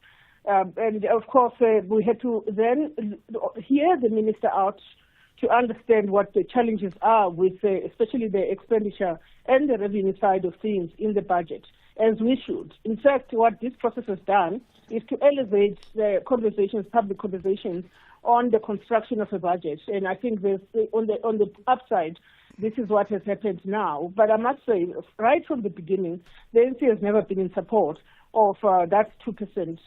And of course, we had to then hear the minister out to understand what the challenges are with especially the expenditure and the revenue side of things in the budget, as we should. In fact, what this process has done is to elevate the public conversations on the construction of a budget. And I think on the upside, this is what has happened now. But I must say, right from the beginning, the ANC has never been in support of that 2%.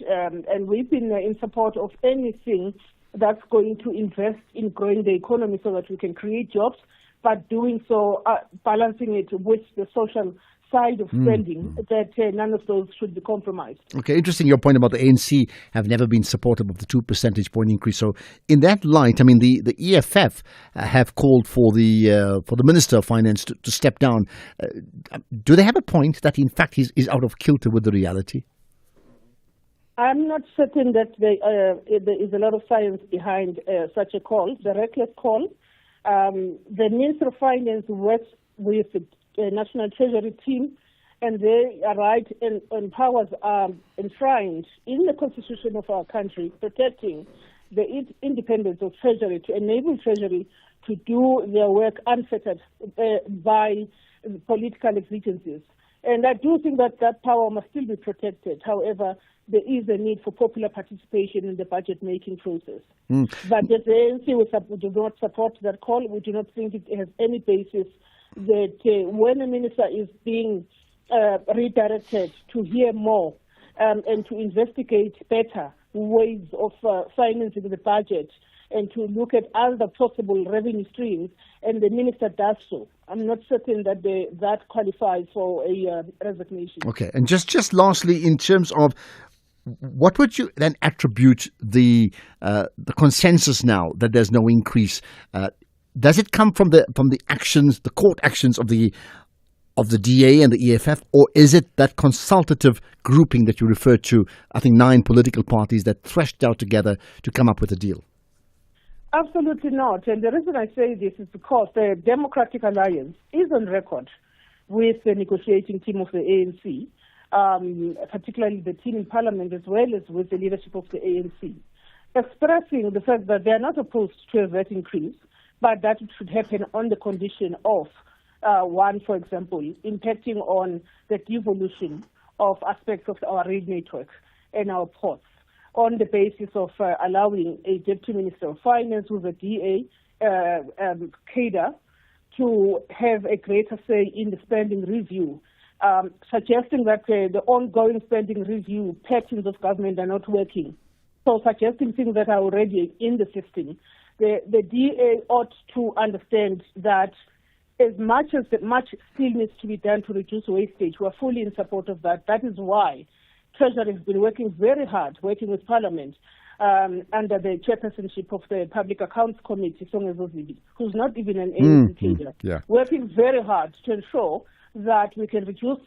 And we've been in support of anything that's going to invest in growing the economy so that we can create jobs, but doing so, balancing it with the social side of spending, that none of those should be compromised. Okay, interesting your point about the ANC have never been supportive of the 2 percentage point increase. So in that light, I mean, the EFF have called for the Minister of Finance to step down. Do they have a point that in fact he's out of kilter with the reality? I'm not certain that there is a lot of science behind such a call, the reckless call. The Minister of Finance works with the National Treasury team, and their right and powers are enshrined in the Constitution of our country, protecting the independence of Treasury, to enable Treasury to do their work unfettered by political exigencies. And I do think that power must still be protected. However, there is a need for popular participation in the budget-making process. But the ANC do not support that call. We do not think it has any basis that when a minister is being redirected to hear more and to investigate better ways of financing the budget and to look at other possible revenue streams, and the minister does so, I'm not certain that that qualifies for a resignation. Okay, and just lastly, in terms of what would you then attribute the consensus now that there's no increase? Does it come from the actions, the court actions of the DA and the EFF, or is it that consultative grouping that you referred to? I think 9 political parties that threshed out together to come up with a deal. Absolutely not. And the reason I say this is because the Democratic Alliance is on record with the negotiating team of the ANC, particularly the team in Parliament, as well as with the leadership of the ANC, expressing the fact that they are not opposed to a VAT increase, but that it should happen on the condition of, one, for example, impacting on the devolution of aspects of our rail network and our ports, on the basis of allowing a Deputy Minister of Finance, who's a DA cadre, to have a greater say in the spending review, suggesting that the ongoing spending review patterns of government are not working. So suggesting things that are already in the system. The DA ought to understand that as much still needs to be done to reduce wastage, we're fully in support of that. That is why Treasury has been working very hard, working with Parliament, under the chairpersonship of the Public Accounts Committee, Songezo Zibi, who's not even an ANC leader, working very hard to ensure that we can reduce,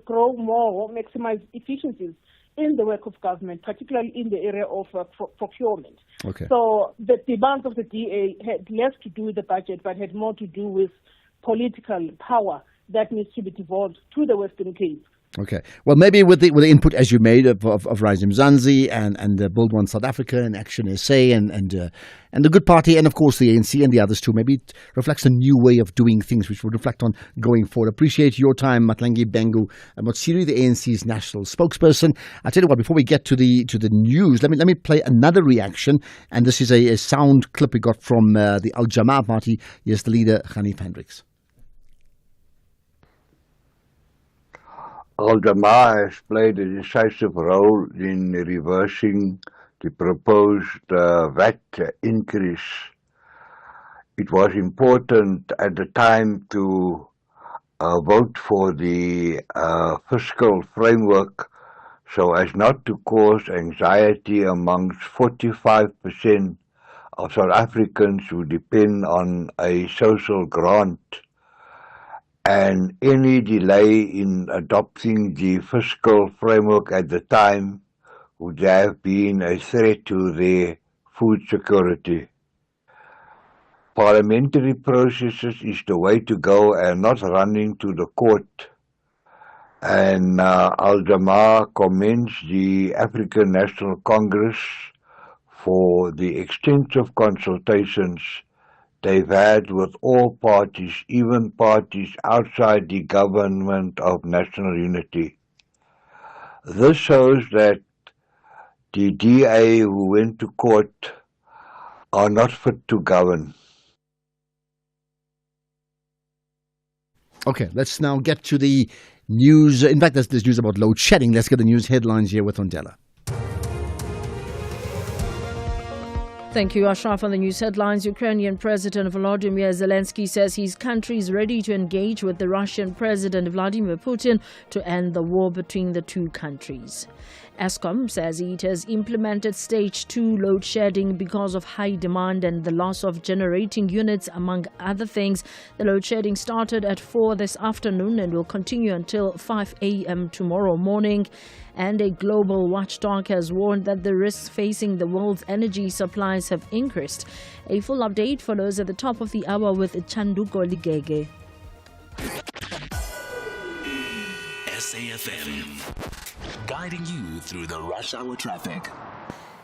grow more, maximize efficiencies in the work of government, particularly in the area of procurement. Okay. So the demands of the DA had less to do with the budget, but had more to do with political power that needs to be devolved to the Western Cape. Okay. Well, maybe with the input as you made of Rise Mzansi and Build One South Africa and Action SA and the Good Party and of course the ANC and the others too, maybe it reflects a new way of doing things which will reflect on going forward. Appreciate your time, Mahlangi Bengu Motsiri, the ANC's national spokesperson. I tell you what, before we get to the news, let me play another reaction, and this is a sound clip we got from the Al Jamaa Party. Here's the leader, Hanif Hendricks. Al Jamaa has played a decisive role in reversing the proposed VAT increase. It was important at the time to vote for the fiscal framework so as not to cause anxiety amongst 45% of South Africans who depend on a social grant. And any delay in adopting the fiscal framework at the time would have been a threat to their food security. Parliamentary processes is the way to go and not running to the court. And Al Jamaa commends the African National Congress for the extensive consultations they've had with all parties, even parties outside the government of national unity. This shows that the DA who went to court are not fit to govern. Okay, let's now get to the news. In fact, there's news about load shedding. Let's get the news headlines here with Ondela. Thank you, Ashraf. On the news headlines, Ukrainian President Volodymyr Zelensky says his country is ready to engage with the Russian President Vladimir Putin to end the war between the two countries. Eskom says it has implemented stage 2 load shedding because of high demand and the loss of generating units, among other things. The load shedding started at 4 this afternoon and will continue until 5 a.m. tomorrow morning. And a global watchdog has warned that the risks facing the world's energy supplies have increased. A full update follows at the top of the hour with Chanduko Ligege. SAFM, guiding you through the rush hour traffic.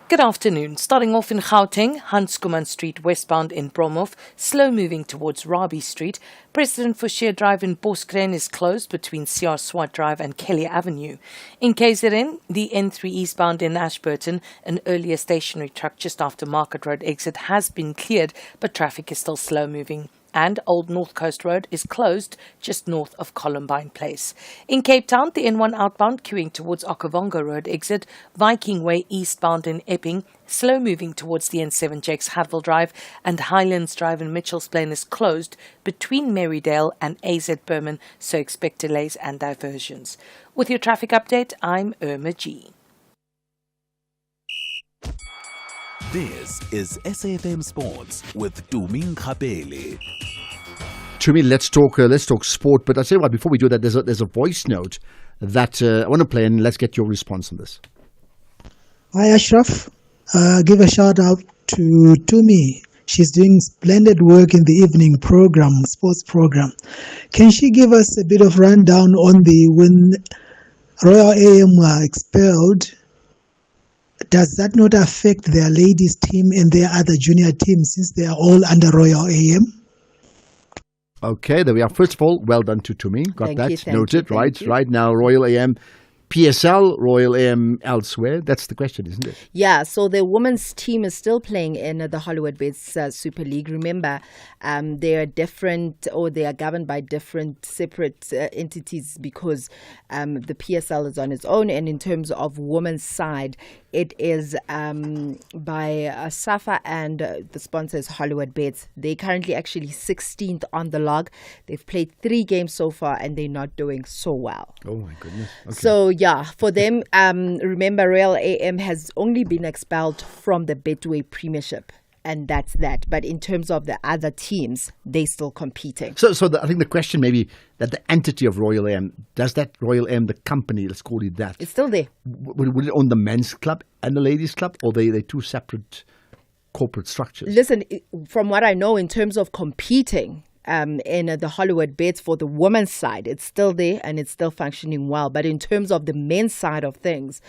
Good afternoon. Starting off in Gauteng, Hans Kuman Street westbound in Bromhof, slow moving towards Rabi Street. President Fouché Drive in Boskren is closed between C.R. Swart Drive and Kelly Avenue. In KZN, the N3 eastbound in Ashburton, an earlier stationary truck just after Market Road exit has been cleared, but traffic is still slow moving. And Old North Coast Road is closed just north of Columbine Place. In Cape Town, the N1 outbound queuing towards Okavango Road exit, Viking Way eastbound in Epping, slow moving towards the N7 Jakes Hadville Drive, and Highlands Drive in Mitchell's Plain is closed between Marydale and AZ Berman, so expect delays and diversions. With your traffic update, I'm Irma G. This is SAFM Sports with Tuming Khapele. To me, let's talk sport. But I'll tell you what, before we do that, there's a voice note that I want to play, and let's get your response on this. Hi, Ashraf. Give a shout out to Tumi. She's doing splendid work in the evening program, sports program. Can she give us a bit of rundown on when Royal AM were expelled? Does that not affect their ladies team and their other junior teams since they are all under Royal AM? Okay, there we are. First of all, well done to me. Got that noted. Right now, Royal AM PSL, Royal AM elsewhere? That's the question, isn't it? Yeah, so the women's team is still playing in the Hollywood Bets Super League. Remember, they are different, or they are governed by different separate entities, because the PSL is on its own, and in terms of women's side, it is by SAFA, and the sponsor is Hollywood Bets. They're currently actually 16th on the log. They've played 3 games so far, and they're not doing so well. Oh my goodness. Okay. So yeah, for them, remember, Royal AM has only been expelled from the Betway Premiership, and that's that. But in terms of the other teams, they're still competing. So I think the question may be that the entity of Royal AM, does that Royal AM, the company, let's call it that, it's still there. Would it own the men's club and the ladies' club, or they two separate corporate structures? Listen, from what I know, in terms of competing, in the Hollywood Bets for the women's side, it's still there and it's still functioning well. But in terms of the men's side of things,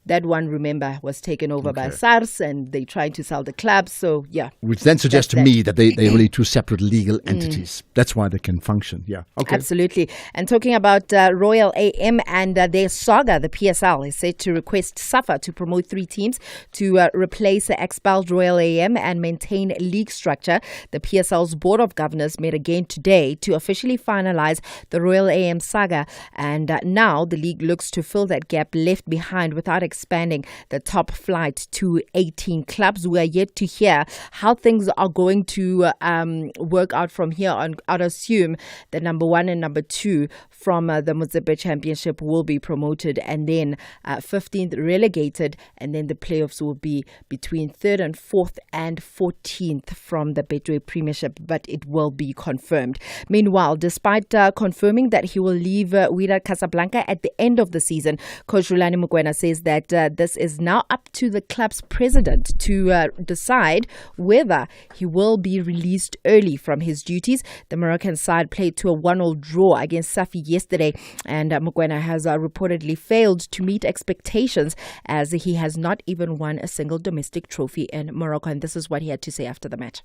that one, remember, was taken over by SARS, and they're trying to sell the club. So yeah, which then suggests to me that they're really two separate legal entities. That's why they can function. Yeah, okay, absolutely. And talking about Royal AM and their saga, the PSL is set to request SAFA to promote 3 teams to replace the expelled Royal AM and maintain league structure. The PSL's board of governors met again today to officially finalize the Royal AM saga, and now the league looks to fill that gap left behind without expanding the top flight to 18 clubs. We are yet to hear how things are going to work out from here on. I'd assume the number 1 and number 2 from the Mozambique Championship will be promoted, and then 15th relegated, and then the playoffs will be between 3rd and 4th and 14th from the Betway Premiership, but it will be confirmed. Meanwhile, despite confirming that he will leave Wydad Casablanca at the end of the season, Coach Rulani Mokoena says that this is now up to the club's president to decide whether he will be released early from his duties. The Moroccan side played to a 1-1 draw against Safi yesterday, and Mokoena has reportedly failed to meet expectations, as he has not even won a single domestic trophy in Morocco. And this is what he had to say after the match.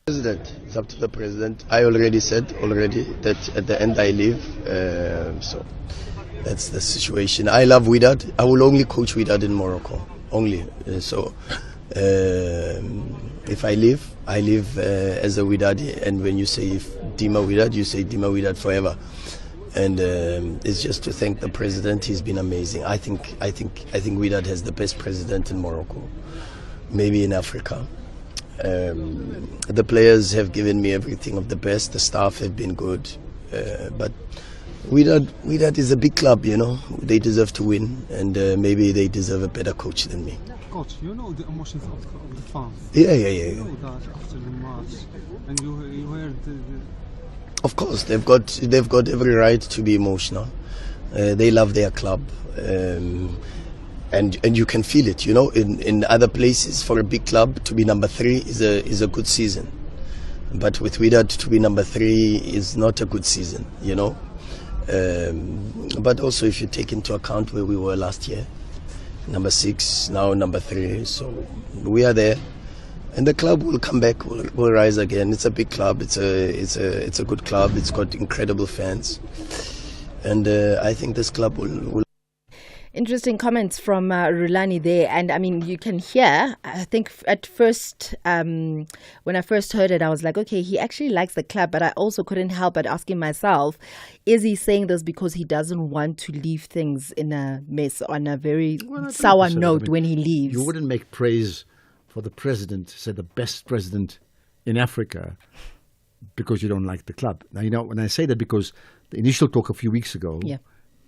President, it's up to the president. I already said that at the end I leave, so that's the situation. I love Wydad. I will only coach Wydad in Morocco, only. So if I leave as a Wydad, and when you say Dima Wydad, you say Dima Wydad forever. And it's just to thank the president. He's been amazing. I think Wydad has the best president in Morocco, maybe in Africa. The players have given me everything of the best. The staff have been good, but Wydad is a big club, you know. They deserve to win, and maybe they deserve a better coach than me. Coach, you know the emotions of the fans. Yeah. You know that after the match, and you heard. Of course, they've got every right to be emotional. They love their club. And you can feel it, you know, in other places. For a big club to be number 3 is a good season, but with Wydad to be number 3 is not a good season, you know. But also, if you take into account where we were last year, number 6, now number 3, so we are there, and the club will come back, will rise again. It's a big club. It's a good club. It's got incredible fans, and I think this club will. Interesting comments from Rulani there. And I mean, you can hear, I think at first, when I first heard it, I was like, okay, he actually likes the club. But I also couldn't help but asking myself, is he saying this because he doesn't want to leave things in a mess, on a very sour note when he leaves? You wouldn't make praise for the president, say the best president in Africa, because you don't like the club. Now, you know, when I say that, because the initial talk a few weeks ago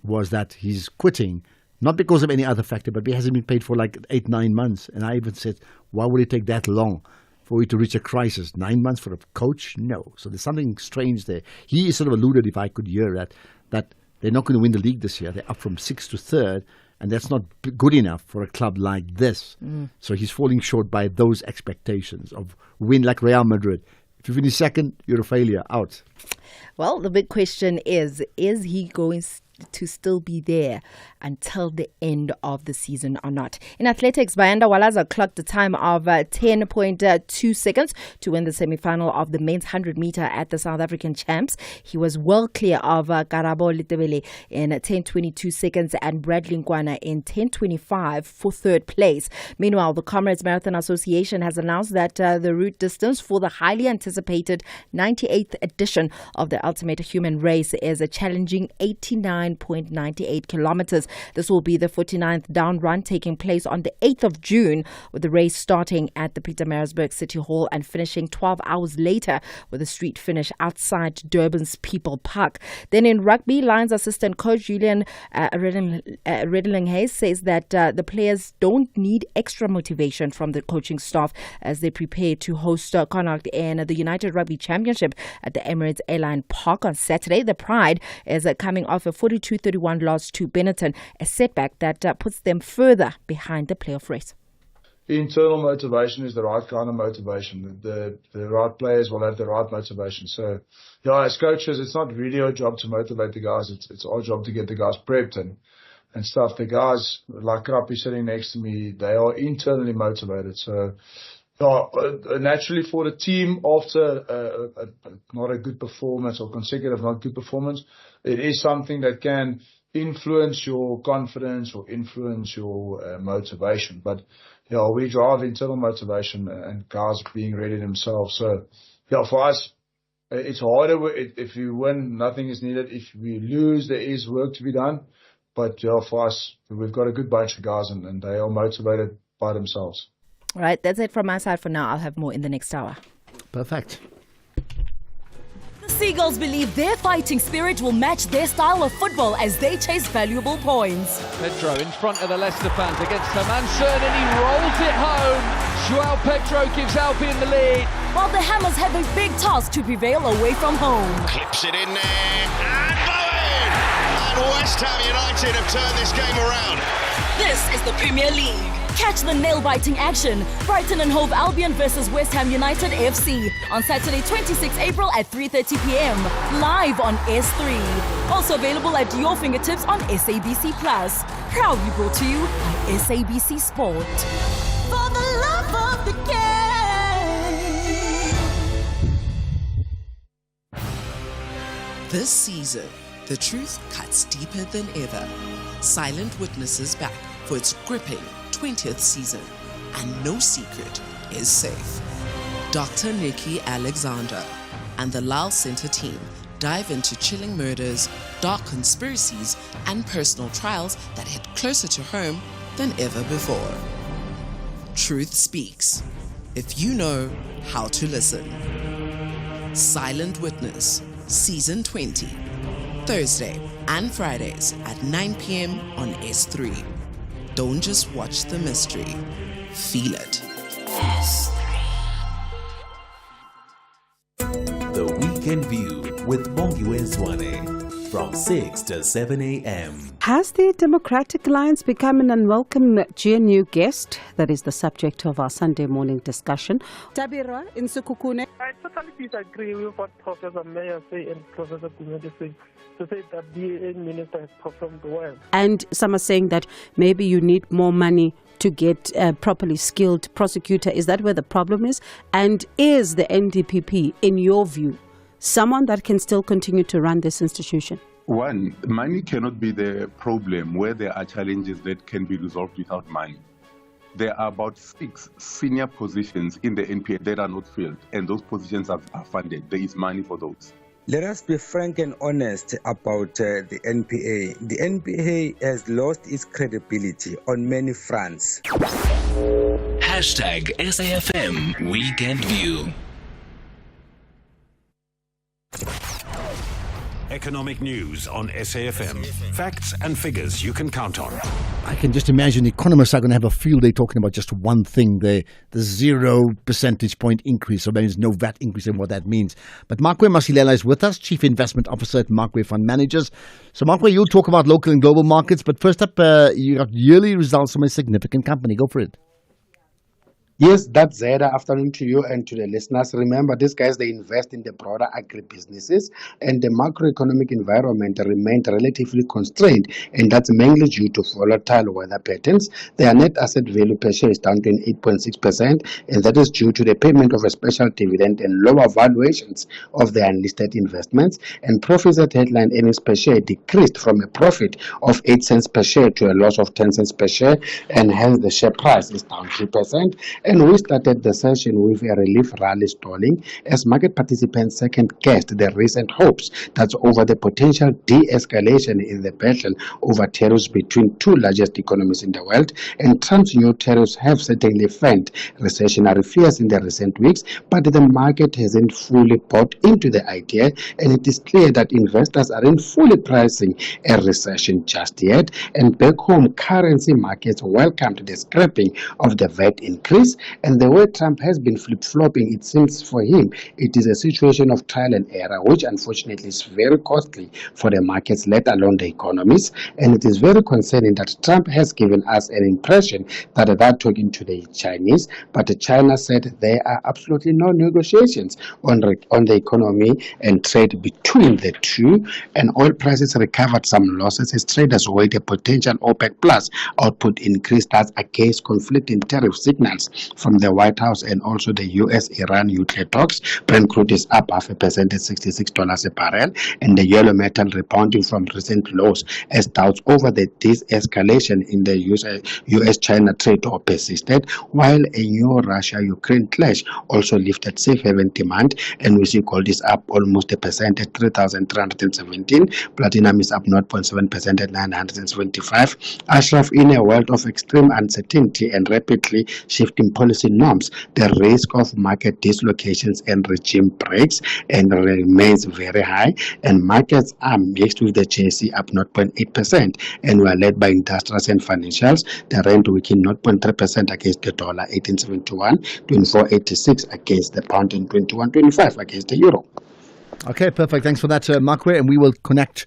was that he's quitting, not because of any other factor, but he hasn't been paid for like 8-9 months. And I even said, why would it take that long for you to reach a crisis? 9 months for a coach? No. So there's something strange there. He sort of alluded, if I could hear that they're not going to win the league this year. They're up from 6th to 3rd, and that's not good enough for a club like this. So he's falling short by those expectations of win like Real Madrid. If you finish second, you're a failure, out. Well, the big question is he going to still be there until the end of the season or not. In athletics, Bayanda Walaza clocked a time of 10.2 seconds to win the semi-final of the men's 100 meter at the South African champs. He was well clear of Karabo Litebele in 10.22 seconds and Bradley Nkwana in 10.25 for third place. Meanwhile, the Comrades Marathon Association has announced that the route distance for the highly anticipated 98th edition of the Ultimate Human Race is a challenging 89.98 kilometers. This will be the 49th down run taking place on the 8th of June, with the race starting at the Pietermaritzburg City Hall and finishing 12 hours later with a street finish outside Durban's People Park. Then in rugby, Lions assistant coach Julian Redling-Hayes says that the players don't need extra motivation from the coaching staff as they prepare to host Connacht in the United Rugby Championship at the Emirates Airline Park on Saturday. The Pride is coming off a 42-31 loss to Benetton, a setback that puts them further behind the playoff race. Internal motivation is the right kind of motivation. The right players will have the right motivation. So, yeah, as coaches, it's not really our job to motivate the guys. It's our job to get the guys prepped and stuff. The guys, like Krappy sitting next to me, they are internally motivated. So, naturally for the team, after not a good performance or consecutive not good performance, it is something that can influence your confidence or influence your motivation. But yeah, we drive internal motivation and guys being ready themselves. So yeah, for us, it's harder. If you win, nothing is needed. If we lose, there is work to be done. But yeah, for us, we've got a good bunch of guys and they are motivated by themselves. All right, that's it from my side for now. I'll have more in the next hour. Perfect. The Seagulls believe their fighting spirit will match their style of football as they chase valuable points. Pedro in front of the Leicester fans against Hermanson and he rolls it home. João Pedro gives Albion the lead. While the Hammers have a big task to prevail away from home. Clips it in there and Bowen! And West Ham United have turned this game around. This is the Premier League. Catch the nail-biting action. Brighton and Hove Albion versus West Ham United FC on Saturday, 26 April at 3:30 p.m. live on S3. Also available at your fingertips on SABC Plus. Proudly brought to you by SABC Sport. For the love of the game. This season, the truth cuts deeper than ever. Silent Witness is back for its gripping 20th season, and no secret is safe. Dr. Nikki Alexander and the Lal Center team dive into chilling murders, dark conspiracies, and personal trials that hit closer to home than ever before. Truth speaks, if you know how to listen. Silent Witness, Season 20, Thursday and Fridays at 9 p.m. on S3. Don't just watch the mystery, feel it. The Weekend View with Bongiwe Zwane from 6 to 7 a.m. Has the Democratic Alliance become an unwelcome GNU guest? That is the subject of our Sunday morning discussion. Tabira in Sekhukhune. I totally disagree with what Professor Mayer say and Professor Gumede say, to say that the minister has performed well. And some are saying that maybe you need more money to get a properly skilled prosecutor. Is that where the problem is? And is the NDPP, in your view, someone that can still continue to run this institution? One, money cannot be the problem where there are challenges that can be resolved without money. There are about 6 senior positions in the NPA that are not filled, and those positions are funded. There is money for those. Let us be frank and honest about the NPA. The NPA has lost its credibility on many fronts. Hashtag SAFM Weekend View. Economic news on SAFM. Facts and figures you can count on. I can just imagine economists are going to have a field day talking about just one thing, the 0 percentage point increase, or maybe there's no VAT increase and what that means. But Makwe Masilela is with us, Chief Investment Officer at Makwe Fund Managers. So Makwe, you'll talk about local and global markets, but first up, you got yearly results from a significant company. Go for it. Yes, that's Zeda. Afternoon to you and to the listeners. Remember, these guys, they invest in the broader agribusinesses, and the macroeconomic environment remained relatively constrained, and that's mainly due to volatile weather patterns. Their net asset value per share is down 28.6%, and that is due to the payment of a special dividend and lower valuations of their unlisted investments. And profits at headline earnings per share decreased from a profit of 8 cents per share to a loss of 10 cents per share, and hence the share price is down 3%. And we started the session with a relief rally stalling as market participants second-guessed the recent hopes that's over the potential de-escalation in the battle over tariffs between two largest economies in the world. And Trump's new tariffs have certainly fanned recessionary fears in the recent weeks, but the market hasn't fully bought into the idea, and it is clear that investors aren't fully pricing a recession just yet. And back home, currency markets welcomed the scrapping of the VAT increase. And the way Trump has been flip-flopping, it seems for him, it is a situation of trial and error, which unfortunately is very costly for the markets, let alone the economies. And it is very concerning that Trump has given us an impression that they're talking to the Chinese, but China said there are absolutely no negotiations on the economy and trade between the two. And oil prices recovered some losses as traders await a potential OPEC Plus output increase that's against conflicting tariff signals from the White House and also the U.S.-Iran nuclear talks. Brent crude is up 0.5% at $66 a barrel, and the yellow metal rebounding from recent lows as doubts over the de-escalation in the U.S.-China trade war persisted, while a new Russia-Ukraine clash also lifted safe haven demand, and we see gold is up almost 1% at 3,317. Platinum is up 0.7% at 975. Ashraf, in a world of extreme uncertainty and rapidly shifting policy norms, the risk of market dislocations and regime breaks and remains very high, and markets are mixed with the JSE up 0.8%, and we are led by industrials and financials. The rand weakened 0.3% against the dollar, 1871, 24.86 against the pound, and 21.25 against the euro. Okay, perfect. Thanks for that, Makwe, and we will connect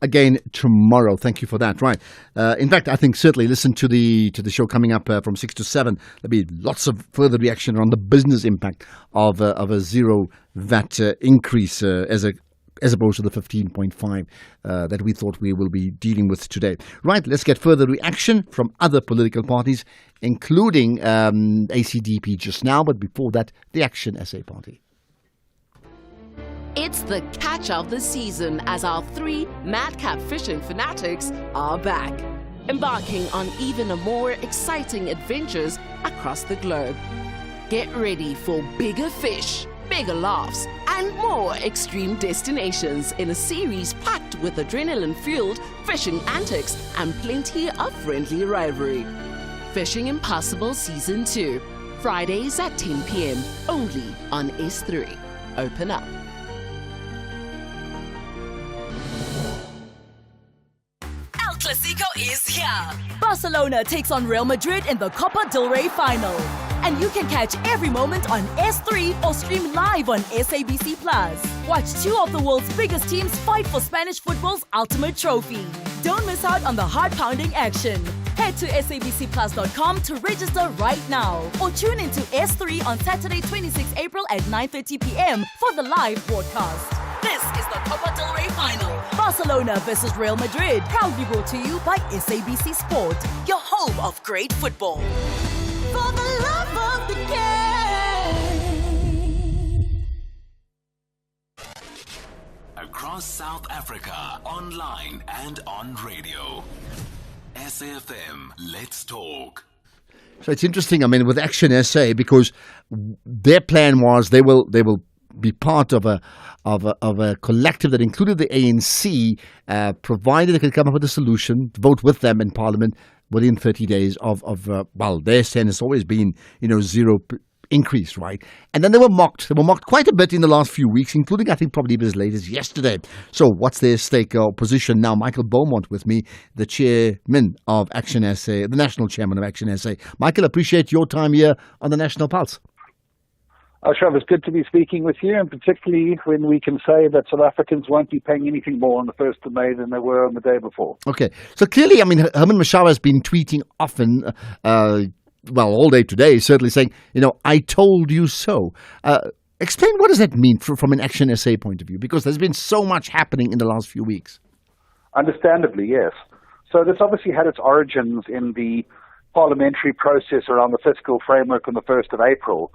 again tomorrow. Thank you for that. Right. In fact, I think certainly listen to the show coming up from 6 to 7. There'll be lots of further reaction on the business impact of a zero VAT increase as opposed to the 15.5 that we thought we will be dealing with today. Right. Let's get further reaction from other political parties, including ACDP just now. But before that, the Action SA Party. It's the catch of the season as our 3 madcap fishing fanatics are back, embarking on even a more exciting adventures across the globe. Get ready for bigger fish, bigger laughs, and more extreme destinations in a series packed with adrenaline-fueled fishing antics and plenty of friendly rivalry. Fishing Impossible Season 2, Fridays at 10 p.m. only on S3. Open up. Clasico is here. Barcelona takes on Real Madrid in the Copa del Rey final. And you can catch every moment on S3 or stream live on SABC+. Watch 2 of the world's biggest teams fight for Spanish football's ultimate trophy. Don't miss out on the heart-pounding action. Head to sabcplus.com to register right now. Or tune into S3 on Saturday 26 April at 9:30 p.m. for the live broadcast. This is the Copa del Rey final. Barcelona versus Real Madrid. Proudly brought to you by SABC Sport, your home of great football. For the love of the game. Across South Africa, online and on radio. SAFM, let's talk. So it's interesting, I mean, with Action SA, because their plan was they will be part of a collective that included the ANC, provided they could come up with a solution, vote with them in Parliament within 30 days of their stand has always been, zero increase, right? And then they were mocked. They were mocked quite a bit in the last few weeks, including, I think, probably as late as yesterday. So what's their stake or position now? Michael Beaumont with me, the chairman of Action SA, the national chairman of Action SA. Michael, appreciate your time here on the National Pulse. Ashraf, it's good to be speaking with you, and particularly when we can say that South Africans won't be paying anything more on the 1st of May than they were on the day before. Okay. So clearly, I mean, Herman Mashaba has been tweeting often, all day today, certainly saying, I told you so. Explain what does that mean from an Action SA point of view? Because there's been so much happening in the last few weeks. Understandably, yes. So this obviously had its origins in the parliamentary process around the fiscal framework on the 1st of April,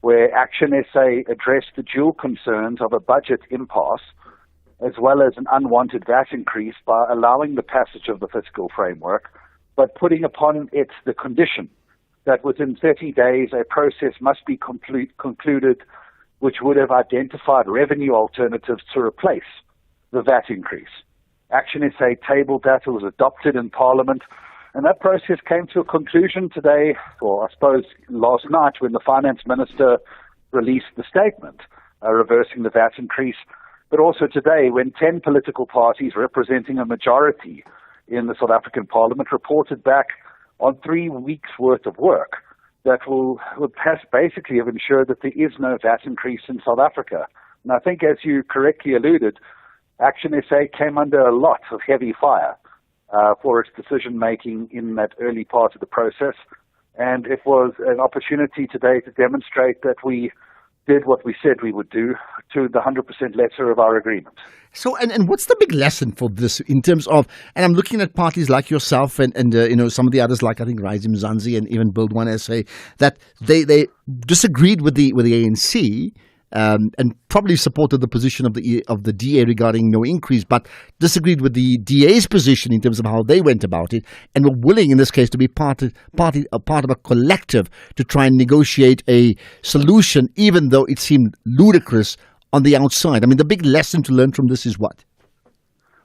where Action SA addressed the dual concerns of a budget impasse as well as an unwanted VAT increase by allowing the passage of the fiscal framework, but putting upon it the condition that within 30 days a process must be concluded which would have identified revenue alternatives to replace the VAT increase. Action SA tabled that, it was adopted in Parliament, and that process came to a conclusion today, or I suppose last night, when the Finance Minister released the statement reversing the VAT increase, but also today when 10 political parties representing a majority in the South African Parliament reported back on 3 weeks' worth of work that will basically have ensured that there is no VAT increase in South Africa. And I think, as you correctly alluded, Action SA came under a lot of heavy fire for its decision-making in that early part of the process. And it was an opportunity today to demonstrate that we did what we said we would do to the 100% letter of our agreement. So, and what's the big lesson for this in terms of, and I'm looking at parties like yourself and some of the others like I think Rise Mzansi and even Build One SA, that they disagreed with the ANC and probably supported the position of the DA regarding no increase, but disagreed with the DA's position in terms of how they went about it, and were willing in this case to be part of a collective to try and negotiate a solution, even though it seemed ludicrous on the outside. I mean, the big lesson to learn from this is what?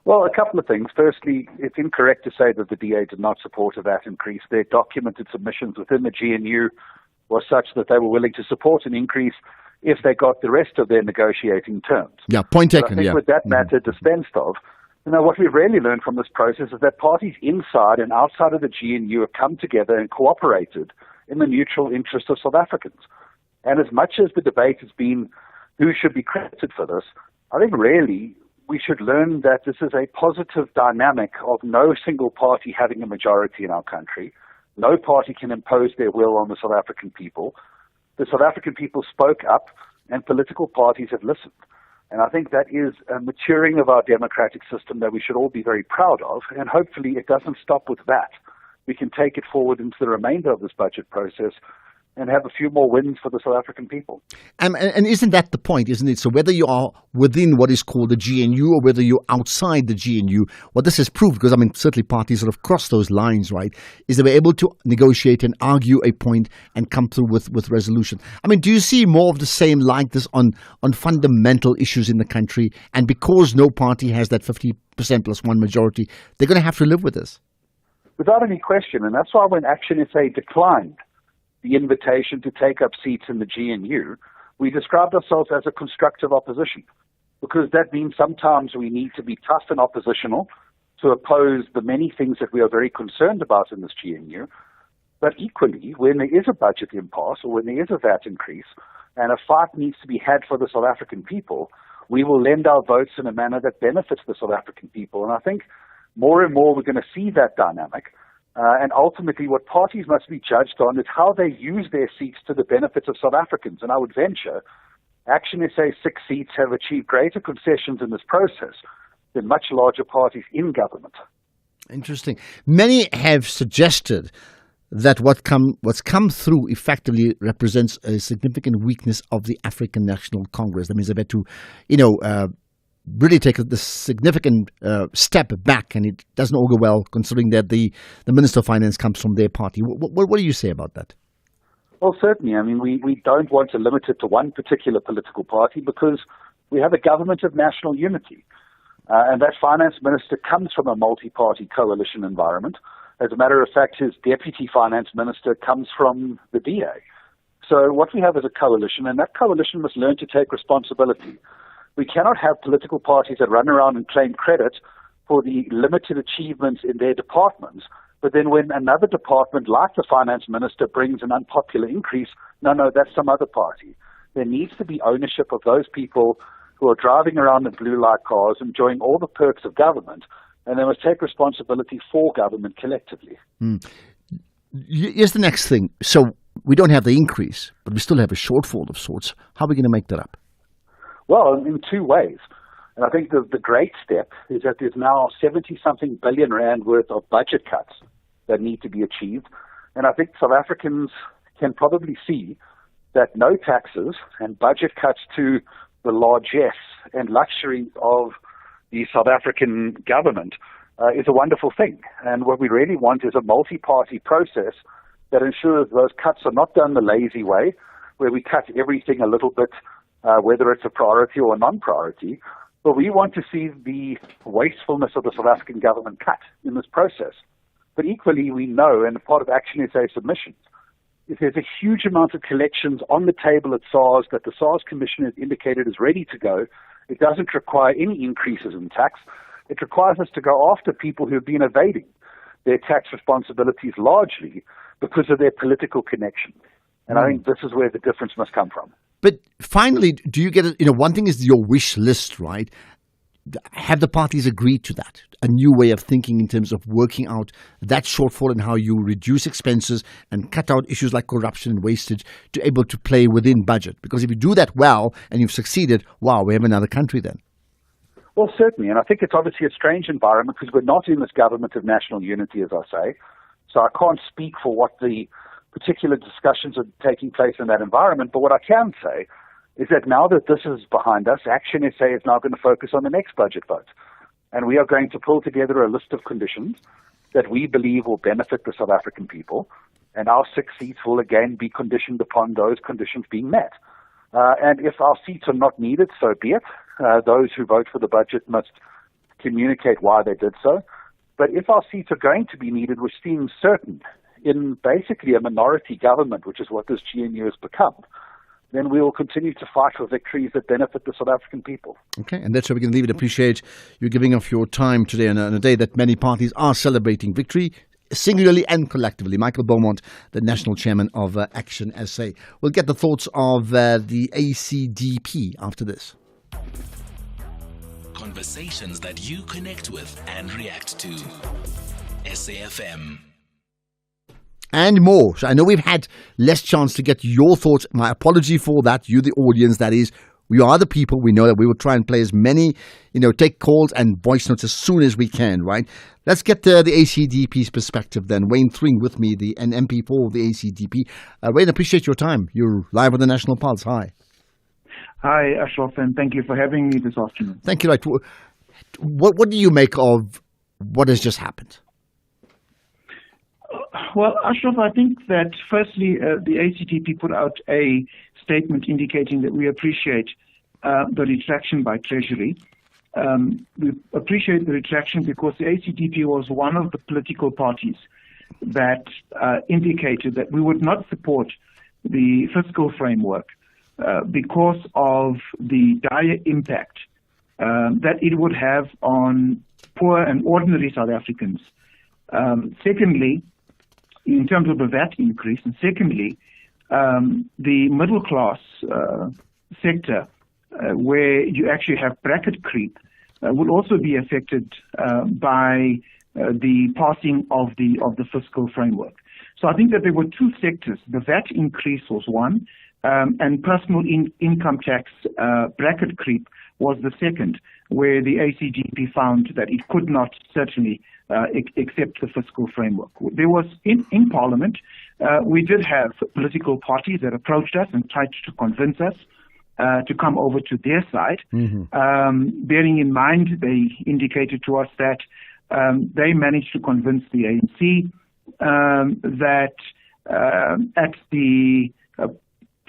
Well, a couple of things. Firstly, it's incorrect to say that the DA did not support a VAT increase. Their documented submissions within the GNU were such that they were willing to support an increase if they got the rest of their negotiating terms. Yeah, point taken. I think with that matter dispensed of, what we've really learned from this process is that parties inside and outside of the GNU have come together and cooperated in the mutual interest of South Africans. And as much as the debate has been who should be credited for this, I think really we should learn that this is a positive dynamic of no single party having a majority in our country. No party can impose their will on the South African people. The South African people spoke up and political parties have listened. And I think that is a maturing of our democratic system that we should all be very proud of. And hopefully it doesn't stop with that. We can take it forward into the remainder of this budget process and have a few more wins for the South African people. And isn't that the point, isn't it? So whether you are within what is called the GNU or whether you're outside the GNU, what this has proved, because certainly parties sort of cross those lines, right, is they were able to negotiate and argue a point and come through with resolution. Do you see more of the same like this on fundamental issues in the country? And because no party has that 50% plus one majority, they're going to have to live with this? Without any question. And that's why when Action SA declined the invitation to take up seats in the GNU, we described ourselves as a constructive opposition, because that means sometimes we need to be tough and oppositional to oppose the many things that we are very concerned about in this GNU. But equally, when there is a budget impasse or when there is a VAT increase and a fight needs to be had for the South African people, we will lend our votes in a manner that benefits the South African people. And I think more and more we're going to see that dynamic. And ultimately, what parties must be judged on is how they use their seats to the benefits of South Africans. And I would venture, Action SA's 6 seats have achieved greater concessions in this process than much larger parties in government. Interesting. Many have suggested that what's come through effectively represents a significant weakness of the African National Congress. That means they've had to, really take a significant step back, and it doesn't all go well considering that the Minister of Finance comes from their party. What do you say about that? Well, certainly. We don't want to limit it to one particular political party because we have a government of national unity. And that finance minister comes from a multi-party coalition environment. As a matter of fact, his deputy finance minister comes from the DA. So what we have is a coalition, and that coalition must learn to take responsibility. We cannot have political parties that run around and claim credit for the limited achievements in their departments, but then when another department like the finance minister brings an unpopular increase, no, that's some other party. There needs to be ownership of those people who are driving around in blue light cars, enjoying all the perks of government, and they must take responsibility for government collectively. Here's the next thing. So we don't have the increase, but we still have a shortfall of sorts. How are we going to make that up? Well, in two ways. And I think the great step is that there's now 70-something billion rand worth of budget cuts that need to be achieved. And I think South Africans can probably see that no taxes and budget cuts to the largesse and luxury of the South African government is a wonderful thing. And what we really want is a multi-party process that ensures those cuts are not done the lazy way, where we cut everything a little bit, whether it's a priority or a non-priority. But we want to see the wastefulness of the South African government cut in this process. But equally, we know, and part of Action SA submissions, if there's a huge amount of collections on the table at SARS that the SARS Commission has indicated is ready to go, it doesn't require any increases in tax. It requires us to go after people who have been evading their tax responsibilities largely because of their political connection. And I think this is where the difference must come from. But finally, do you get it? One thing is your wish list, right? Have the parties agreed to that? A new way of thinking in terms of working out that shortfall and how you reduce expenses and cut out issues like corruption and wastage to able to play within budget. Because if you do that well and you've succeeded, wow, we have another country then. Well, certainly. And I think it's obviously a strange environment because we're not in this government of national unity, as I say. So I can't speak for what the particular discussions are taking place in that environment. But what I can say is that now that this is behind us, Action SA is now going to focus on the next budget vote. And we are going to pull together a list of conditions that we believe will benefit the South African people. And our 6 seats will again be conditioned upon those conditions being met. And if our seats are not needed, so be it. Those who vote for the budget must communicate why they did so. But if our seats are going to be needed, which seems certain in basically a minority government, which is what this GNU has become, then we will continue to fight for victories that benefit the South African people. Okay, and that's where we can leave it. Appreciate you giving up your time today on a day that many parties are celebrating victory, singularly and collectively. Michael Beaumont, the National Chairman of Action SA. We'll get the thoughts of the ACDP after this. Conversations that you connect with and react to. SAFM. And more. So I know we've had less chance to get your thoughts. My apology for that. You, the audience, that is. We are the people. We know that we will try and play as many, take calls and voice notes as soon as we can, right? Let's get the ACDP's perspective then. Wayne Thring with me, an MP for the ACDP. Wayne, appreciate your time. You're live on the National Pulse. Hi. Hi, Ashraf, and thank you for having me this afternoon. Thank you. Right. What do you make of what has just happened? Well, Ashraf, I think that firstly, the ACDP put out a statement indicating that we appreciate the retraction by Treasury. We appreciate the retraction because the ACDP was one of the political parties that indicated that we would not support the fiscal framework because of the dire impact that it would have on poor and ordinary South Africans. Secondly, in terms of the VAT increase, and secondly, the middle class sector, where you actually have bracket creep, will also be affected by the passing of the fiscal framework. So I think that there were two sectors. The VAT increase was one, and personal income tax bracket creep was the second, where the ACDP found that it could not certainly accept the fiscal framework. There was, in Parliament, we did have political parties that approached us and tried to convince us to come over to their side. Mm-hmm. Bearing in mind, they indicated to us that they managed to convince the ANC that at the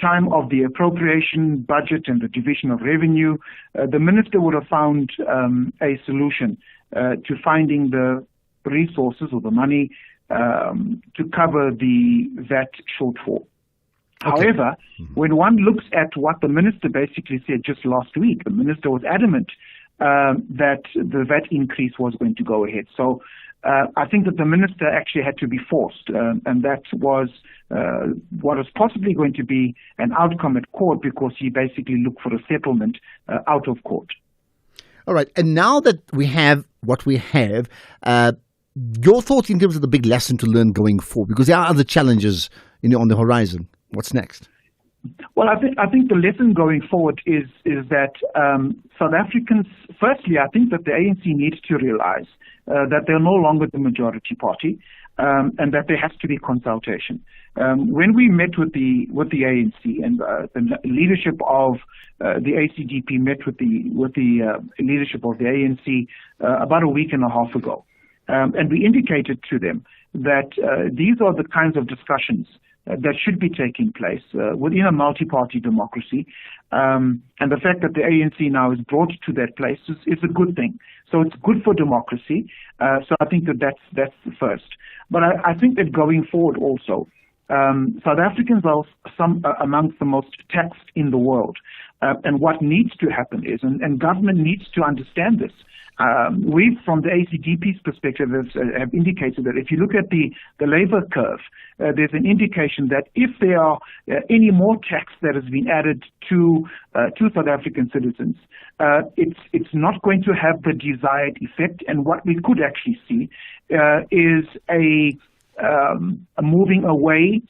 time of the appropriation budget and the division of revenue, the minister would have found a solution to finding the resources or the money to cover the VAT shortfall. Okay. However, when one looks at what the minister basically said just last week, the minister was adamant that the VAT increase was going to go ahead. So I think that the minister actually had to be forced, and that was what was possibly going to be an outcome at court because he basically looked for a settlement out of court. All right. And now that we have what we have, Your thoughts in terms of the big lesson to learn going forward, because there are other challenges on the horizon. What's next? Well, I think the lesson going forward is that South Africans, firstly, I think that the ANC needs to realize that they're no longer the majority party, and that there has to be consultation. When we met with the ANC and the leadership of the ACDP met with the leadership of the ANC about a week and a half ago, and we indicated to them that these are the kinds of discussions that should be taking place within a multi-party democracy, and the fact that the ANC now is brought to that place is a good thing. So it's good for democracy. So I think that's the first. But I think that going forward also, South Africans are amongst the most taxed in the world, and what needs to happen is, and government needs to understand this. We, from the ACDP's perspective, have indicated that if you look at the labour curve, there's an indication that if there are any more tax that has been added to South African citizens, it's not going to have the desired effect. And what we could actually see is a moving away,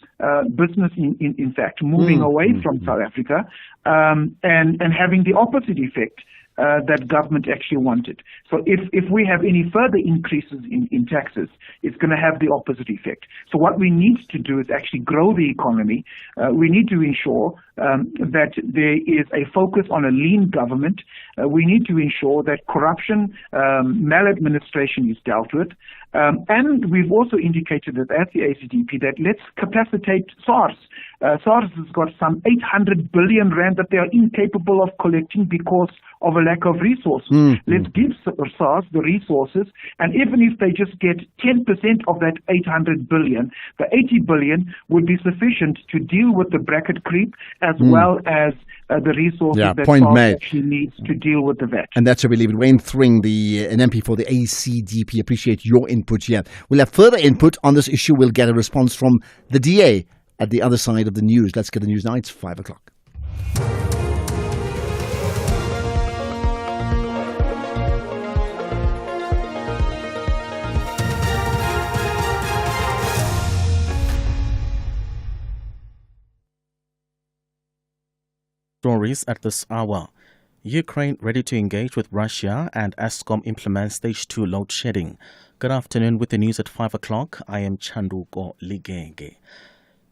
business in fact, moving away from South Africa, and having the opposite effect that government actually wanted. So if we have any further increases in taxes, it's going to have the opposite effect. So what we need to do is actually grow the economy. We need to ensure that there is a focus on a lean government. We need to ensure that corruption, maladministration is dealt with. And we've also indicated that at the ACDP that let's capacitate SARS. SARS has got some 800 billion rand that they are incapable of collecting because of a lack of resources. Let's give SARS the resources, and even if they just get 10% of that 800 billion, the 80 billion would be sufficient to deal with the bracket creep as well as the resources that SARS actually needs to deal with the VAT. And that's where we leave it. Wayne Thring, an MP for the ACDP. Appreciate your input here. We'll have further input on this issue. We'll get a response from the DA at the other side of the news. Let's get the news now. It's 5 o'clock. Stories at this hour. Ukraine ready to engage with Russia, and Eskom implements stage 2 load shedding. Good afternoon. With the news at 5 o'clock, I am Chanduko Ligenge.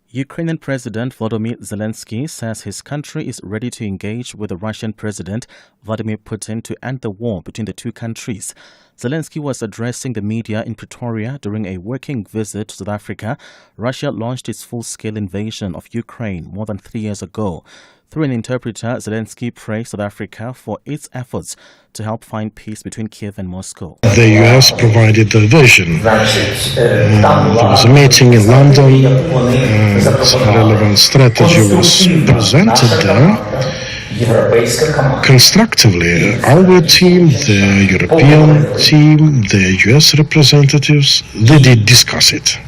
Ukrainian President Volodymyr Zelensky says his country is ready to engage with the Russian President Vladimir Putin to end the war between the two countries. Zelensky was addressing the media in Pretoria during a working visit to South Africa. Russia launched its full-scale invasion of Ukraine more than 3 years ago. Through an interpreter, Zelensky praised South Africa for its efforts to help find peace between Kiev and Moscow. The US provided the vision. There was a meeting in London, a relevant strategy was presented there. Constructively, our team, the European team, the US representatives, they did discuss it.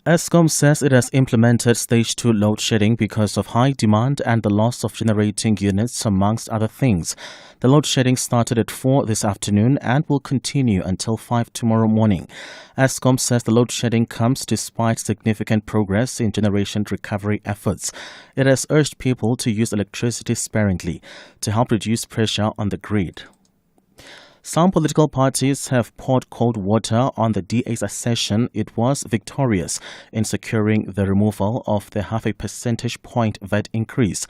Eskom says it has implemented stage 2 load shedding because of high demand and the loss of generating units, amongst other things. The load shedding started at 4 this afternoon and will continue until 5 tomorrow morning. Eskom says the load shedding comes despite significant progress in generation recovery efforts. It has urged people to use electricity sparingly to help reduce pressure on the grid. Some political parties have poured cold water on the DA's assertion it was victorious in securing the removal of the 0.5 percentage point VAT increase.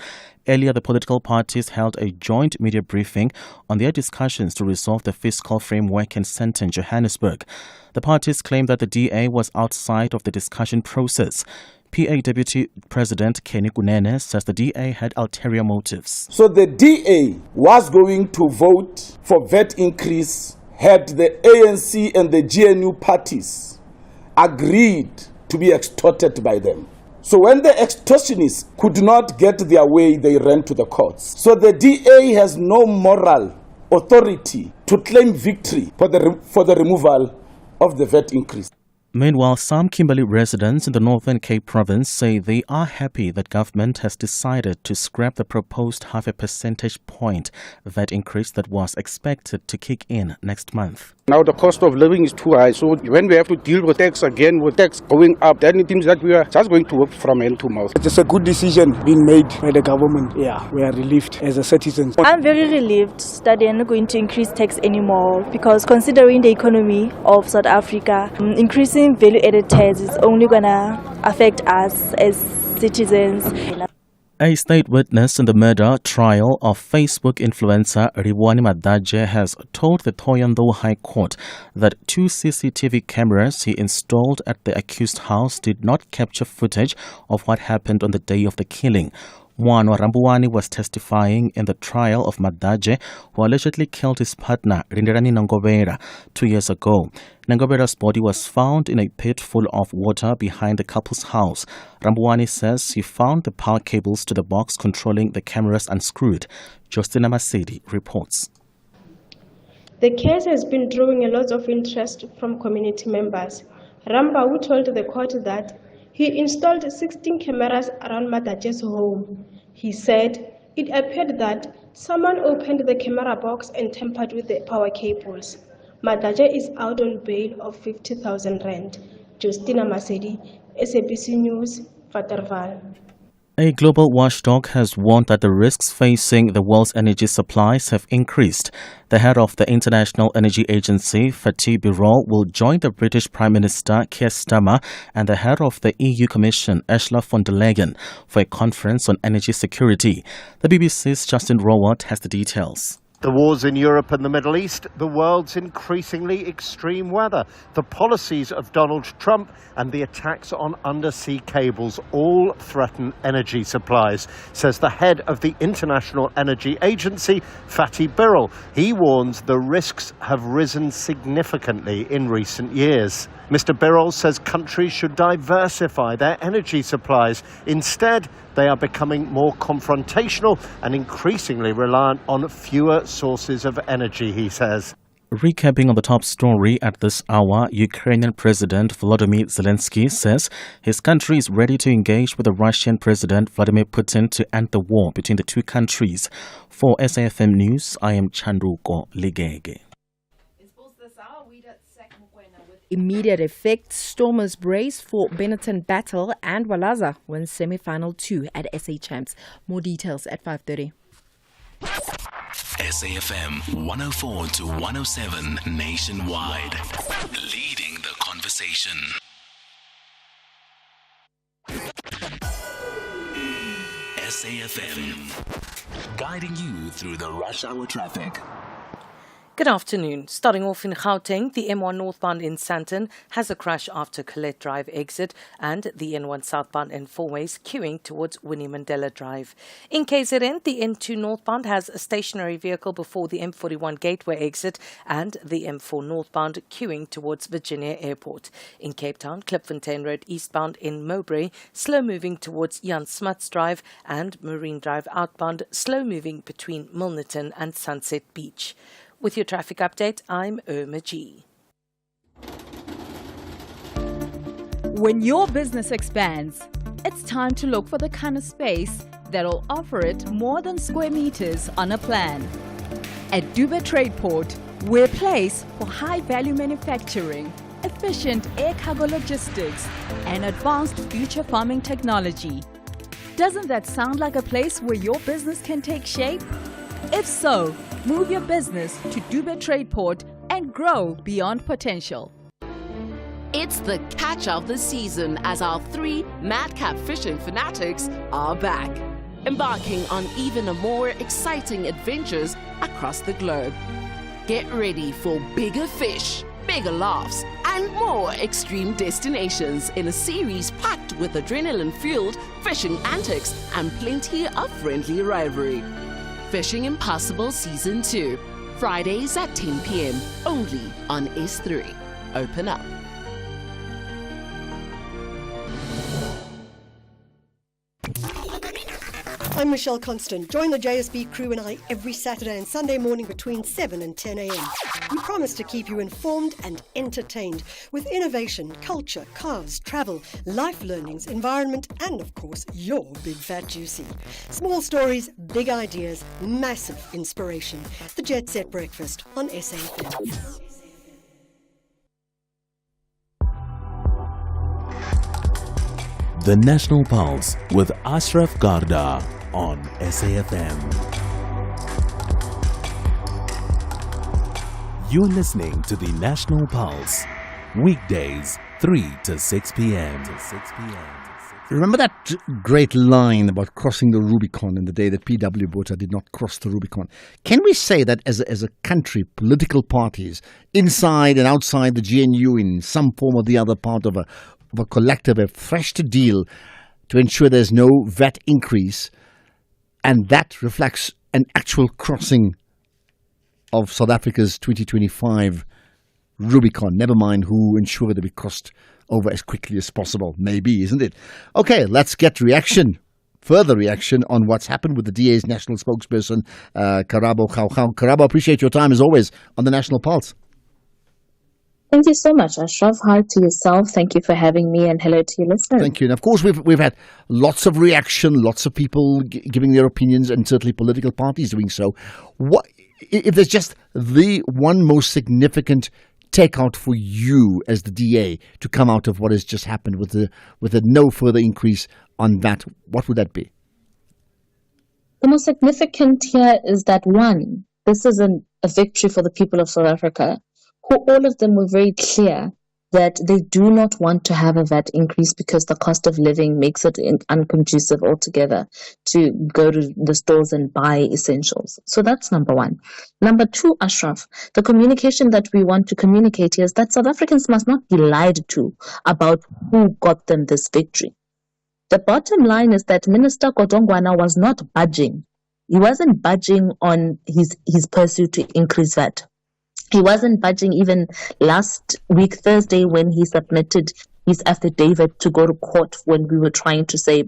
Earlier, the political parties held a joint media briefing on their discussions to resolve the fiscal framework in Sandton, Johannesburg. The parties claimed that the DA was outside of the discussion process. PA Deputy President Kenny Kunene says the DA had ulterior motives. So the DA was going to vote for VAT increase had the ANC and the GNU parties agreed to be extorted by them. So when the extortionists could not get their way, they ran to the courts. So the DA has no moral authority to claim victory for the removal of the VAT increase. Meanwhile, some Kimberley residents in the Northern Cape province say they are happy that government has decided to scrap the proposed 0.5 percentage point VAT increase that was expected to kick in next month. Now the cost of living is too high, so when we have to deal with tax again, with tax going up, then it means that we are just going to work from hand to mouth. It's a good decision being made by the government. Yeah, we are relieved as a citizens. I'm very relieved that they are not going to increase tax anymore, because considering the economy of South Africa, increasing value-added tax is only going to affect us as citizens. A state witness in the murder trial of Facebook influencer Ribwani Madhaje has told the Thohoyandou High Court that 2 CCTV cameras he installed at the accused house did not capture footage of what happened on the day of the killing. Mwano Rambuwani was testifying in the trial of Madhaje, who allegedly killed his partner, Rinderani Nangobera, 2 years ago. Nangobera's body was found in a pit full of water behind the couple's house. Rambuwani says he found the power cables to the box controlling the cameras unscrewed. Justina Masedi reports. The case has been drawing a lot of interest from community members. Rambawu told the court that he installed 16 cameras around Madhaje's home. He said it appeared that someone opened the camera box and tampered with the power cables. Madhaje is out on bail of 50,000 rand. Justina Masedi, SABC News, Vaterval. A global watchdog has warned that the risks facing the world's energy supplies have increased. The head of the International Energy Agency, Fatih Birol, will join the British Prime Minister, Keir Starmer, and the head of the EU Commission, Ursula von der Leyen, for a conference on energy security. The BBC's Justin Roward has the details. The wars in Europe and the Middle East, the world's increasingly extreme weather, the policies of Donald Trump and the attacks on undersea cables all threaten energy supplies, says the head of the International Energy Agency, Fatih Birol. He warns the risks have risen significantly in recent years. Mr. Birol says countries should diversify their energy supplies. Instead, they are becoming more confrontational and increasingly reliant on fewer sources of energy, he says. Recapping on the top story at this hour, Ukrainian President Volodymyr Zelensky says his country is ready to engage with the Russian President Vladimir Putin to end the war between the two countries. For SAFM News, I am Chandruko Ligege. Immediate effect, Stormers brace for Benetton battle and Walaza wins semi-final 2 at SA Champs. More details at 5:30. SAFM 104 to 107 nationwide. Leading the conversation. SAFM. Guiding you through the rush hour traffic. Good afternoon. Starting off in Gauteng, the M1 northbound in Sandton has a crash after Colette Drive exit and the N1 southbound in Four Ways queuing towards Winnie Mandela Drive. In KZN, the N2 northbound has a stationary vehicle before the M41 Gateway exit and the M4 northbound queuing towards Virginia Airport. In Cape Town, Klipfontein Road eastbound in Mowbray, slow moving towards Jan Smuts Drive and Marine Drive outbound, slow moving between Milnerton and Sunset Beach. With your traffic update, I'm Irma G. When your business expands, it's time to look for the kind of space that'll offer it more than square meters on a plan. At Dube Tradeport, we're a place for high-value manufacturing, efficient air cargo logistics, and advanced future farming technology. Doesn't that sound like a place where your business can take shape? If so, move your business to Dube Tradeport and grow beyond potential. It's the catch of the season as our 3 madcap fishing fanatics are back, embarking on even a more exciting adventures across the globe. Get ready for bigger fish, bigger laughs, and more extreme destinations in a series packed with adrenaline-fueled fishing antics and plenty of friendly rivalry. Fishing Impossible Season 2, Fridays at 10 p.m. only on S3. Open up. I'm Michelle Constant. Join the JSB crew and I every Saturday and Sunday morning between 7 and 10 a.m. We promise to keep you informed and entertained with innovation, culture, cars, travel, life learnings, environment, and of course, your big fat juicy. Small stories, big ideas, massive inspiration. The Jet Set Breakfast on SAFM. The National Pulse with Ashraf Garda on SAFM. You're listening to the National Pulse, weekdays 3 to 6 p.m. Remember that great line about crossing the Rubicon in the day that P.W. Botha did not cross the Rubicon? Can we say that as a country, political parties, inside and outside the GNU in some form or the other part of a collective, have threshed a deal to ensure there's no VAT increase, and that reflects an actual crossing of South Africa's 2025 Rubicon? Never mind who ensured that we crossed over as quickly as possible. Maybe, isn't it? Okay, let's get further reaction on what's happened with the DA's national spokesperson, Karabo Gaugao. Karabo, appreciate your time as always on the National Pulse. Thank you so much, Ashraf. Hi to yourself. Thank you for having me, and hello to your listeners. Thank you. And of course, we've had lots of reaction, lots of people giving their opinions, and certainly political parties doing so. What if there's just the one most significant takeout for you as the DA to come out of what has just happened with a no further increase on that? What would that be? The most significant here is that, one, this is a victory for the people of South Africa, who all of them were very clear that they do not want to have a VAT increase because the cost of living makes it unconducive altogether to go to the stores and buy essentials. So that's number one. Number two, Ashraf, the communication that we want to communicate here is that South Africans must not be lied to about who got them this victory. The bottom line is that Minister Kodongwana was not budging. He wasn't budging on his pursuit to increase VAT. He wasn't budging even last week, Thursday, when he submitted his affidavit to go to court, when we were trying to say,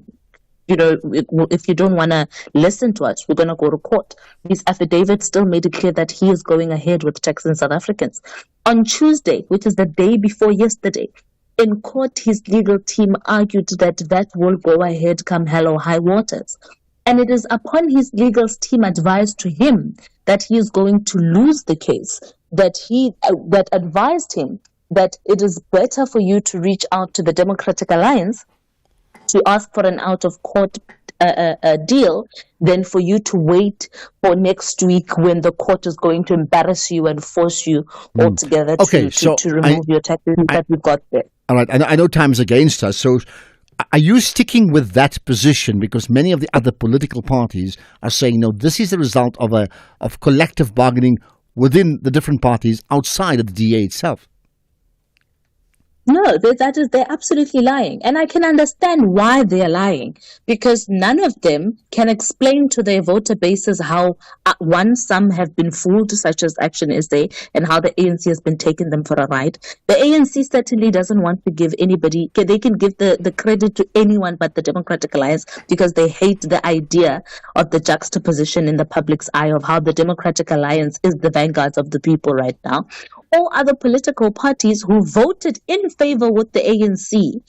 if you don't want to listen to us, we're going to go to court. His affidavit still made it clear that he is going ahead with taxing South Africans. On Tuesday, which is the day before yesterday, in court, his legal team argued that that will go ahead come hell or high waters. And it is upon his legal team advised to him that he is going to lose the case, that advised him that it is better for you to reach out to the Democratic Alliance to ask for an out-of-court deal than for you to wait for next week when the court is going to embarrass you and force you altogether to remove your taxes that we got there. All right, I know time is against us, so are you sticking with that position? Because many of the other political parties are saying, no, this is the result of collective bargaining within the different parties outside of the DA itself. No, they're absolutely lying. And I can understand why they're lying, because none of them can explain to their voter bases how, some have been fooled, such as Action SA, and how the ANC has been taking them for a ride. The ANC certainly doesn't want to give anybody, they can give the credit to anyone but the Democratic Alliance, because they hate the idea of the juxtaposition in the public's eye of how the Democratic Alliance is the vanguards of the people right now. All other political parties who voted in favor with the ANC,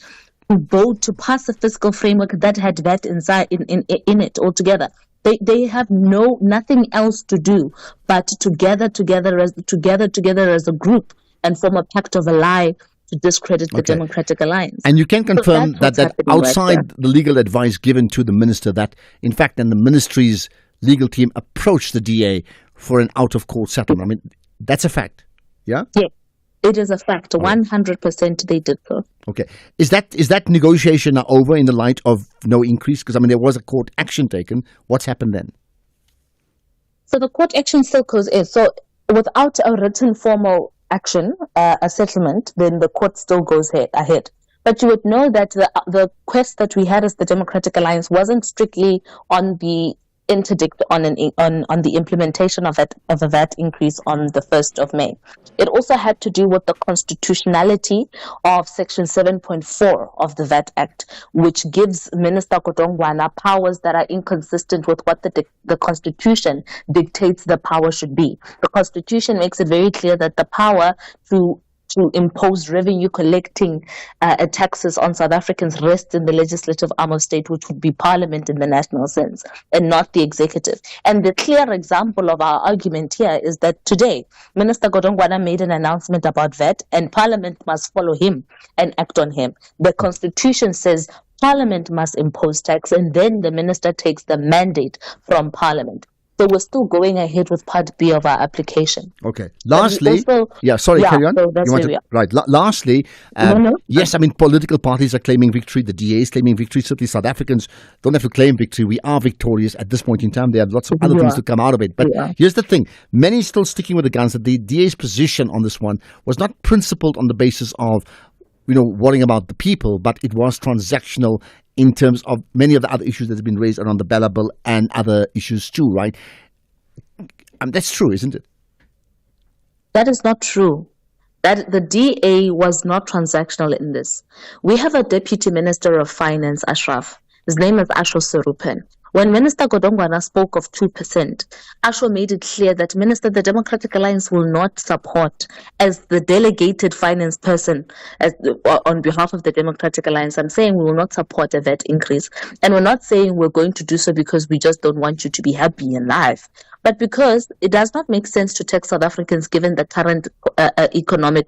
who voted to pass a fiscal framework that had VAT inside in it altogether. They have nothing else to do but to gather together as a group and form a pact of a lie to discredit the Democratic Alliance. And you can confirm that outside the legal advice given to the minister, that in fact then the ministry's legal team approached the DA for an out-of-court settlement. I mean, that's a fact. Yeah? Yeah, it is a fact. 100% they did so. Okay. Is that negotiation now over in the light of no increase? Because, I mean, there was a court action taken. What's happened then? So the court action still goes in. So without a written formal action, a settlement, then the court still goes ahead. But you would know that the quest that we had as the Democratic Alliance wasn't strictly on the interdict on the implementation of a VAT increase on the 1st of May. It also had to do with the constitutionality of Section 7.4 of the VAT Act, which gives Minister Godongwana powers that are inconsistent with what the Constitution dictates the power should be. The Constitution makes it very clear that the power to impose revenue collecting taxes on South Africans rests in the legislative arm of state, which would be Parliament in the national sense, and not the executive. And the clear example of our argument here is that today, Minister Godongwana made an announcement about VAT, and Parliament must follow him and act on him. The Constitution says Parliament must impose tax, and then the minister takes the mandate from Parliament. So we're still going ahead with Part B of our application. Okay. Lastly, carry on. So lastly, yes, I mean, political parties are claiming victory. The DA is claiming victory. Certainly, South Africans don't have to claim victory. We are victorious at this point in time. There are lots of other things to come out of it. But here's the thing. Many still sticking with the guns that the DA's position on this one was not principled on the basis of, worrying about the people, but it was transactional in terms of many of the other issues that have been raised around the Bella Bill and other issues too, right? That's true, isn't it? That is not true. That the DA was not transactional in this. We have a Deputy Minister of Finance, Ashraf. His name is Asho Serupen. When Minister Godongwana spoke of 2%, Asho made it clear that the Democratic Alliance will not support, as the delegated finance person on behalf of the Democratic Alliance, I'm saying we will not support a VAT increase. And we're not saying we're going to do so because we just don't want you to be happy in life, but because it does not make sense to tax South Africans given the current economic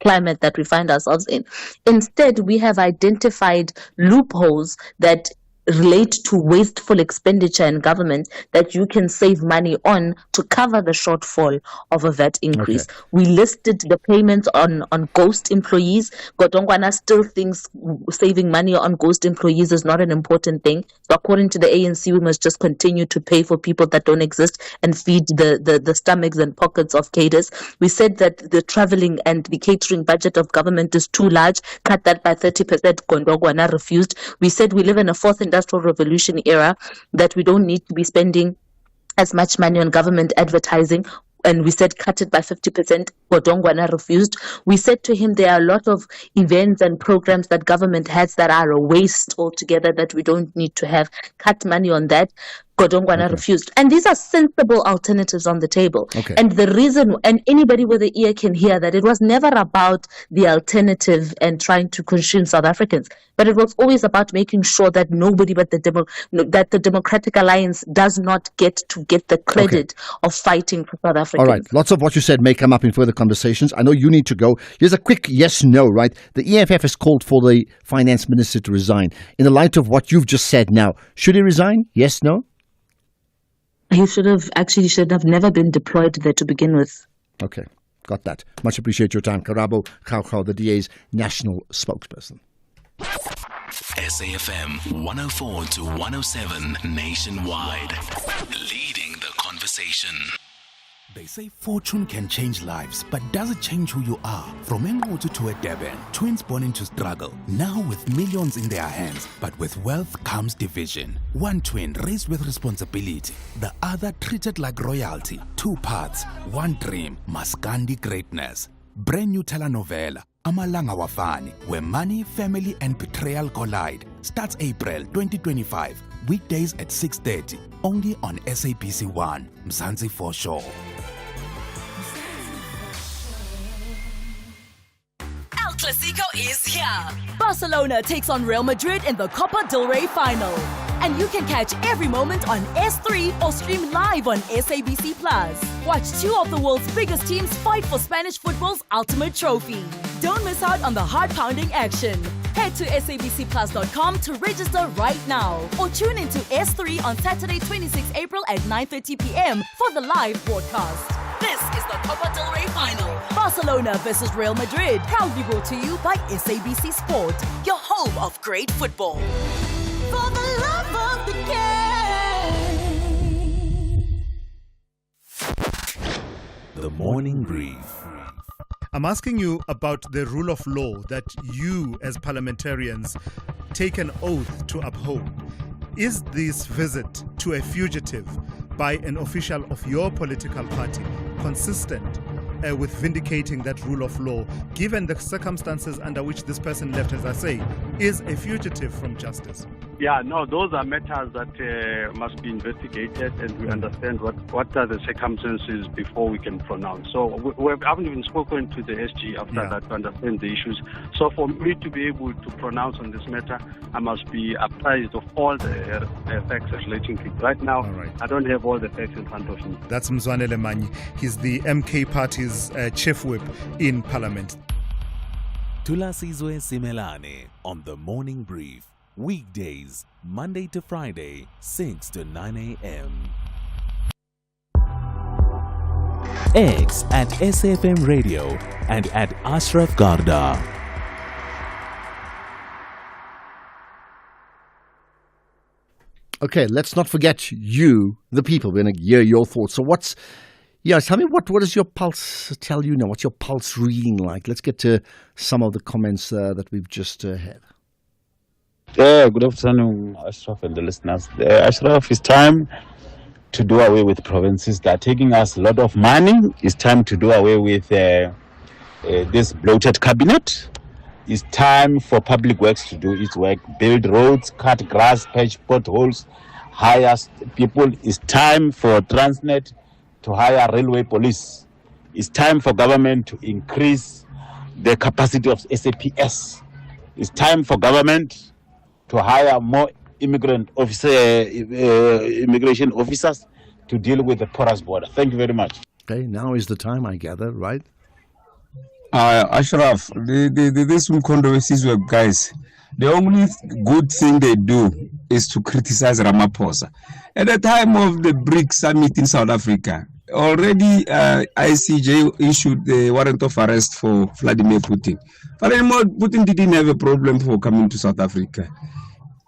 climate that we find ourselves in. Instead, we have identified loopholes that relate to wasteful expenditure in government that you can save money on to cover the shortfall of a VAT increase. Okay. We listed the payments on ghost employees. Godongwana still thinks saving money on ghost employees is not an important thing. So according to the ANC, we must just continue to pay for people that don't exist and feed the stomachs and pockets of cadres. We said that the traveling and the catering budget of government is too large. Cut that by 30%. Godongwana refused. We said we live in a fourth industrial revolution era, that we don't need to be spending as much money on government advertising, and we said cut it by 50%. Godongwana refused. We said to him there are a lot of events and programs that government has that are a waste altogether that we don't need to have. Cut money on that. Godongwana refused. And these are sensible alternatives on the table. Okay. And the reason, and anybody with an ear can hear that it was never about the alternative and trying to consume South Africans, but it was always about making sure that nobody but that the Democratic Alliance does not get the credit of fighting for South Africans. All right. Lots of what you said may come up in further conversations. I know you need to go. Here's a quick yes/no, right? The EFF has called for the finance minister to resign. In the light of what you've just said now, should he resign? Yes, no? He should have never been deployed there to begin with. Okay, got that. Much appreciate your time. Karabo Khaukau, the DA's national spokesperson. SAFM 104 to 107 nationwide. Leading the conversation. They say fortune can change lives, but does it change who you are? From Engoto to a Durban, twins born into struggle, now with millions in their hands, but with wealth comes division. One twin raised with responsibility, the other treated like royalty. Two paths, one dream, Maskandi greatness. Brand new telenovela, Amalanga Wafani, where money, family and betrayal collide. Starts April 2025, weekdays at 6:30, only on SABC 1, Mzansi for sure. El Clasico is here. Barcelona takes on Real Madrid in the Copa del Rey final. And you can catch every moment on S3 or stream live on SABC+. Watch two of the world's biggest teams fight for Spanish football's ultimate trophy. Don't miss out on the heart-pounding action. Head to sabcplus.com to register right now. Or tune into S3 on Saturday 26 April at 9:30 p.m. for the live broadcast. This is the Copa del Rey final. Barcelona versus Real Madrid. Proudly brought to you by SABC Sport, your home of great football. For the love of the game. The Morning Brief. I'm asking you about the rule of law that you as parliamentarians take an oath to uphold. Is this visit to a fugitive by an official of your political party consistent with vindicating that rule of law, given the circumstances under which this person left, as I say, is a fugitive from justice? Yeah, no, those are matters that must be investigated, and we understand what are the circumstances before we can pronounce. So we haven't even spoken to the SG after that to understand the issues. So for me to be able to pronounce on this matter, I must be apprised of all the facts relating to it. Right now, I don't have all the facts in front of me. That's Mzwanele Manyi. He's the MK Party's chief whip in Parliament. Tulasizwe Simelane on the Morning Brief. Weekdays, Monday to Friday, 6 to 9 a.m. X at SFM Radio and at Ashraf Garda. Okay, let's not forget you, the people. We're going to hear your thoughts. So tell me what does your pulse tell you now? What's your pulse reading like? Let's get to some of the comments that we've just had. Good afternoon, Ashraf and the listeners. Ashraf, it's time to do away with provinces that are taking us a lot of money. It's time to do away with this bloated cabinet. It's time for public works to do its work, build roads, cut grass, patch potholes, hire people. It's time for Transnet to hire railway police. It's time for government to increase the capacity of SAPS. It's time for government to hire more immigration officers to deal with the porous border. Thank you very much. Okay, now is the time, I gather, right? Ashraf, this Mkondo Sizwe guys, the only good thing they do is to criticize Ramaphosa. At the time of the BRICS summit in South Africa, already ICJ issued the warrant of arrest for Vladimir Putin. Vladimir Putin didn't have a problem for coming to South Africa.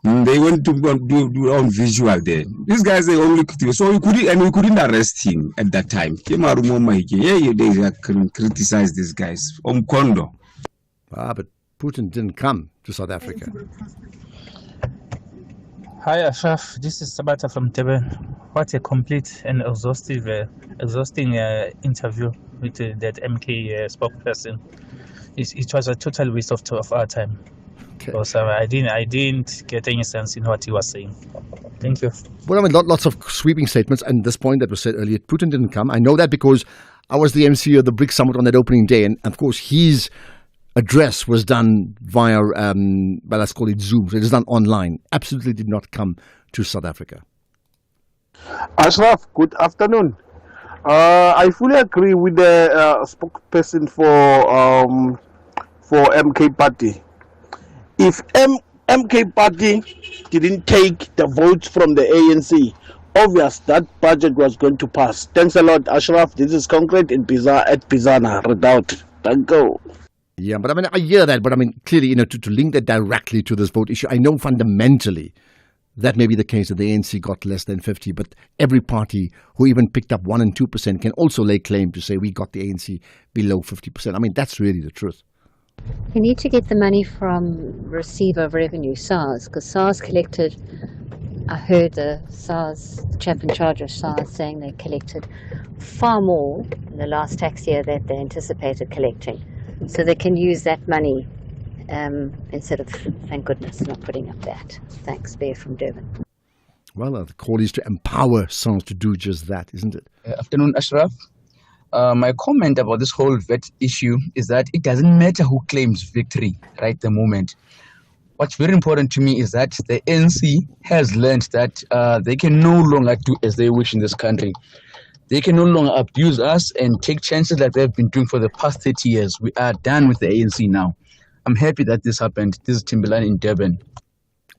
They went to do on visual there. These guys, they only so we couldn't arrest him at that time. They criticize these guys. Mkondo. But Putin didn't come to South Africa. Hi Ashraf, this is Sabata from Durban. What a complete and exhausting interview with that MK spokesperson. It was a total waste of our time. Okay. Because I didn't get any sense in what he was saying. Thank you. Well, I mean, lots of sweeping statements, and this point that was said earlier, Putin didn't come. I know that because I was the MC of the BRICS Summit on that opening day, and of course his address was done via, let's call it Zoom, so it was done online. Absolutely did not come to South Africa. Ashraf, good afternoon. I fully agree with the spokesperson for MK Party. If MK Party didn't take the votes from the ANC, obvious that budget was going to pass. Thanks a lot, Ashraf. This is Concrete at Pizana. Redoubt. Thank you. Yeah, but I mean, I hear that, but I mean, clearly, to link that directly to this vote issue, I know fundamentally that may be the case that the ANC got less than 50, but every party who even picked up 1% and 2% can also lay claim to say we got the ANC below 50%. I mean, that's really the truth. You need to get the money from receiver of revenue, SARS, because SARS collected, I heard the chap in charge of SARS saying they collected far more in the last tax year that they anticipated collecting. So they can use that money instead of, thank goodness, not putting up that. Thanks, Bear from Durban. Well, the call is to empower SARS to do just that, isn't it? Afternoon, Ashraf. My comment about this whole VAT issue is that it doesn't matter who claims victory right the moment. What's very important to me is that the ANC has learned that they can no longer do as they wish in this country. They can no longer abuse us and take chances that they've been doing for the past 30 years. We are done with the ANC now. I'm happy that this happened. This is Timberland in Durban.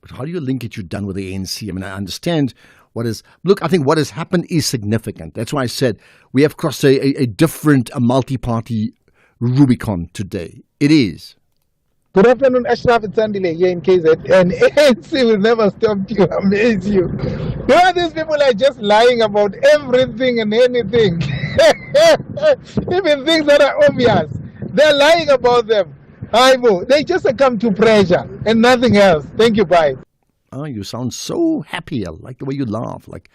But how do you link it, you're done with the ANC? I mean, I understand I think what has happened is significant. That's why I said we have crossed a different, multi-party Rubicon today. It is. Good afternoon, Ashraf. It's Andile here in KZ. And ANC will never stop to amaze you. These people are just lying about everything and anything. Even things that are obvious. They're lying about them. They just succumb to pressure and nothing else. Thank you. Bye. Oh, you sound so happy. I like the way you laugh. Like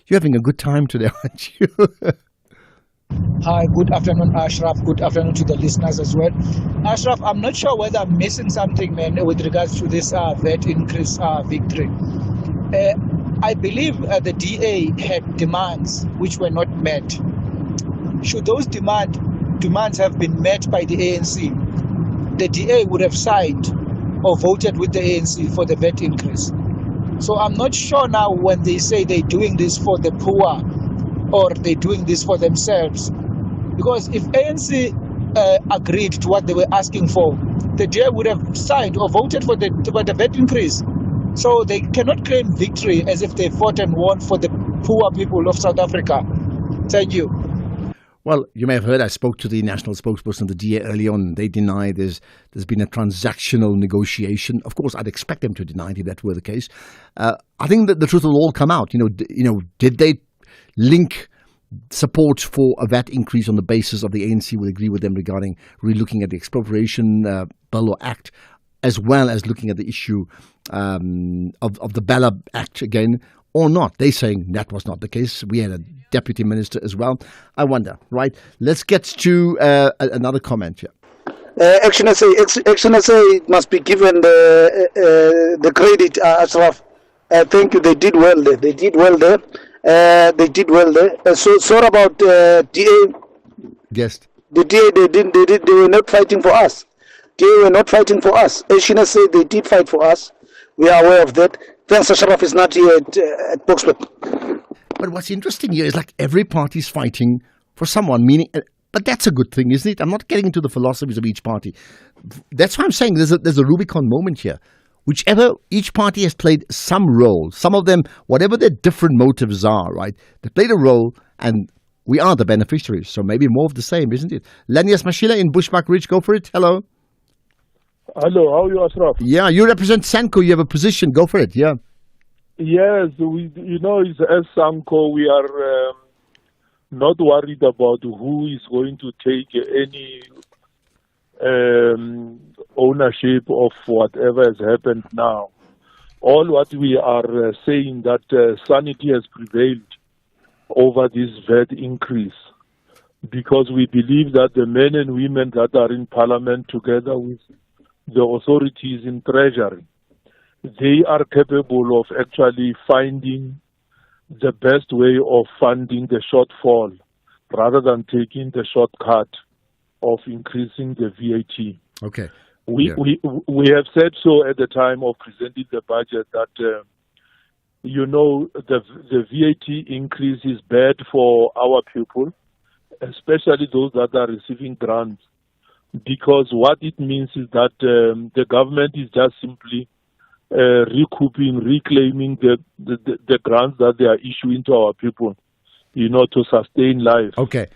you're having a good time today, aren't you? Hi, good afternoon, Ashraf. Good afternoon to the listeners as well. Ashraf, I'm not sure whether I'm missing something, man, with regards to this VAT increase victory. I believe the DA had demands which were not met. Should those demands have been met by the ANC, the DA would have signed or voted with the ANC for the VAT increase. So I'm not sure now when they say they're doing this for the poor or they're doing this for themselves. Because if ANC agreed to what they were asking for, the DA would have signed or voted for the VAT increase. So they cannot claim victory as if they fought and won for the poor people of South Africa. Thank you. Well, you may have heard I spoke to the national spokesperson of the DA early on. They deny there's been a transactional negotiation. Of course, I'd expect them to deny it if that were the case. I think that the truth will all come out. Did they link support for a VAT increase on the basis of the ANC will agree with them regarding relooking at the expropriation bill or act, as well as looking at the issue of the Bella Act again, or not? They're saying that was not the case. We had a deputy minister as well. I wonder, right? Let's get to another comment here. Action SA must be given the credit, Ashraf. Thank you. They did well there. They did well there. So sorry about DA. Yes. The DA, they were not fighting for us. They were not fighting for us. Action SA, they did fight for us. We are aware of that. Thanks, Ashraf is not here at Boksburg. But what's interesting here is like every party's fighting for someone, meaning, but that's a good thing, isn't it? I'm not getting into the philosophies of each party. That's why I'm saying there's a Rubicon moment here. Whichever, each party has played some role. Some of them, whatever their different motives are, right? They played a role and we are the beneficiaries. So maybe more of the same, isn't it? Lanias Mashila in Bushbuck Ridge, go for it. Hello. Hello, how are you, Ashraf? Yeah, you represent Sanco. You have a position. Go for it. Yeah. Yes, as Sanco, we are not worried about who is going to take any ownership of whatever has happened now. All what we are saying that sanity has prevailed over this VAT increase, because we believe that the men and women that are in Parliament together with the authorities in Treasury, they are capable of actually finding the best way of funding the shortfall rather than taking the shortcut of increasing the VAT. Okay. We have said so at the time of presenting the budget that the VAT increase is bad for our people, especially those that are receiving grants, because what it means is that the government is just simply reclaiming the grants that they are issuing to our people, to sustain life. Okay.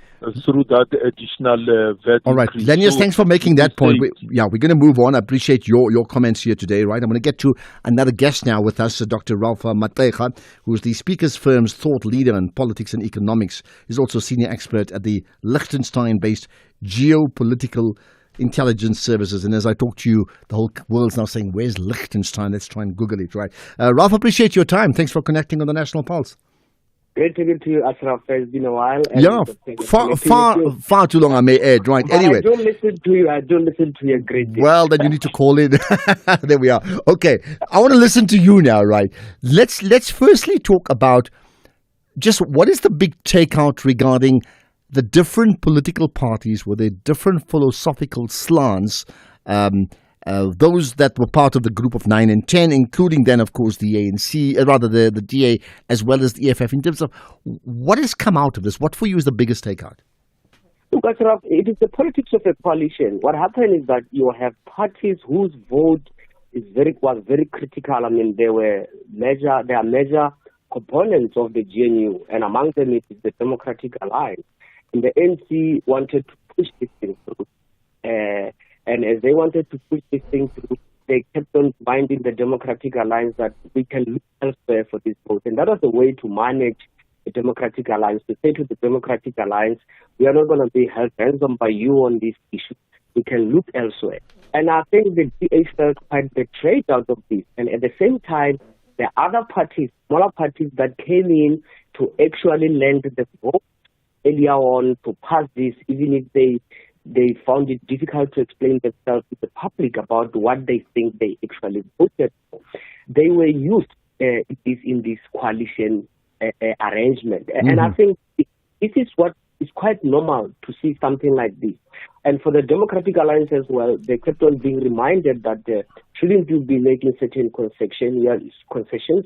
Through that additional VAT. All right, Lenius, thanks for making that point. We're going to move on. I appreciate your comments here today, right? I'm going to get to another guest now with us, Dr. Ralpha Matlecha, who is the Speaker's Firm's thought leader in politics and economics. He's also a senior expert at the Liechtenstein-based Geopolitical Intelligence Services. And as I talk to you, the whole world's now saying, where's Liechtenstein? Let's try and Google it, right? Ralph, appreciate your time. Thanks for connecting on the National Pulse. Great to get to you, Ashraf. It's been a while. Far too long, I may add, right? But anyway. I don't listen to you. I don't listen to your great things. Well, then you need to call in. There we are. Okay. I want to listen to you now, right? Let's firstly talk about just what is the big takeout regarding the different political parties with their different philosophical slants, those that were part of the group of 9 and 10, including then, of course, the ANC, the DA, as well as the EFF, in terms of what has come out of this? What for you is the biggest takeout? Look, Ashraf, it is the politics of a coalition. What happened is that you have parties whose vote was very critical. I mean, there are major components of the GNU, and among them it is the Democratic Alliance. And the ANC wanted to push this thing through. And as they wanted to push this thing through, they kept on reminding the Democratic Alliance that we can look elsewhere for this vote. And that was the way to manage the Democratic Alliance, to say to the Democratic Alliance, we are not going to be held ransom by you on this issue. We can look elsewhere. And I think the DA felt quite betrayed out of this. And at the same time, There are other parties, smaller parties that came in to actually lend the vote earlier on to pass this, even if they found it difficult to explain themselves to the public about what they think they actually voted for. They were used in this coalition arrangement. And I think this is what is quite normal to see something like this. And for the Democratic Alliance as well, they kept on being reminded that shouldn't you be making certain concessions?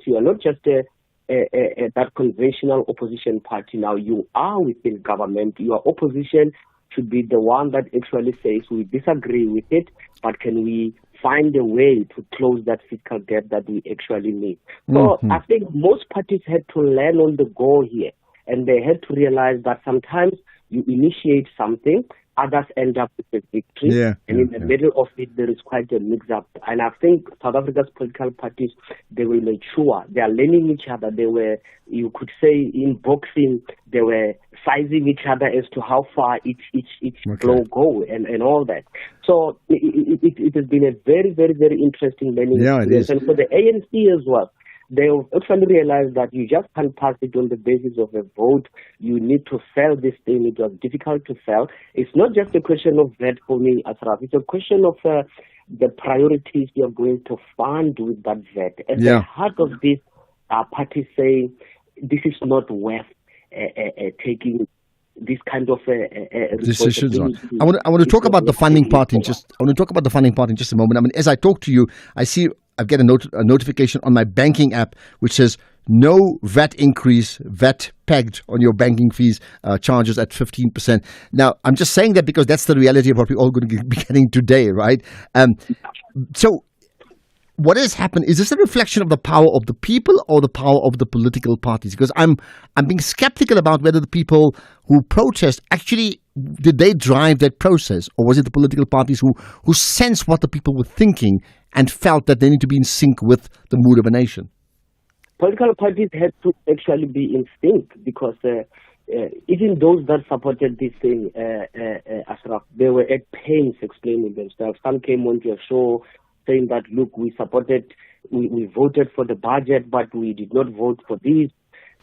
You are not just that conventional opposition party now. You are within government. Your opposition should be the one that actually says we disagree with it, but can we find a way to close that fiscal gap that we actually need? So I think most parties had to learn on the go here, and they had to realize that sometimes you initiate something, others end up with a victory, and in the middle of it, there is quite a mix-up. And I think South Africa's political parties, they were mature. They are learning each other. They were, you could say, in boxing, they were sizing each other as to how far each blow go and all that. So it has been a very, very, very interesting learning experience. And for the ANC as well, they actually realized that you just can't pass it on the basis of a vote. You need to sell this thing. It was difficult to sell. It's not just a question of that for me, Ashraf. It's a question of the priorities you're going to fund with that VAT. At the heart of this, parties say this is not worth taking this kind of decisions on. I want to talk about the funding part in just. I want to talk about the funding part in just a moment. I mean, as I talk to you, I get a notification on my banking app which says no VAT increase, VAT pegged on your banking fees charges at 15%. Now, I'm just saying that because that's the reality of what we're all going to be getting today, right? So what has happened? Is this a reflection of the power of the people or the power of the political parties? Because I'm being skeptical about whether the people who protest actually, did they drive that process, or was it the political parties who sensed what the people were thinking and felt that they need to be in sync with the mood of a nation? Political parties had to actually be in sync because even those that supported this thing, Ashraf, they were at pains explaining themselves. Some came onto a show saying that, look, we voted for the budget, but we did not vote for this.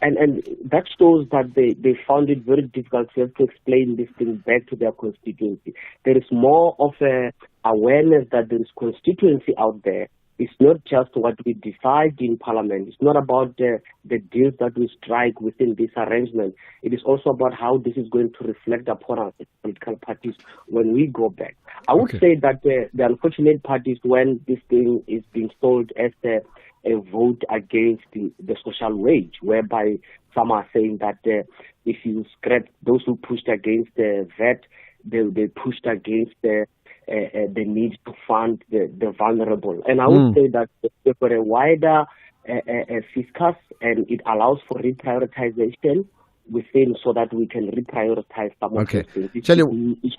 And that shows that they found it very difficult to have to explain this thing back to their constituency. There is more of a awareness that there is constituency out there. It's not just what we decide in Parliament. It's not about the deals that we strike within this arrangement. It is also about how this is going to reflect upon our political parties when we go back. I would say that the unfortunate part is when this thing is being sold as a vote against the social wage, whereby some are saying that if you scrap those who pushed against the VAT, they pushed against the need to fund the vulnerable. And I would say that for a wider fiscus, and it allows for reprioritization within so that we can reprioritize some of those things. It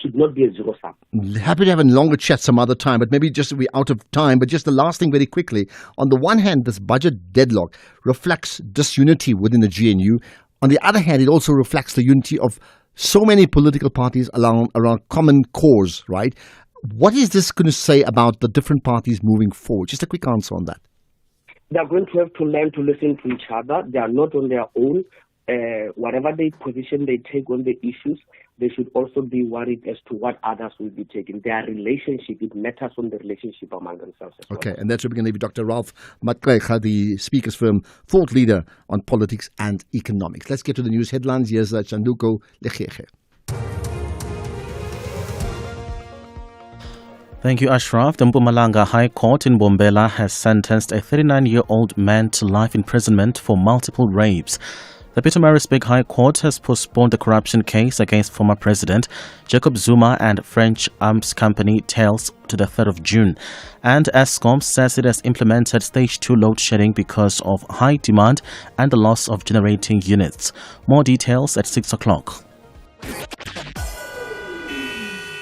should not be a zero sum. Happy to have a longer chat some other time, but maybe just we're out of time. But just the last thing very quickly. On the one hand, this budget deadlock reflects disunity within the GNU. On the other hand, it also reflects the unity of so many political parties around common cause, right? What is this going to say about the different parties moving forward? Just a quick answer on that. They are going to have to learn to listen to each other. They are not on their own. Whatever position they take on the issues, they should also be worried as to what others will be taking. Their relationship, it matters on the relationship among themselves as well. Okay, and that's where we're going to leave Dr. Ralph Matkwecha, the Speakers Firm thought leader on politics and economics. Let's get to the news headlines. Here's Chanduko Lekheche. Thank you, Ashraf. The Mpumalanga High Court in Bombela has sentenced a 39-year-old man to life imprisonment for multiple rapes. The Pietermaritzburg High Court has postponed the corruption case against former President Jacob Zuma and French arms company Thales to the 3rd of June. And Eskom says it has implemented Stage 2 load shedding because of high demand and the loss of generating units. More details at 6 o'clock.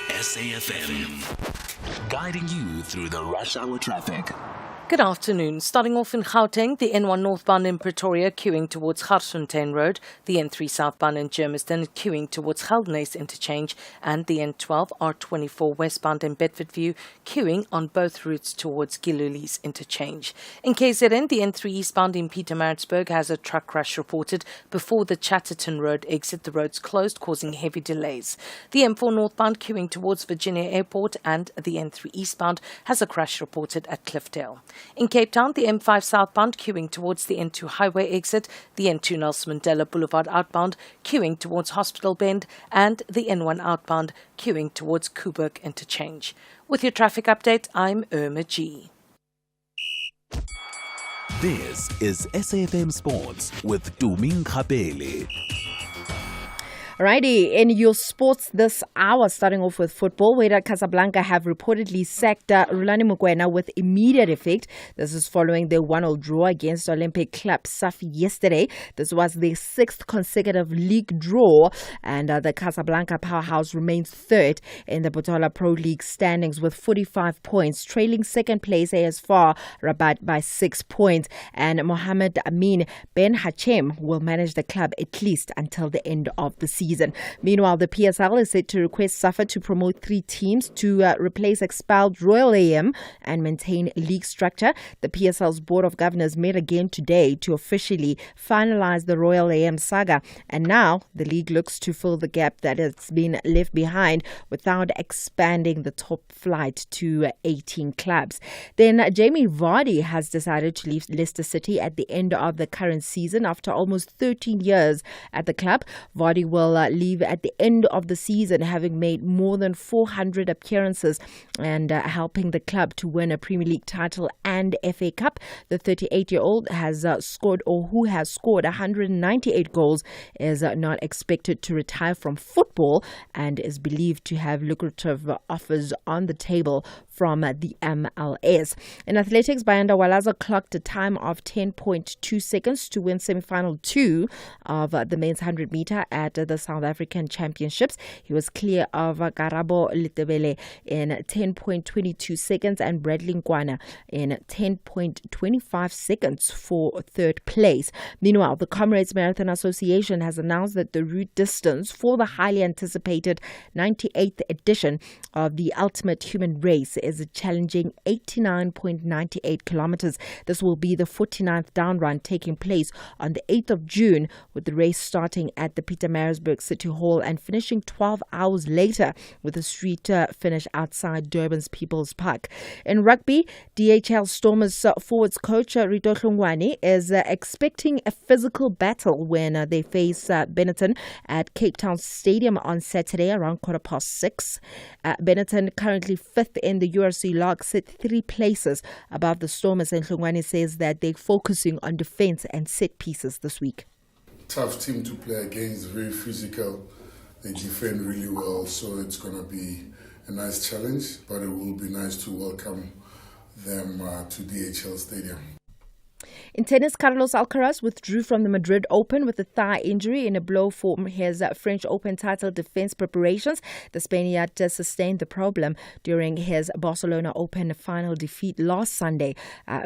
SAFM, guiding you through the rush hour traffic. Good afternoon. Starting off in Gauteng, the N1 northbound in Pretoria queuing towards Garsfontein Road, the N3 southbound in Germiston queuing towards Geldenhuys Interchange, and the N12 R24 westbound in Bedfordview queuing on both routes towards Giluli's Interchange. In KZN, the N3 eastbound in Pietermaritzburg has a truck crash reported before the Chatterton Road exit. The road's closed, causing heavy delays. The M4 northbound queuing towards Virginia Airport, and the N3 eastbound has a crash reported at Cliffdale. In Cape Town, the M5 southbound queuing towards the N2 highway exit, the N2 Nelson Mandela Boulevard outbound queuing towards Hospital Bend, and the N1 outbound queuing towards Coburg Interchange. With your traffic update, I'm Irma G. This is SAFM Sports with Tuming Kapele. Alrighty, in your sports this hour, starting off with football, Wydad Casablanca have reportedly sacked Rulani Mokoena with immediate effect. This is following their 1-1 draw against Olympic Club Safi yesterday. This was their 6th consecutive league draw, and the Casablanca powerhouse remains third in the Botola Pro League standings with 45 points, trailing second place AS FAR Rabat by 6 points. And Mohamed Amin Ben Hachem will manage the club at least until the end of the season. Meanwhile, the PSL is set to request SAFA to promote 3 teams to replace expelled Royal AM and maintain league structure. The PSL's Board of Governors met again today to officially finalize the Royal AM saga, and now the league looks to fill the gap that has been left behind without expanding the top flight to 18 clubs. Then Jamie Vardy has decided to leave Leicester City at the end of the current season after almost 13 years at the club. Vardy will leave at the end of the season, having made more than 400 appearances and helping the club to win a Premier League title and FA Cup. The 38-year-old has scored 198 goals, is not expected to retire from football and is believed to have lucrative offers on the table from the MLS. In athletics, Bayanda Walaza clocked a time of 10.2 seconds to win semi-final 2 of the men's 100 meter at the South African Championships. He was clear of Karabo Litebele in 10.22 seconds and Bradley Nkwana in 10.25 seconds for third place. Meanwhile, the Comrades Marathon Association has announced that the route distance for the highly anticipated 98th edition of the Ultimate Human Race is a challenging 89.98 kilometers. This will be the 49th down run taking place on the 8th of June, with the race starting at the Pietermaritzburg City Hall and finishing 12 hours later with a street finish outside Durban's People's Park. In rugby, DHL Stormers forwards coach Rito Hlongwane is expecting a physical battle when they face Benetton at Cape Town Stadium on Saturday around 6:15. Benetton, currently 5th in the URC log, sit 3 places above the Stormers, and Hlongwane says that they're focusing on defense and set pieces this week. Tough team to play against, very physical. They defend really well, so it's going to be a nice challenge, but it will be nice to welcome them to DHL Stadium. In tennis, Carlos Alcaraz withdrew from the Madrid Open with a thigh injury in a blow for his French Open title defense preparations. The Spaniard sustained the problem during his Barcelona Open final defeat last Sunday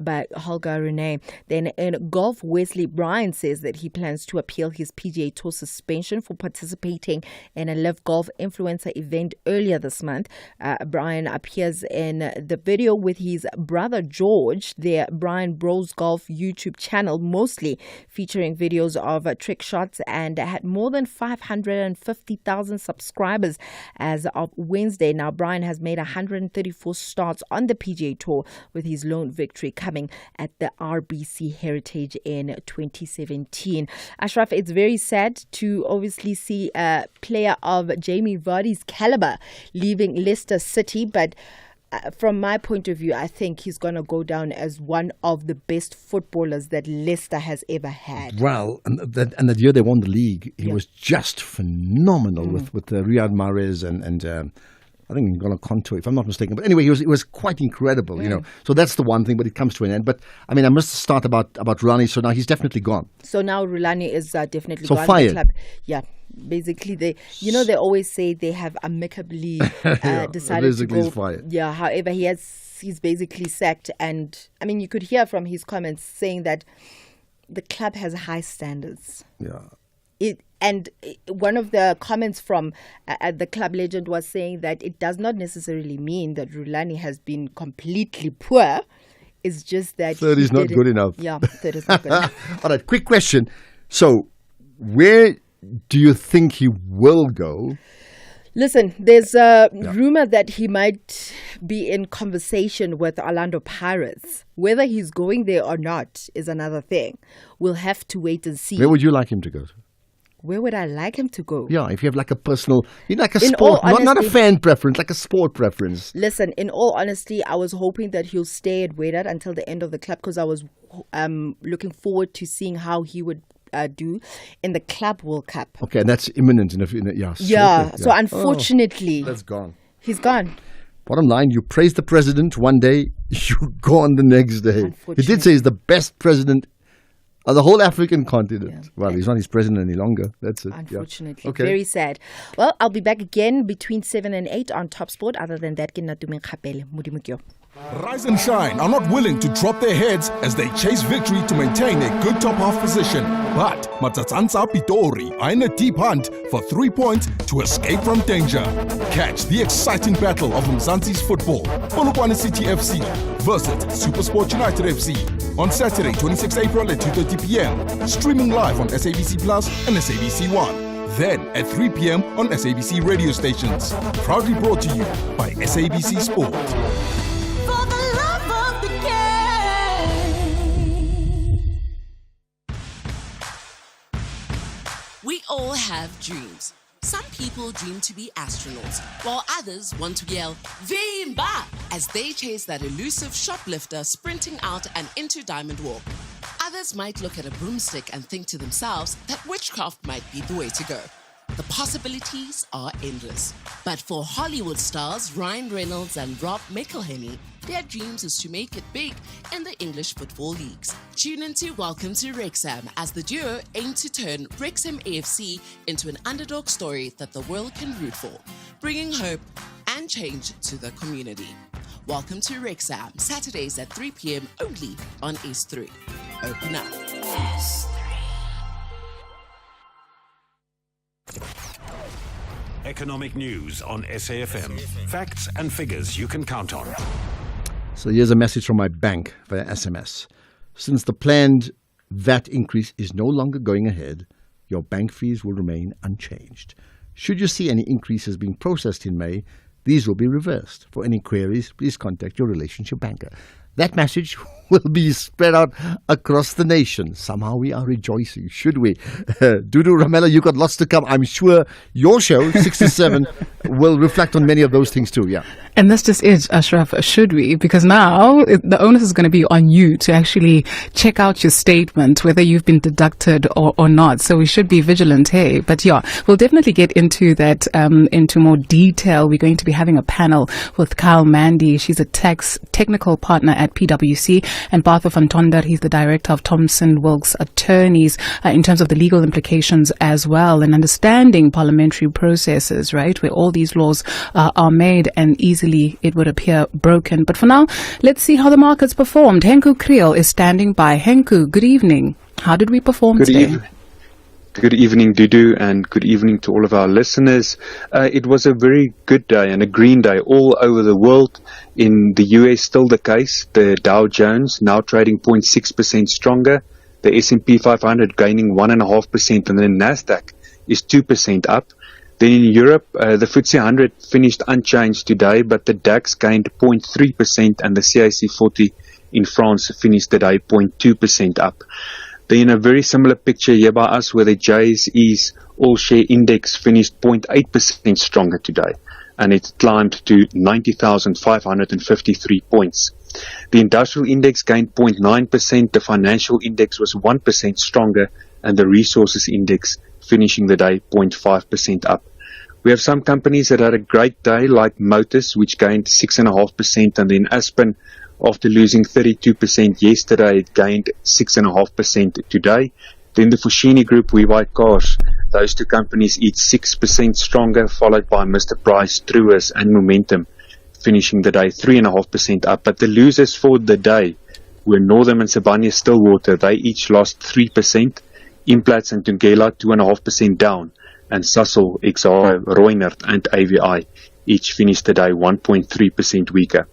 by Holger Rune. Then in golf, Wesley Bryan says that he plans to appeal his PGA Tour suspension for participating in a Live Golf influencer event earlier this month. Bryan appears in the video with his brother George, their Bryan Bros Golf YouTube channel, mostly featuring videos of trick shots, and had more than 550,000 subscribers as of Wednesday. Now, Bryan has made 134 starts on the PGA Tour, with his lone victory coming at the RBC Heritage in 2017. Ashraf, it's very sad to obviously see a player of Jamie Vardy's caliber leaving Leicester City, but from my point of view, I think he's going to go down as one of the best footballers that Leicester has ever had. Well, and that year they won the league, he was just phenomenal with Riyad Mahrez and I think N'Golo Kanté, if I'm not mistaken. But anyway, it was quite incredible, you know. So that's the one thing, but it comes to an end. But I mean, I must start about Rulani. So now he's definitely gone. So now Rulani is definitely so gone. Fired. The club. Yeah. Basically, they always say they have amicably decided to go. Fired. Yeah. However, he has he's basically sacked. And I mean, you could hear from his comments saying that the club has high standards. Yeah. One of the comments from the club legend was saying that it does not necessarily mean that Rulani has been completely poor. It's just that third is not good enough. Yeah, third is not good enough. All right, quick question. So, where do you think he will go? Listen, there's a rumor that he might be in conversation with Orlando Pirates. Whether he's going there or not is another thing. We'll have to wait and see. Where would you like him to go to? Where would I like him to go? Yeah, if you have like a personal, like a In sport, all not a honesty- fan preference, like a sport preference. Listen, in all honesty, I was hoping that he'll stay at Wydad until the end of the club because I was looking forward to seeing how he would do in the Club World Cup. Okay, and that's imminent. So unfortunately, that's gone. He's gone. Bottom line, you praise the president one day, you go on the next day. He did say he's the best president of the whole African continent. Yeah. Well, he's not his president any longer. That's it. Unfortunately. Yeah. Okay. Very sad. Well, I'll be back again between 7 and 8 on Top Sport. Other than that, ke nna Tumeng Kgapele, Modimo. Rise and Shine are not willing to drop their heads as they chase victory to maintain a good top half position. But Matsatsansa Pitori are in a deep hunt for 3 points to escape from danger. Catch the exciting battle of Mzansi's football, Polokwane City FC versus SuperSport United FC on Saturday, 26 April at 2:30 p.m. Streaming live on SABC Plus and SABC One. Then at 3 p.m. on SABC radio stations. Proudly brought to you by SABC Sport. We all have dreams. Some people dream to be astronauts, while others want to yell, Vimba, as they chase that elusive shoplifter sprinting out and into Diamond Walk. Others might look at a broomstick and think to themselves that witchcraft might be the way to go. The possibilities are endless. But for Hollywood stars Ryan Reynolds and Rob McElhenney, their dreams is to make it big in the English football leagues. Tune into Welcome to Wrexham as the duo aim to turn Wrexham AFC into an underdog story that the world can root for, bringing hope and change to the community. Welcome to Wrexham, Saturdays at 3 p.m. only on S3. Open up. S3. Economic news on SAFM. Facts and figures you can count on. So here's a message from my bank via SMS. Since the planned VAT increase is no longer going ahead, your bank fees will remain unchanged. Should you see any increases being processed in May, these will be reversed. For any queries, please contact your relationship banker. That message will be spread out across the nation. Somehow we are rejoicing, should we? Dudu Ramela, you got lots to come. I'm sure your show, 67, will reflect on many of those things too, yeah. And that's just it, Ashraf, should we? Because now the onus is going to be on you to actually check out your statement, whether you've been deducted or not. So we should be vigilant here. But yeah, we'll definitely get into that into more detail. We're going to be having a panel with Kyle Mandy. She's a tax technical partner at PwC, and Partha van Tonder, he's the director of Thomson Wilkes Attorneys, in terms of the legal implications as well, and understanding parliamentary processes, right, where all these laws are made and easily it would appear broken. But for now, let's see how the markets performed. Henku Kriel is standing by. Henku, good evening. How did we perform today? Good evening, Dudu, and good evening to all of our listeners. It was a very good day and a green day all over the world. In the US, still the case. The Dow Jones now trading 0.6% stronger. The S&P 500 gaining 1.5%, and then Nasdaq is 2% up. Then in Europe, the FTSE 100 finished unchanged today, but the DAX gained 0.3%, and the CAC 40 in France finished the day 0.2% up. Then a very similar picture here by us, where the JSE's all-share index finished 0.8% stronger today, and it climbed to 90,553 points. The industrial index gained 0.9%, the financial index was 1% stronger, and the resources index finishing the day 0.5% up. We have some companies that had a great day, like Motus, which gained 6.5%, and then Aspen, after losing 32% yesterday, it gained 6.5% today. Then the Foschini Group, We Buy Cars, those two companies each 6% stronger, followed by Mr. Price, Truworths and Momentum finishing the day 3.5% up. But the losers for the day were Northern and Sibanye Stillwater. They each lost 3%. Implats and Tungela 2.5% down. And Sasol, Exxaro, Reunert and AVI each finished the day 1.3% weaker.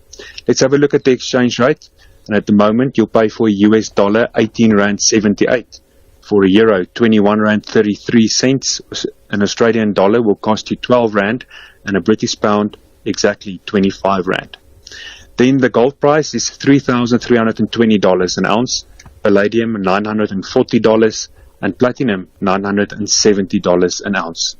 Let's have a look at the exchange rate. And at the moment, you'll pay for a US dollar 18.78. For a euro, 21.33 cents. An Australian dollar will cost you 12 rand, and a British pound exactly 25 rand. Then the gold price is $3,320 an ounce, palladium $940, and platinum $970 an ounce.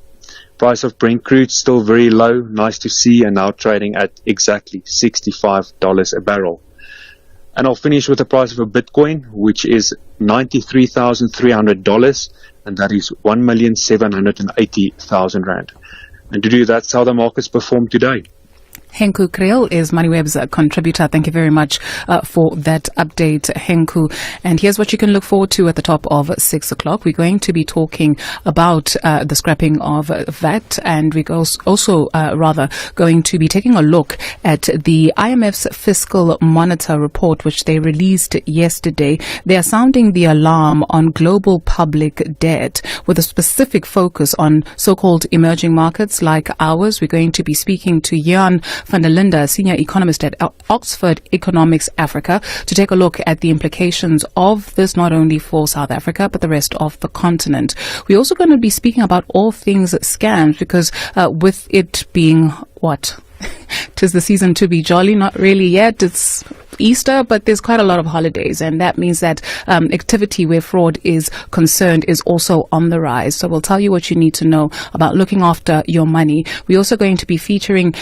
Price of Brent crude still very low, nice to see, and now trading at exactly $65 a barrel. And I'll finish with the price of a Bitcoin, which is $93,300, and that is 1,780,000 rand. And to do that's how the markets performed today. Henku Kriel is MoneyWeb's contributor. Thank you very much for that update, Henku. And here's what you can look forward to at the top of 6 o'clock. We're going to be talking about the scrapping of VAT, and we're also going to be taking a look at the IMF's Fiscal Monitor report, which they released yesterday. They are sounding the alarm on global public debt with a specific focus on so-called emerging markets like ours. We're going to be speaking to Jan van der Linde, senior economist at Oxford Economics Africa, to take a look at the implications of this not only for South Africa but the rest of the continent. We're also going to be speaking about all things scams, because with it being what? 'Tis the season to be jolly. Not really yet. It's Easter, but there's quite a lot of holidays, and that means that activity where fraud is concerned is also on the rise. So we'll tell you what you need to know about looking after your money. We're also going to be featuring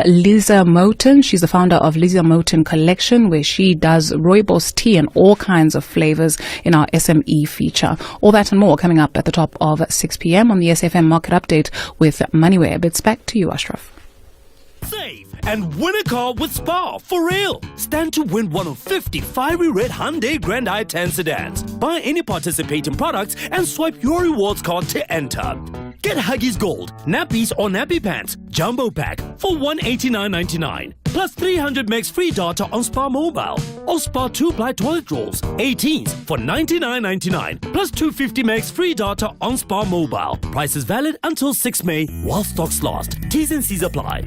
Lisa Moten. She's the founder of Lisa Moten Collection, where she does rooibos tea and all kinds of flavors in our SME feature. All that and more coming up at the top of 6 p.m. on the SFM Market Update with MoneyWeb. It's back to you, Ashraf. Save and win a car with Spar, for real. Stand to win one of 50 fiery red Hyundai Grand i10 sedans. Buy any participating products and swipe your rewards card to enter. Get Huggies Gold, nappies or nappy pants, jumbo pack for $189.99. Plus 300 megs free data on Spar Mobile. Or Spar 2-ply toilet rolls, 18s for $99.99. Plus 250 megs free data on Spar Mobile. Price is valid until 6 May while stocks last. T's and C's apply.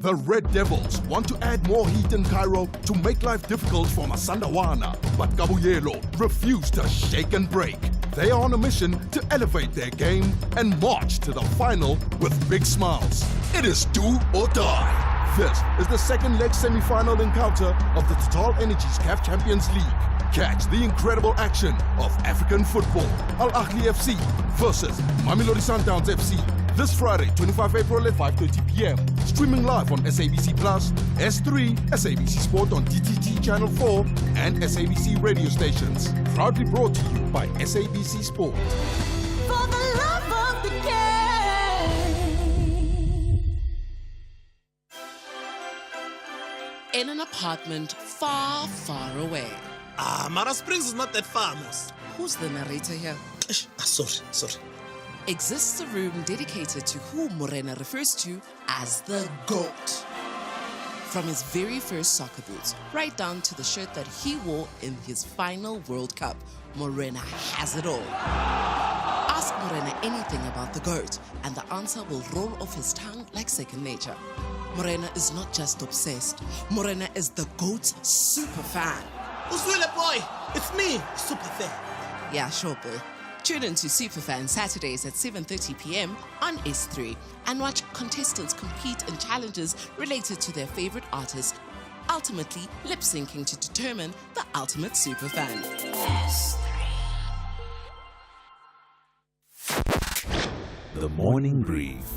The Red Devils want to add more heat in Cairo to make life difficult for Masandawana, but Kabuyelo refuse to shake and break. They are on a mission to elevate their game and march to the final with big smiles. It is do or die. This is the second leg semi-final encounter of the Total Energies CAF Champions League. Catch the incredible action of African football. Al Ahly FC versus Mamelodi Sundowns FC. This Friday, 25 April at 5:30 p.m. Streaming live on SABC Plus, S3, SABC Sport on DTT Channel 4, and SABC radio stations. Proudly brought to you by SABC Sport. For the love of the game. In an apartment far, far away. Mara Springs is not that far, Mos. Who's the narrator here? Sorry. Exists a room dedicated to who Morena refers to as the GOAT. From his very first soccer boots, right down to the shirt that he wore in his final World Cup, Morena has it all. Ask Morena anything about the GOAT, and the answer will roll off his tongue like second nature. Morena is not just obsessed. Morena is the GOAT's super fan. Uswile boy, it's me, super fan. Yeah, sure, boy. Tune in to Superfan Saturdays at 7:30 p.m. on S3 and watch contestants compete in challenges related to their favorite artists, ultimately lip-syncing to determine the ultimate superfan. The Morning Brief.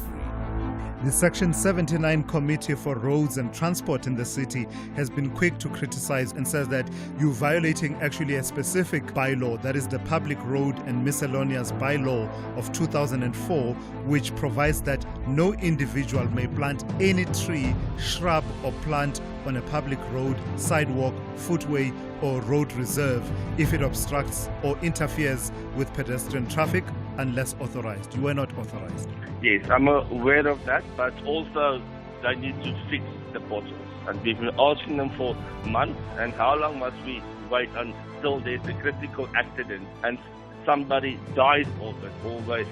The Section 79 Committee for Roads and Transport in the city has been quick to criticize and says that you're violating actually a specific bylaw, that is the Public Road and Miscellaneous Bylaw of 2004, which provides that no individual may plant any tree, shrub or plant on a public road, sidewalk, footway or road reserve if it obstructs or interferes with pedestrian traffic unless authorized. You were not authorized. Yes, I'm aware of that, but also they need to fix the potholes. And we've been asking them for months, and how long must we wait until there's a critical accident and somebody dies of it or the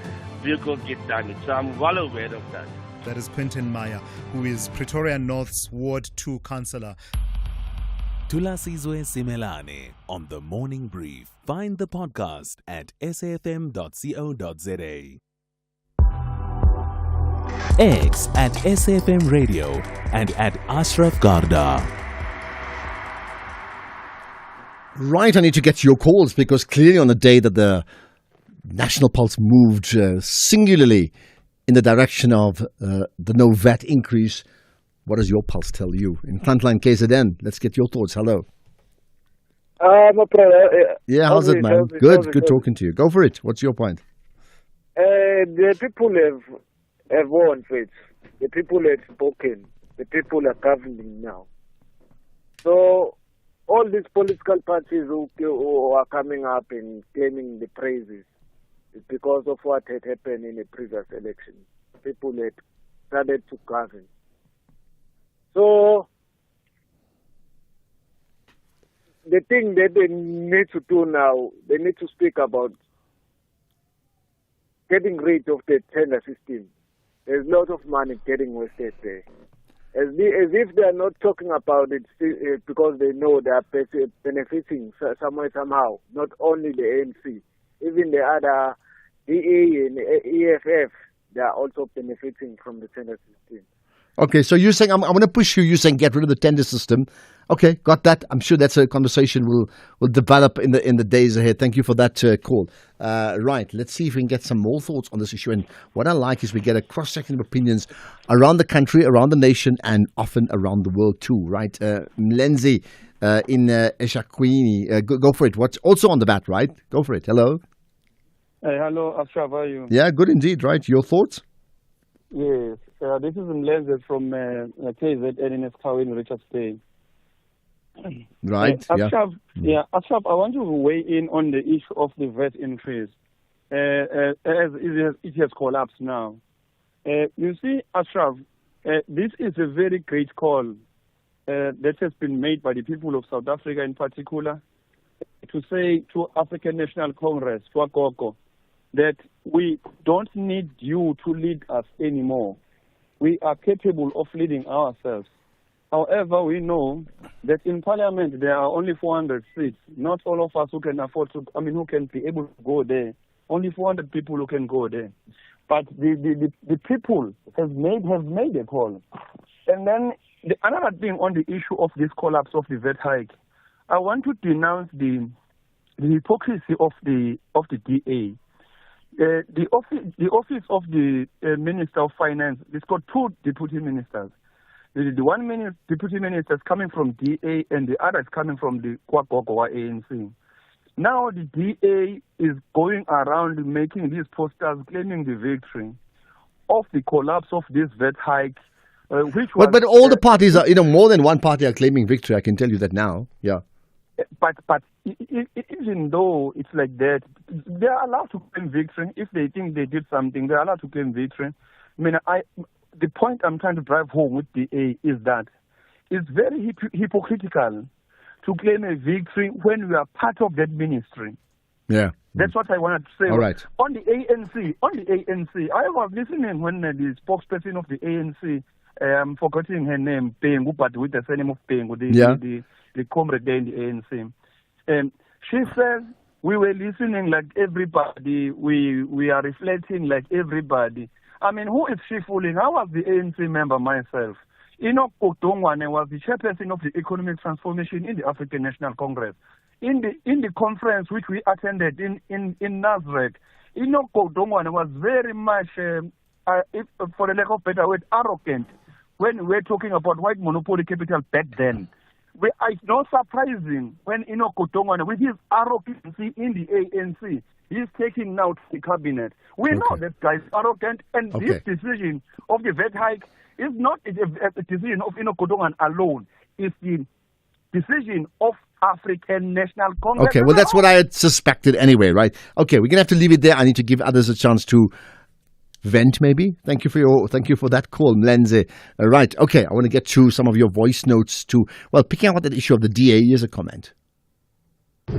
vehicle gets damaged? So I'm well aware of that. That is Quentin Meyer, who is Pretoria North's Ward 2 councillor. Tulasizwe Simelane on The Morning Brief. Find the podcast at safm.co.za. X at SAFM Radio and at Ashraf Garda. Right, I need to get to your calls because clearly on the day that the National Pulse moved singularly in the direction of the no VAT increase, what does your pulse tell you? In Frontline KZN, let's get your thoughts. Hello. Yeah, how's it, man? Good talking to you. Go for it. What's your point? The people have won, faith. The people have spoken. The people are governing now. So all these political parties who are coming up and claiming the praises is because of what had happened in the previous election. People had started to govern. So the thing that they need to do now, they need to speak about getting rid of the tender system. There's a lot of money getting wasted there. As if they are not talking about it because they know they are benefiting somewhere, somehow. Not only the ANC, even the other DA and EFF, they are also benefiting from the tender system. Okay, so you're saying, I'm going to push you, you're saying get rid of the tender system. Okay, got that. I'm sure that's a conversation we'll develop in the days ahead. Thank you for that call. Right, let's see if we can get some more thoughts on this issue. And what I like is we get a cross-section of opinions around the country, around the nation, and often around the world too, right? Mlenzi in eShakweni, go for it. What's also on the bat, right? Go for it. Hello. Hey, hello, Ashraf, how are you? Yeah, good indeed, right? Your thoughts? Yes, this is Mlenze from KZN in Esikhaweni, Richards Bay. Right, Ashraf, Ashraf, I want to weigh in on the issue of the VAT increase as it has collapsed now. You see, Ashraf, this is a very great call that has been made by the people of South Africa in particular to say to African National Congress, to AGOGO, that we don't need you to lead us anymore. We are capable of leading ourselves. However, we know that in Parliament there are only 400 seats. Not all of us who can afford to, who can be able to go there. Only 400 people who can go there. But the people have made a call. And then another thing on the issue of this collapse of the VAT hike, I want to denounce the hypocrisy of the DA. The office of the Minister of Finance, it's got two deputy ministers. The one deputy minister is coming from DA and the other is coming from the KwaGogo ANC. Now the DA is going around making these posters claiming the victory of the collapse of this VAT hike, but all the parties are, more than one party are claiming victory. I can tell you that now. Yeah. But even though it's like that, they are allowed to claim victory. If they think they did something, they are allowed to claim victory. The point I'm trying to drive home with DA is that it's very hypocritical to claim a victory when we are part of that ministry. Yeah. That's what I wanted to say. All right. On the ANC, I was listening when the spokesperson of the ANC, I'm forgetting her name, Pengu, but with the surname of Pengu, the comrade there in the ANC. She says, we were listening like everybody, we are reflecting like everybody. Who is she fooling? I was the ANC member myself. Enoch Kotongwane was the chairperson of the Economic Transformation in the African National Congress. In the conference which we attended in Nasrec, Enoch Kotongwane was very much, for the lack of better word, arrogant when we were talking about white monopoly capital back then. It's not surprising when Enoch Kotongwane, with his arrogancy in the ANC, he's taking now to the cabinet. We know that guy is arrogant, and this decision of the VAT hike is not a decision of Enoch Kotongwane alone. It's the decision of African National Congress. Okay, well, that's what I had suspected anyway, right? Okay, we're going to have to leave it there. I need to give others a chance to vent, maybe. Thank you for that call, Mlenze. Right, okay, I want to get to some of your voice notes too. Well, picking up on that issue of the DA, here's a comment.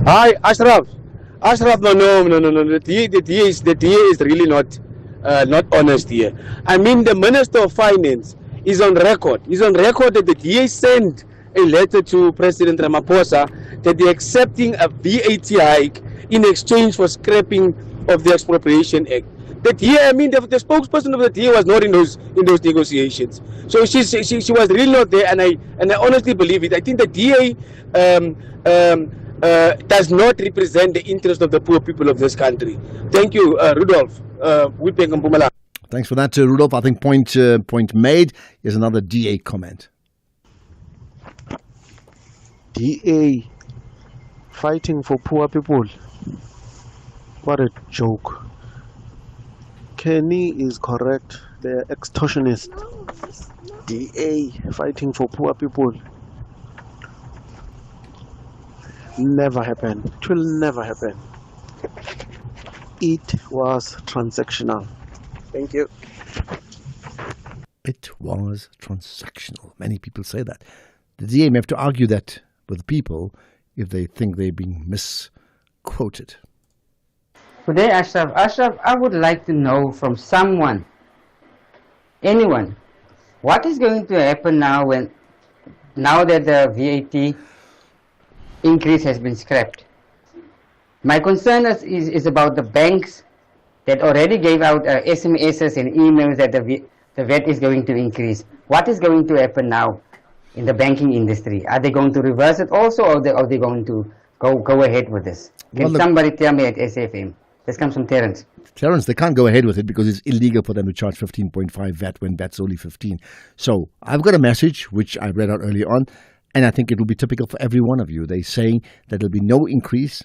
Hi, Ashraf. Ashraf, no. The DA is really not honest here. I mean, the Minister of Finance is on record. He's on record that the DA sent a letter to President Ramaphosa that they're accepting a VAT hike in exchange for scrapping of the Expropriation Act. The DA, I mean, the spokesperson of the DA was not in those negotiations. So she was really not there, and I honestly believe it. I think the DA does not represent the interest of the poor people of this country. Thank you, Rudolph. Thanks for that, Rudolph. I think point made. Here's another DA comment. DA fighting for poor people. What a joke. Kenny is correct. They're extortionists. DA fighting for poor people. Never happen. It will never happen. It was transactional. Thank you. It was transactional. Many people say that. The DA may have to argue that with people if they think they're being misquoted. Good day, Ashraf. Ashraf, I would like to know from someone, anyone, what is going to happen now that the VAT increase has been scrapped? My concern is about the banks that already gave out SMSs and emails that the VAT is going to increase. What is going to happen now in the banking industry? Are they going to reverse it also, or are they going to go ahead with this? Can somebody tell me at SFM? This comes from Terence. Terence, they can't go ahead with it because it's illegal for them to charge 15.5 VAT when VAT's only 15. So I've got a message, which I read out earlier on, and I think it will be typical for every one of you. They're saying that there'll be no increase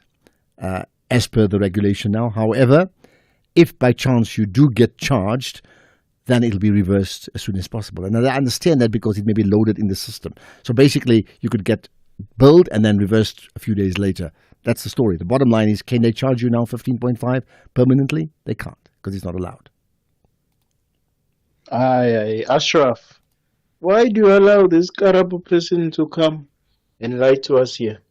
as per the regulation now. However, if by chance you do get charged, then it'll be reversed as soon as possible. And I understand that because it may be loaded in the system. So basically, you could get billed and then reversed a few days later. That's the story. The bottom line is, can they charge you now 15.5 permanently? They can't because it's not allowed. Aye, Ashraf, why do you allow this Karabo person to come and lie to us here?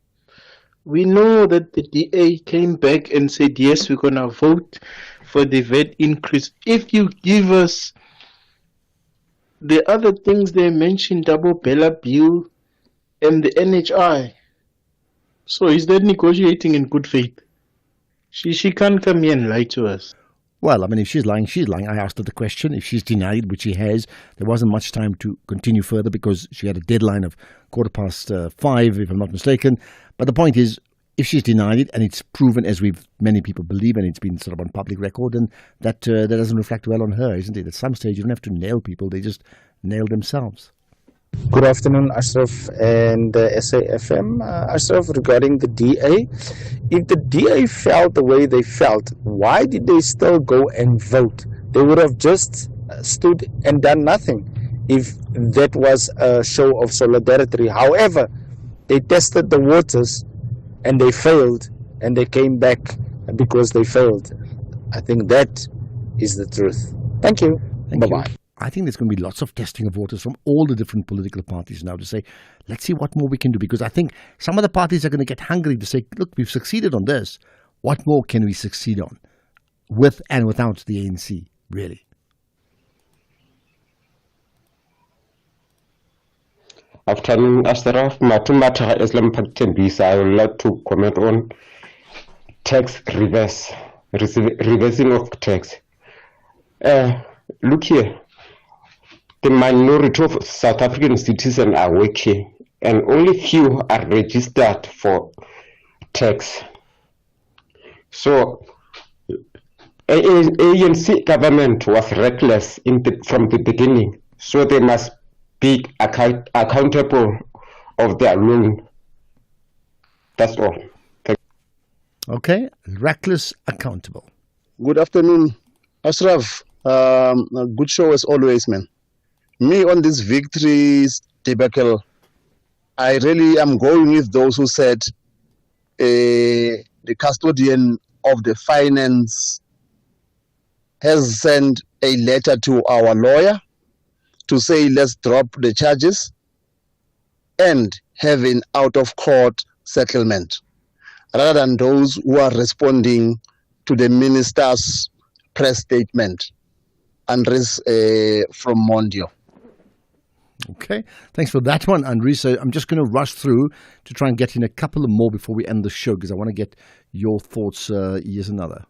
We know that the DA came back and said, yes, we're going to vote for the VAT increase. If you give us the other things they mentioned, double Bella bill and the NHI, so is that negotiating in good faith? She can't come here and lie to us. Well, I mean, if she's lying, she's lying. I asked her the question. If she's denied, which she has, there wasn't much time to continue further because she had a deadline of 5:15, if I'm not mistaken. But the point is, if she's denied it and it's proven, as many people believe, and it's been sort of on public record, then that doesn't reflect well on her, isn't it? At some stage, you don't have to nail people. They just nail themselves. Good afternoon, Ashraf and SAFM. Ashraf, regarding the DA, if the DA felt the way they felt, why did they still go and vote? They would have just stood and done nothing if that was a show of solidarity. However, they tested the waters and they failed, and they came back because they failed. I think that is the truth. Thank you. Bye-bye. I think there's going to be lots of testing of waters from all the different political parties now to say, let's see what more we can do. Because I think some of the parties are going to get hungry to say, look, we've succeeded on this. What more can we succeed on with and without the ANC, really? Afternoon, Ashraf. Matumata Islam Tembisa. I would like to comment on tax reversing of tax. Look here. The minority of South African citizens are working, and only few are registered for tax. So, ANC government was reckless from the beginning. So they must be accountable of their loan. That's all. Okay, reckless, accountable. Good afternoon, Ashraf. A good show as always, man. Me on this victories debacle, I really am going with those who said the custodian of the finance has sent a letter to our lawyer to say let's drop the charges and have an out-of-court settlement, rather than those who are responding to the minister's press statement. Andres from Mondio. Okay, thanks for that one, Andres. I'm just going to rush through to try and get in a couple of more before we end the show, because I want to get your thoughts. Here's another.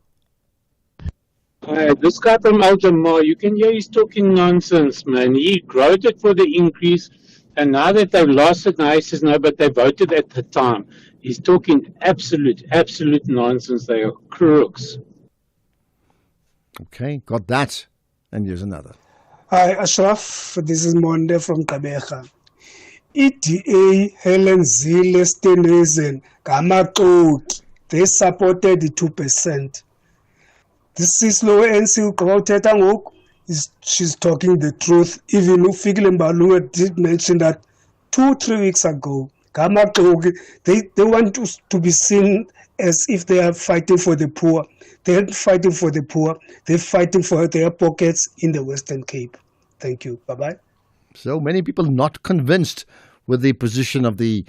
This guy from Al-Jamar, you can hear he's talking nonsense, man. He voted for the increase, and now that they've lost it, now he says no, but they voted at the time. He's talking absolute nonsense. They are crooks. Okay, got that. And here's another. Hi, Ashraf. This is Monde from Kabeja. EDA, Helen Zille, Steenhuisen, Gamaxoki, they supported the 2%. This is low NC Kawateta Ngok. She's talking the truth. Even Fikile Mbalula did mention that 2-3 weeks ago. Gamaxoki, they want to be seen as if they are fighting for the poor. They're fighting for the poor. They're fighting for their pockets in the Western Cape. Thank you. Bye-bye. So many people not convinced with the position of the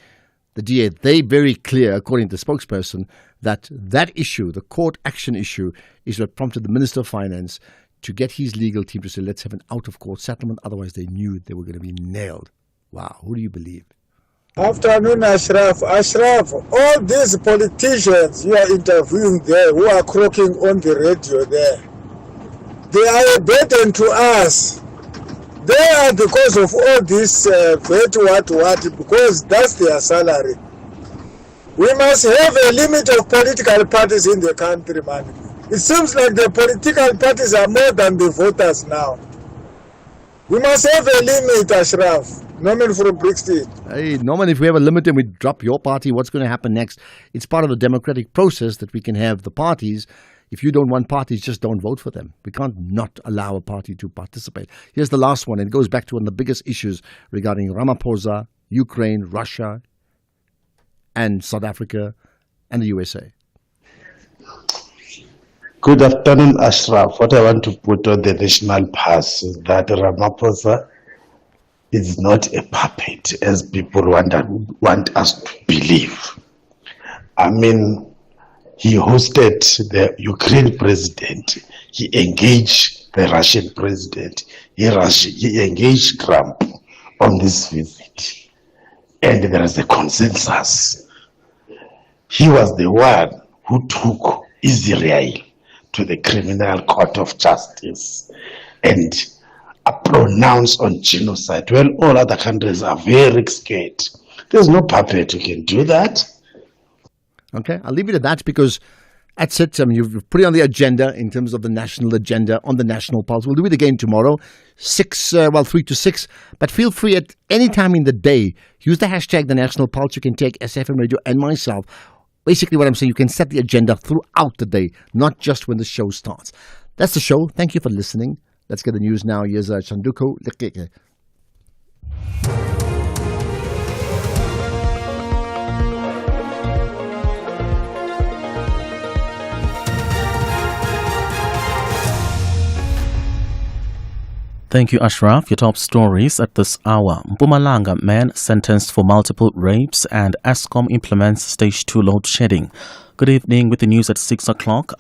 DA. They very clear, according to the spokesperson, that issue, the court action issue, is what prompted the Minister of Finance to get his legal team to say, let's have an out-of-court settlement. Otherwise, they knew they were going to be nailed. Wow. Who do you believe? Afternoon, Ashraf. Ashraf, all these politicians you are interviewing there who are croaking on the radio there, they are a burden to us. They are because of all this what, because that's their salary. We must have a limit of political parties in the country, man. It seems like the political parties are more than the voters now. We must have a limit, Ashraf. Norman from Brixton. Hey, Norman, if we have a limit and we drop your party, what's going to happen next? It's part of the democratic process that we can have the parties. If you don't want parties, just don't vote for them. We can't not allow a party to participate. Here's the last one, and it goes back to one of the biggest issues regarding Ramaphosa, Ukraine, Russia, and South Africa, and the USA. Good afternoon, Ashraf. What I want to put on the national pass is that Ramaphosa is not a puppet, as people want us to believe. I mean, he hosted the Ukraine president. He engaged the Russian president. He engaged Trump on this visit. And there is a consensus. He was the one who took Israel to the Criminal Court of Justice and pronounced on genocide. Well, all other countries are very scared. There's no puppet who can do that. Okay, I'll leave it at that because that's it. You've put it on the agenda in terms of the national agenda on the National Pulse. We'll do it again tomorrow, 3 to 6. But feel free at any time in the day. Use the hashtag The National Pulse. You can take SFM Radio and myself. Basically what I'm saying, you can set the agenda throughout the day, not just when the show starts. That's the show. Thank you for listening. Let's get the news now. Here's Chanduko Lekeke. Thank you, Ashraf. Your top stories at this hour. Mpumalanga man sentenced for multiple rapes and Eskom implements stage 2 load shedding. Good evening with the news at 6 o'clock.